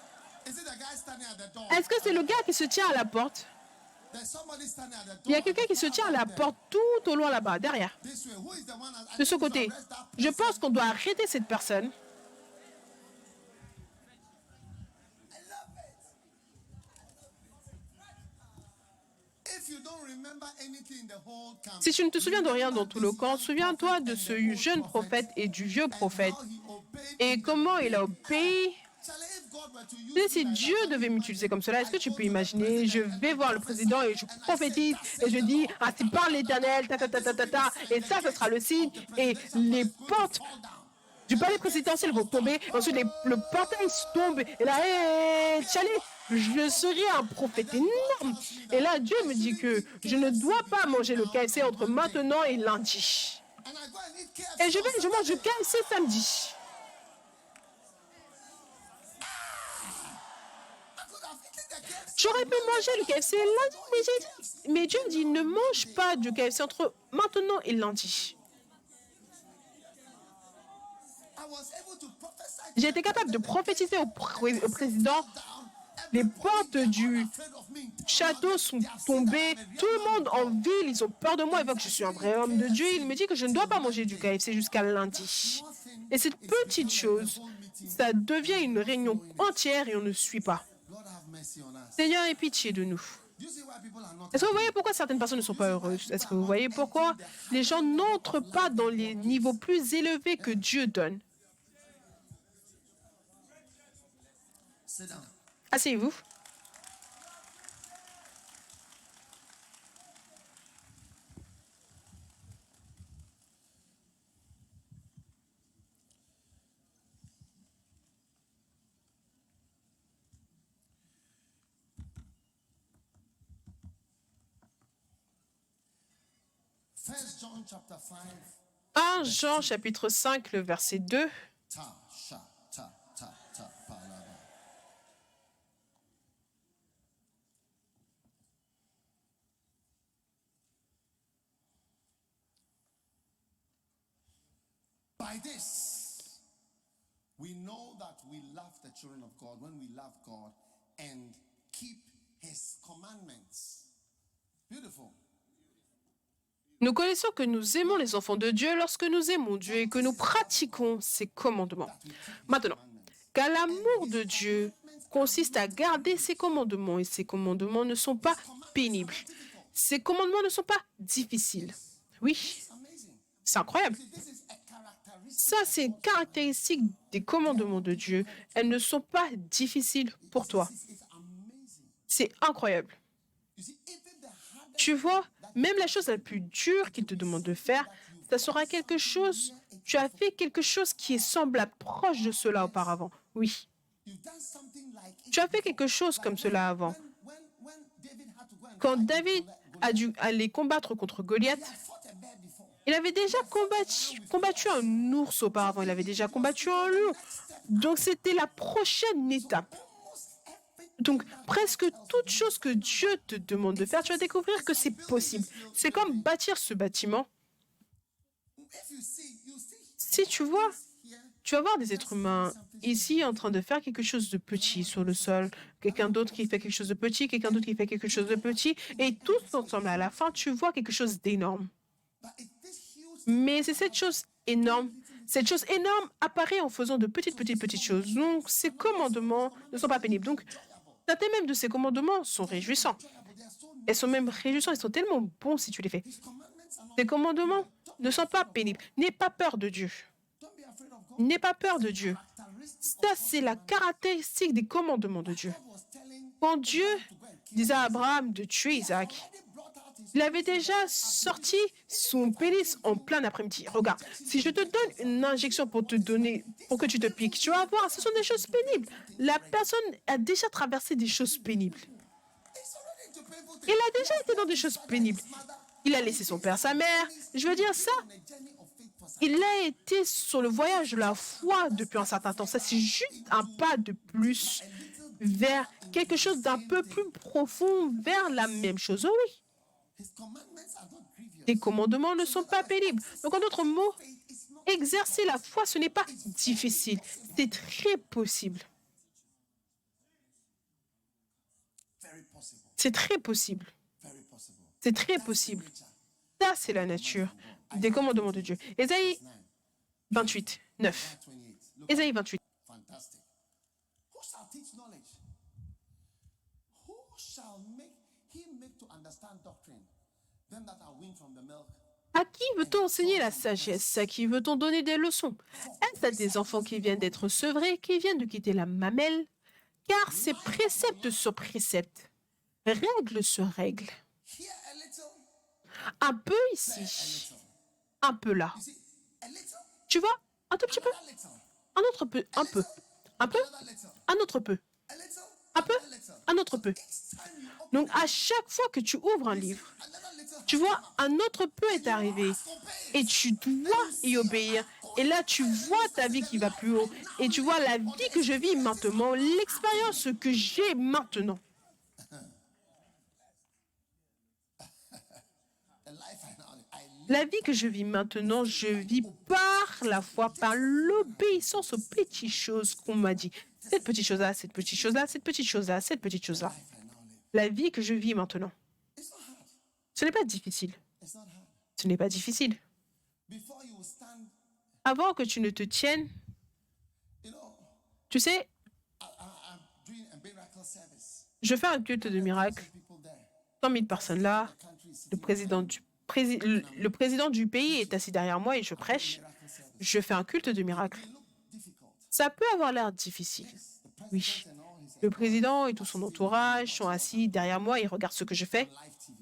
Speaker 1: Is it the guy standing at the door?
Speaker 2: Est-ce que c'est le gars qui se tient à la porte?
Speaker 1: There's somebody standing at the door.
Speaker 2: Il y a quelqu'un qui se tient à la porte tout au loin là-bas, derrière.
Speaker 1: This way. Who is the one? I
Speaker 2: De ce
Speaker 1: think we
Speaker 2: côté.
Speaker 1: should arrest that
Speaker 2: Je
Speaker 1: person.
Speaker 2: pense qu'on doit arrêter cette personne.
Speaker 1: I love it. If you don't remember anything in the whole camp,
Speaker 2: Si tu ne te souviens de rien dans tout le camp, souviens-toi de ce jeune prophète et du vieux prophète
Speaker 1: how he obeyed.
Speaker 2: et comment il a obéi.
Speaker 1: Charlie, if God were to use
Speaker 2: Tu sais, si Dieu devait m'utiliser comme cela, est-ce que tu peux imaginer, je vais voir le président et je prophétise et je dis, ainsi parle l'Éternel, ta ta ta ta ta ta, et ça sera le signe, et les portes
Speaker 1: fall down.
Speaker 2: du palais présidentiel vont tomber, et ensuite le portail tombe, et là, hé, Tchalé, je serai un prophète énorme. Et là, Dieu me dit que je ne dois pas manger le KFC entre maintenant et lundi.
Speaker 1: And I go and eat KFC.
Speaker 2: Et je mange le KFC samedi.
Speaker 1: I could have eaten the KFC.
Speaker 2: J'aurais pu manger le KFC lundi, mais Dieu dit, ne mange pas de KFC entre maintenant et lundi.
Speaker 1: I was able to prophesy.
Speaker 2: J'ai été capable de prophétiser au président. Les portes du château sont tombées. Tout le monde en ville, ils ont peur de moi. Ils voient que je suis un vrai homme de Dieu. Il me dit que je ne dois pas manger du KFC jusqu'à lundi. Et cette petite chose, ça devient une réunion entière et on ne suit pas.
Speaker 1: Lord have mercy on us.
Speaker 2: Seigneur, aie pitié de nous.
Speaker 1: Do you see why people are not?
Speaker 2: Est-ce que vous voyez pourquoi certaines personnes ne sont pas heureuses? Est-ce que vous voyez pourquoi les gens n'entrent pas dans les niveaux plus élevés que Dieu donne?
Speaker 1: Sit down.
Speaker 2: Asseyez-vous.
Speaker 1: First John chapter 5.
Speaker 2: 1 Jean chapitre 5, le verset 2.
Speaker 1: Ta, sha, ta, ta, ta, palava. By this, we know that we love the children of God when we love God and keep His commandments. Beautiful.
Speaker 2: Nous connaissons que nous aimons les enfants de Dieu lorsque nous aimons Dieu et que nous pratiquons ses commandements. Maintenant, car l'amour de Dieu consiste à garder ses commandements et ses commandements ne sont pas pénibles. Ces commandements ne sont pas difficiles. Oui,
Speaker 1: Amazing.
Speaker 2: c'est incroyable.
Speaker 1: This is a characteristic.
Speaker 2: Ça, c'est une caractéristique des commandements de Dieu. Elles ne sont pas difficiles pour toi.
Speaker 1: It's amazing.
Speaker 2: C'est incroyable.
Speaker 1: You see, even the hardest
Speaker 2: Tu vois, même la chose la plus dure qu'il te demande de faire, ça sera quelque chose, tu as fait quelque chose qui est semblable, proche de cela auparavant. Oui,
Speaker 1: you've done something like it.
Speaker 2: tu as fait quelque chose comme cela avant.
Speaker 1: When David had to go and
Speaker 2: Quand David a dû aller combattre contre Goliath,
Speaker 1: fought a bear before.
Speaker 2: il avait déjà combattu un ours auparavant, il avait déjà combattu un lion. Donc c'était la prochaine étape.
Speaker 1: Almost every
Speaker 2: Donc, presque toute chose que Dieu te demande de faire, tu vas découvrir que c'est possible. C'est comme bâtir ce bâtiment.
Speaker 1: if you see
Speaker 2: Si tu vois,
Speaker 1: here
Speaker 2: tu vas voir des êtres humains ici en train de faire quelque chose de petit sur le sol, quelqu'un d'autre qui fait quelque chose de petit, quelqu'un d'autre qui fait quelque chose de petit, et tous ensemble, à la fin, tu vois quelque chose d'énorme.
Speaker 1: but this huge
Speaker 2: Mais c'est cette chose énorme apparaît en faisant de petites choses. Donc, ces commandements ne sont pas pénibles. Donc, certains même de ces commandements sont réjouissants.
Speaker 1: they are so
Speaker 2: Elles sont même réjouissants, ils sont tellement bons si tu les fais.
Speaker 1: his commandments are not.
Speaker 2: Ces commandements ne sont pas pénibles. N'aie pas peur de Dieu.
Speaker 1: Don't be afraid of God.
Speaker 2: N'aie pas peur de Dieu.
Speaker 1: Characteristic
Speaker 2: Ça, c'est la caractéristique des commandements de Dieu.
Speaker 1: was telling
Speaker 2: Quand Dieu disait à Abraham de tuer Isaac,
Speaker 1: they brought out his
Speaker 2: il avait déjà sorti son pénis en plein après-midi. Regarde, si je te donne une injection pour que tu te piques, tu vas voir, ce sont des choses pénibles. La personne a déjà traversé des choses pénibles.
Speaker 1: it's already into painful things.
Speaker 2: Il a déjà été dans des choses pénibles. Il a laissé son père, sa mère. Je veux dire ça.
Speaker 1: On a journey of faith for
Speaker 2: Il a été sur le voyage de la foi depuis un certain temps. Ça, c'est juste un pas de plus vers quelque chose d'un peu plus profond, vers la même chose. Oh oui,
Speaker 1: His commandments are not grievous.
Speaker 2: les commandements ne sont pas pénibles. Donc, en d'autres mots,
Speaker 1: Faith is not
Speaker 2: exercer la foi, ce n'est pas difficile. C'est très possible.
Speaker 1: very possible.
Speaker 2: C'est très possible.
Speaker 1: Very possible.
Speaker 2: C'est très possible.
Speaker 1: Nature.
Speaker 2: Ça, c'est la nature des commandements de Dieu. Ésaïe
Speaker 1: 9,
Speaker 2: 28, 9.
Speaker 1: 28. Look,
Speaker 2: Ésaïe 28.
Speaker 1: fantastic. Who shall teach knowledge? Who shall make to understand doctrine? Them that are weaned from the milk.
Speaker 2: À qui veut-on enseigner la sagesse? À qui veut-on donner des leçons? Est-ce à des enfants qui viennent d'être sevrés, qui viennent de quitter la mamelle? Car c'est précepte sur précepte, règle sur règle.
Speaker 1: Here a little,
Speaker 2: Un peu
Speaker 1: a
Speaker 2: ici,
Speaker 1: little.
Speaker 2: un peu là.
Speaker 1: You see, a little,
Speaker 2: Tu vois? Un tout petit peu,
Speaker 1: another little,
Speaker 2: un autre peu, un peu, un peu,
Speaker 1: another little,
Speaker 2: un autre peu,
Speaker 1: a little,
Speaker 2: un peu,
Speaker 1: another little.
Speaker 2: un autre peu.
Speaker 1: Each time you open,
Speaker 2: Donc, à chaque fois que tu ouvres un livre,
Speaker 1: another little,
Speaker 2: tu vois, un autre peu est arrivé et tu dois y obéir. Et là, tu vois ta vie qui va plus haut et tu vois la vie que je vis maintenant, l'expérience que j'ai maintenant.
Speaker 1: the life I live.
Speaker 2: La vie que je vis maintenant, je vis par la foi, par l'obéissance aux petites choses qu'on m'a dit. Cette petite chose-là, cette petite chose-là, cette petite chose-là, cette petite chose-là.
Speaker 1: Life I now live.
Speaker 2: La vie que je vis maintenant.
Speaker 1: It's not hard.
Speaker 2: Ce n'est pas difficile.
Speaker 1: It's not hard.
Speaker 2: Ce n'est pas difficile.
Speaker 1: Before you stand,
Speaker 2: Avant que tu ne te tiennes,
Speaker 1: you know,
Speaker 2: tu sais,
Speaker 1: I'm doing a miracle service.
Speaker 2: je fais un culte de miracle.
Speaker 1: People there.
Speaker 2: 100 000 personnes là.
Speaker 1: The country is
Speaker 2: Le président du pays est assis derrière moi et je prêche.
Speaker 1: miracle service.
Speaker 2: Je fais un culte de miracle.
Speaker 1: It look difficult.
Speaker 2: Ça peut avoir l'air difficile.
Speaker 1: The
Speaker 2: Oui.
Speaker 1: president and all his
Speaker 2: Le président et tout son entourage sont assis derrière moi et regardent ce que je fais
Speaker 1: live TV.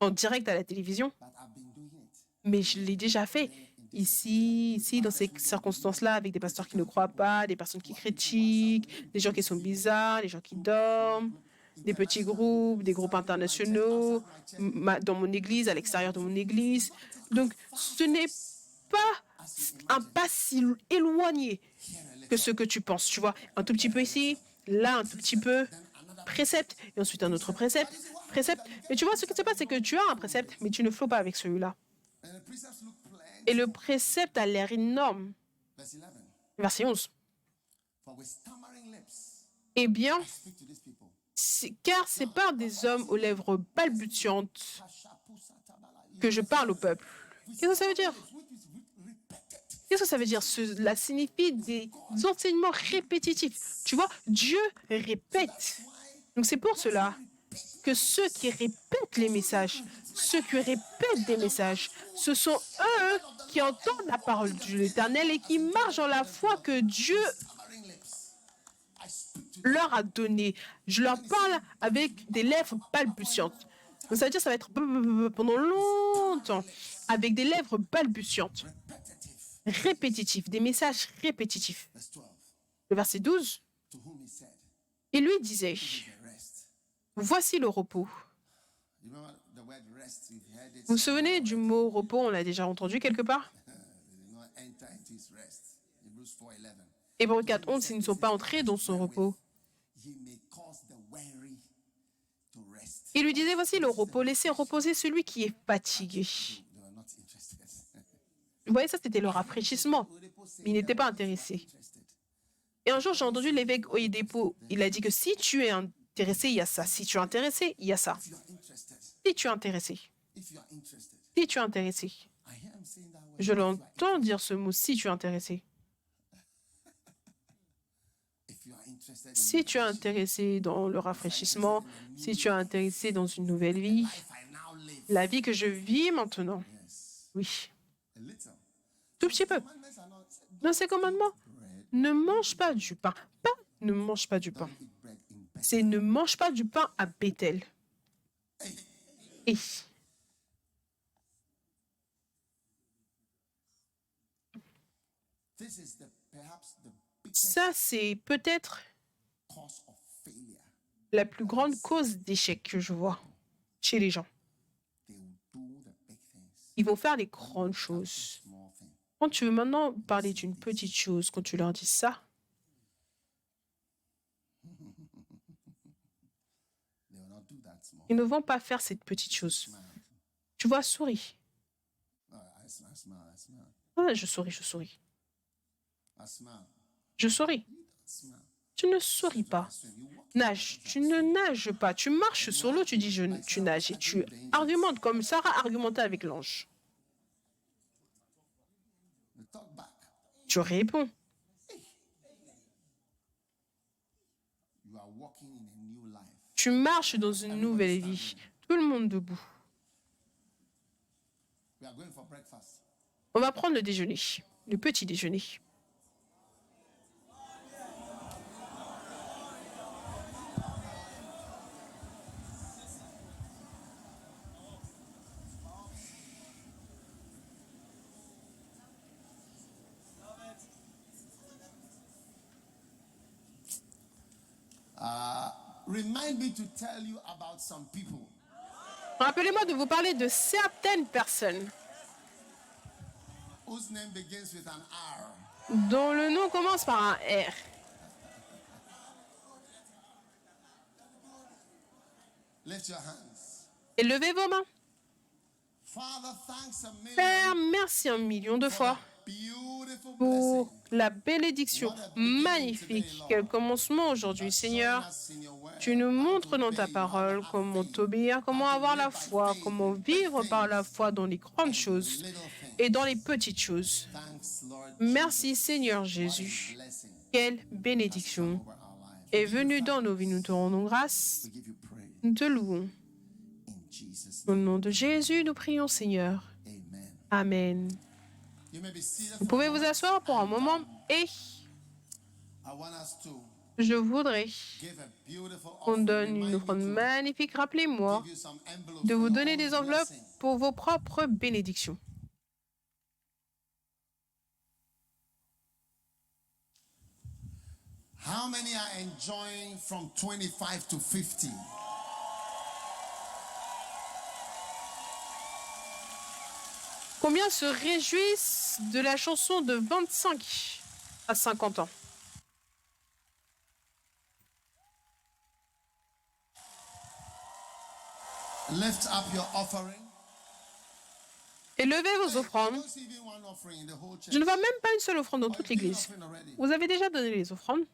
Speaker 2: en direct à la télévision.
Speaker 1: But I've been doing it.
Speaker 2: Mais je l'ai déjà fait ici, dans ces circonstances-là, avec des pasteurs qui ne croient pas, des personnes qui critiquent, des gens qui sont bizarres, des gens qui dorment, des petits groupes, des groupes internationaux, dans mon église, à l'extérieur de mon église. Donc, ce n'est pas un pas si éloigné que ce que tu penses, tu vois. Un tout petit peu ici, là, un tout petit peu, précepte, et ensuite un autre précepte, précepte. Mais tu vois, ce qui se passe, c'est que tu as un précepte, mais tu ne flots pas avec celui-là.
Speaker 1: And the precepts look plain.
Speaker 2: Et le précepte a l'air énorme.
Speaker 1: Verse 11.
Speaker 2: Verset 11.
Speaker 1: For with stammering lips
Speaker 2: Eh bien,
Speaker 1: speak to these people.
Speaker 2: car c'est par des hommes aux lèvres balbutiantes que je parle au peuple. Qu'est-ce que ça veut dire? Qu'est-ce que ça veut dire? Cela signifie des enseignements répétitifs. Tu vois, Dieu répète. Donc c'est pour cela que ceux qui répètent les messages, ceux qui répètent des messages, ce sont eux qui entendent la parole de l'Éternel et qui marchent dans la foi que Dieu
Speaker 1: Stammering lips. I speak to
Speaker 2: leur a donnée. Je leur parle avec des lèvres balbutiantes. Donc ça veut dire que ça va être pendant longtemps, avec des lèvres balbutiantes,
Speaker 1: repetitive.
Speaker 2: répétitifs, des messages répétitifs.
Speaker 1: Verse 12.
Speaker 2: Le verset 12,
Speaker 1: To whom he said,
Speaker 2: il lui disait,
Speaker 1: the rest.
Speaker 2: voici le repos.
Speaker 1: You remember the word rest? You've heard it.
Speaker 2: Vous vous souvenez du mot repos, on l'a déjà entendu quelque part?
Speaker 1: You know, enter into his rest. Hebrews 4:11.
Speaker 2: Hébreux 4, 11, ils ne sont pas entrés dans son repos.
Speaker 1: Ye may cause the weary to rest.
Speaker 2: Il lui disait, voici le repos, laissez reposer celui qui est fatigué.
Speaker 1: They were not interested.
Speaker 2: Vous voyez, ça c'était le rafraîchissement, mais ils n'étaient pas intéressés.
Speaker 1: Interested.
Speaker 2: Et un jour, j'ai entendu l'évêque Oyedepo, il a dit que si tu es intéressé, il y a ça. Si tu es intéressé, il y a ça.
Speaker 1: If you are interested,
Speaker 2: Si tu es intéressé,
Speaker 1: if you are interested,
Speaker 2: si tu es intéressé.
Speaker 1: I hear him saying that word.
Speaker 2: Je l'entends dire ce mot, si tu es intéressé.
Speaker 1: If you are interested in
Speaker 2: Si tu es intéressé dans le rafraîchissement, si tu es intéressé dans une nouvelle vie,
Speaker 1: life I now live,
Speaker 2: la vie que je vis maintenant,
Speaker 1: yes,
Speaker 2: oui,
Speaker 1: a little.
Speaker 2: tout petit peu.
Speaker 1: Commandments are not
Speaker 2: Dans ces commandements,
Speaker 1: bread.
Speaker 2: ne mange pas du pain. Pas ne mange pas du pain.
Speaker 1: Don't eat bread in bed.
Speaker 2: C'est ne mange pas du pain à Bethel. Et
Speaker 1: This is perhaps the biggest
Speaker 2: ça, c'est peut-être
Speaker 1: cause of failure.
Speaker 2: la plus grande cause d'échec que je vois chez les gens.
Speaker 1: They will do the big things,
Speaker 2: Ils vont faire les grandes choses,
Speaker 1: small things.
Speaker 2: Quand tu veux maintenant parler d'une petite chose, quand tu leur dis ça, ils ne vont pas faire cette petite chose. Tu vois, souris. Ah, je souris. Je souris. Tu ne souris pas. Nage. Tu ne nages pas. Tu marches sur l'eau, tu dis tu nages. Et tu argumentes comme Sarah argumentait avec l'ange. Tu réponds. Tu marches dans une nouvelle vie. Tout le monde debout. On va prendre le déjeuner, le petit déjeuner.
Speaker 1: Remind me to tell you about some people
Speaker 2: Rappelez-moi de vous parler de certaines personnes
Speaker 1: whose name begins with an R.
Speaker 2: dont le nom commence par un R.
Speaker 1: Lift your hands.
Speaker 2: Et levez vos mains.
Speaker 1: Father, thanks a million
Speaker 2: Père, merci 1 million de fois
Speaker 1: beautiful
Speaker 2: pour
Speaker 1: blessing.
Speaker 2: la bénédiction magnifique. Quel commencement aujourd'hui, Seigneur. Tu nous montres dans ta parole comment t'obéir, comment avoir la foi, comment vivre par la foi dans les grandes choses et dans les petites choses.
Speaker 1: Thanks, Lord.
Speaker 2: Merci, Seigneur Jésus. Quelle bénédiction est venue dans nos vies. Nous te rendons grâce.
Speaker 1: We give you praise
Speaker 2: Nous te louons.
Speaker 1: in Jesus'
Speaker 2: Au
Speaker 1: name.
Speaker 2: nom de Jésus, nous prions, Seigneur.
Speaker 1: Amen.
Speaker 2: Amen.
Speaker 1: You may be seated
Speaker 2: Vous
Speaker 1: for
Speaker 2: pouvez
Speaker 1: a
Speaker 2: vous
Speaker 1: moment.
Speaker 2: asseoir pour un moment et
Speaker 1: I want us to
Speaker 2: je voudrais
Speaker 1: give a beautiful
Speaker 2: qu'on
Speaker 1: offering.
Speaker 2: donne une
Speaker 1: Remind
Speaker 2: offrande
Speaker 1: me
Speaker 2: magnifique. Rappelez-moi
Speaker 1: to give you some envelopes
Speaker 2: de
Speaker 1: for
Speaker 2: vous
Speaker 1: your
Speaker 2: donner
Speaker 1: own
Speaker 2: des enveloppes
Speaker 1: blessing.
Speaker 2: pour vos propres bénédictions.
Speaker 1: How many are enjoying from 25 to 50?
Speaker 2: Combien se réjouissent de la chanson de 25 à 50 ans?
Speaker 1: Lift up your offering.
Speaker 2: Et levez vos
Speaker 1: I
Speaker 2: offrandes.
Speaker 1: don't see even one offering in the whole church.
Speaker 2: Je ne vois même pas une seule offrande dans
Speaker 1: Oh,
Speaker 2: toute
Speaker 1: you gave an
Speaker 2: l'église.
Speaker 1: offering already.
Speaker 2: Vous avez déjà donné les offrandes?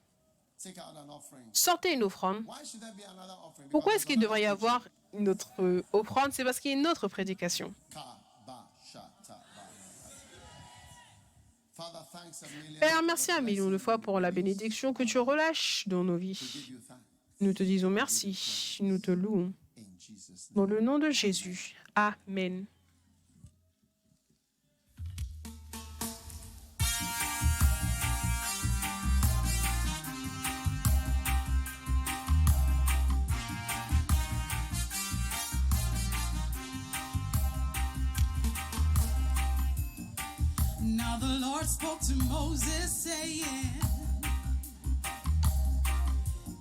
Speaker 1: Take out an offering.
Speaker 2: Sortez une offrande.
Speaker 1: Why should there be another offering?
Speaker 2: Pourquoi
Speaker 1: Because
Speaker 2: est-ce qu'il devrait y
Speaker 1: there's another
Speaker 2: avoir une autre offrande? C'est parce qu'il y a une autre prédication.
Speaker 1: preaching. Ka, ba, sha, ta, ba. Father, thanks a million
Speaker 2: Père,
Speaker 1: for
Speaker 2: merci
Speaker 1: the
Speaker 2: 1 million de
Speaker 1: blessing
Speaker 2: fois
Speaker 1: you
Speaker 2: pour la
Speaker 1: release.
Speaker 2: bénédiction que tu relâches dans nos
Speaker 1: We
Speaker 2: vies.
Speaker 1: give you thanks
Speaker 2: Nous te disons merci, nous te louons.
Speaker 1: in Jesus' name.
Speaker 2: Dans le nom de Jésus. Amen.
Speaker 3: Now the Lord spoke to Moses, saying,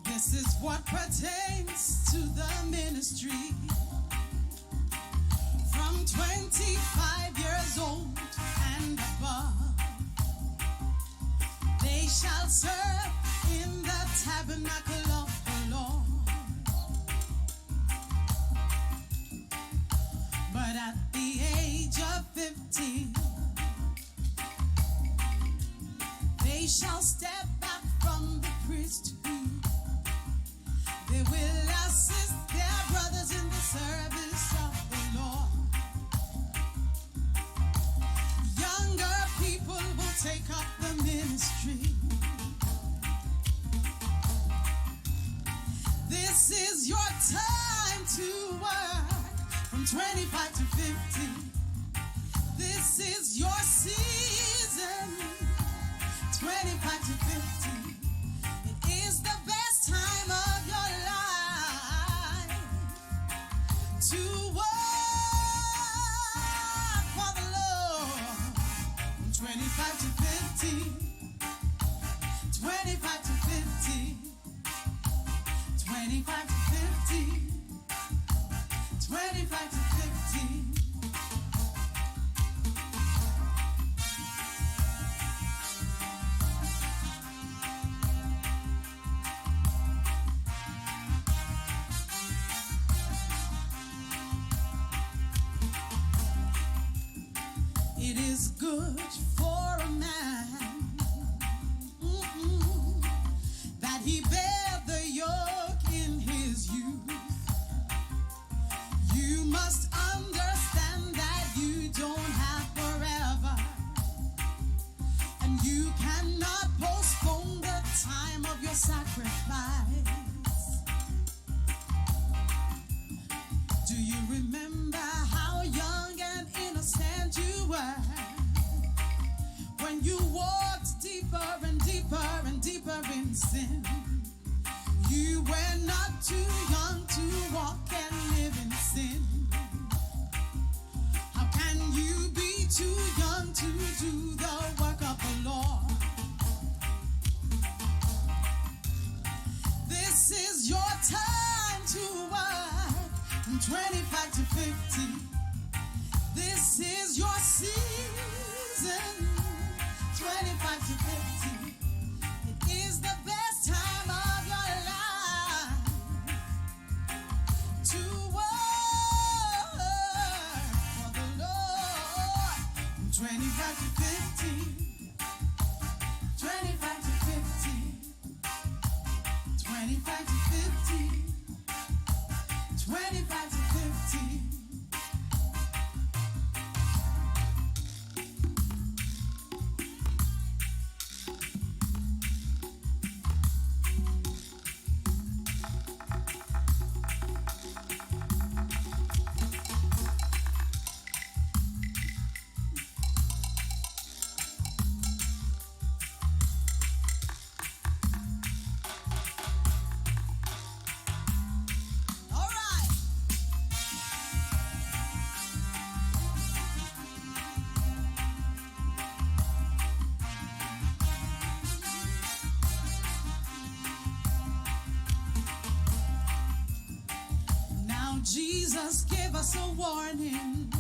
Speaker 3: this is what pertains to the ministry. From 25 years old and above, they shall serve in the tabernacle of the Lord. But at the age of 50, they shall step back from the priesthood. They will assist their brothers in the service of the Lord. Younger people will take up the ministry. This is your time to work from 25 to 50. This is your season. 25 to 50. It is the best time of your life to work for the Lord. From 25 to 50. 25 to 50. 25 to 50. 25 to 50. It is good for a man that he bear the yoke in his youth. You must understand that you don't have forever, and you cannot postpone the time of your sacrifice. Do you remember how young and innocent you were when you walked deeper and deeper and deeper in sin? You were not too young to walk and live in sin. How can you be too young to do the work of the Lord? This is your time to work from 25 to 50. This is your season, 25 to 50. It is the best time of your life to work for the Lord. From 25 to 50, 25 to 50, 25 to 50, 25 to 50. All right. Now Jesus gave us a warning.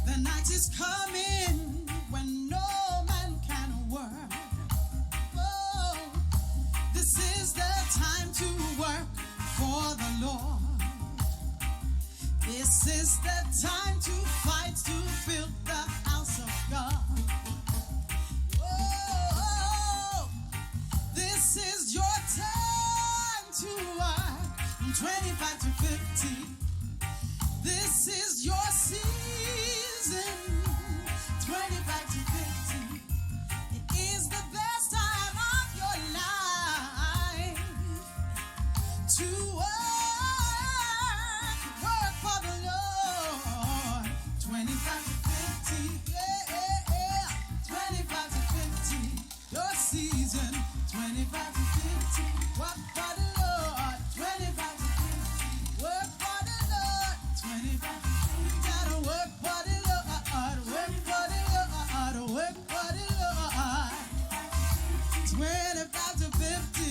Speaker 3: The night is coming when no man can work. Oh, this is the time to work for the Lord. This is the time to fight to build the house of God. Oh, this is your time to work from 25 to 50. This is your season, 25 to 50. It is the best time of your life to work for the Lord. 25 to 50, yeah, 25 to 50. Your season, 25 to 50. Work for the Lord, 25 to 50. Work for the Lord, 25 to 50. Gotta work for the Lord, work for the Lord, work for the Lord. 25 to 50.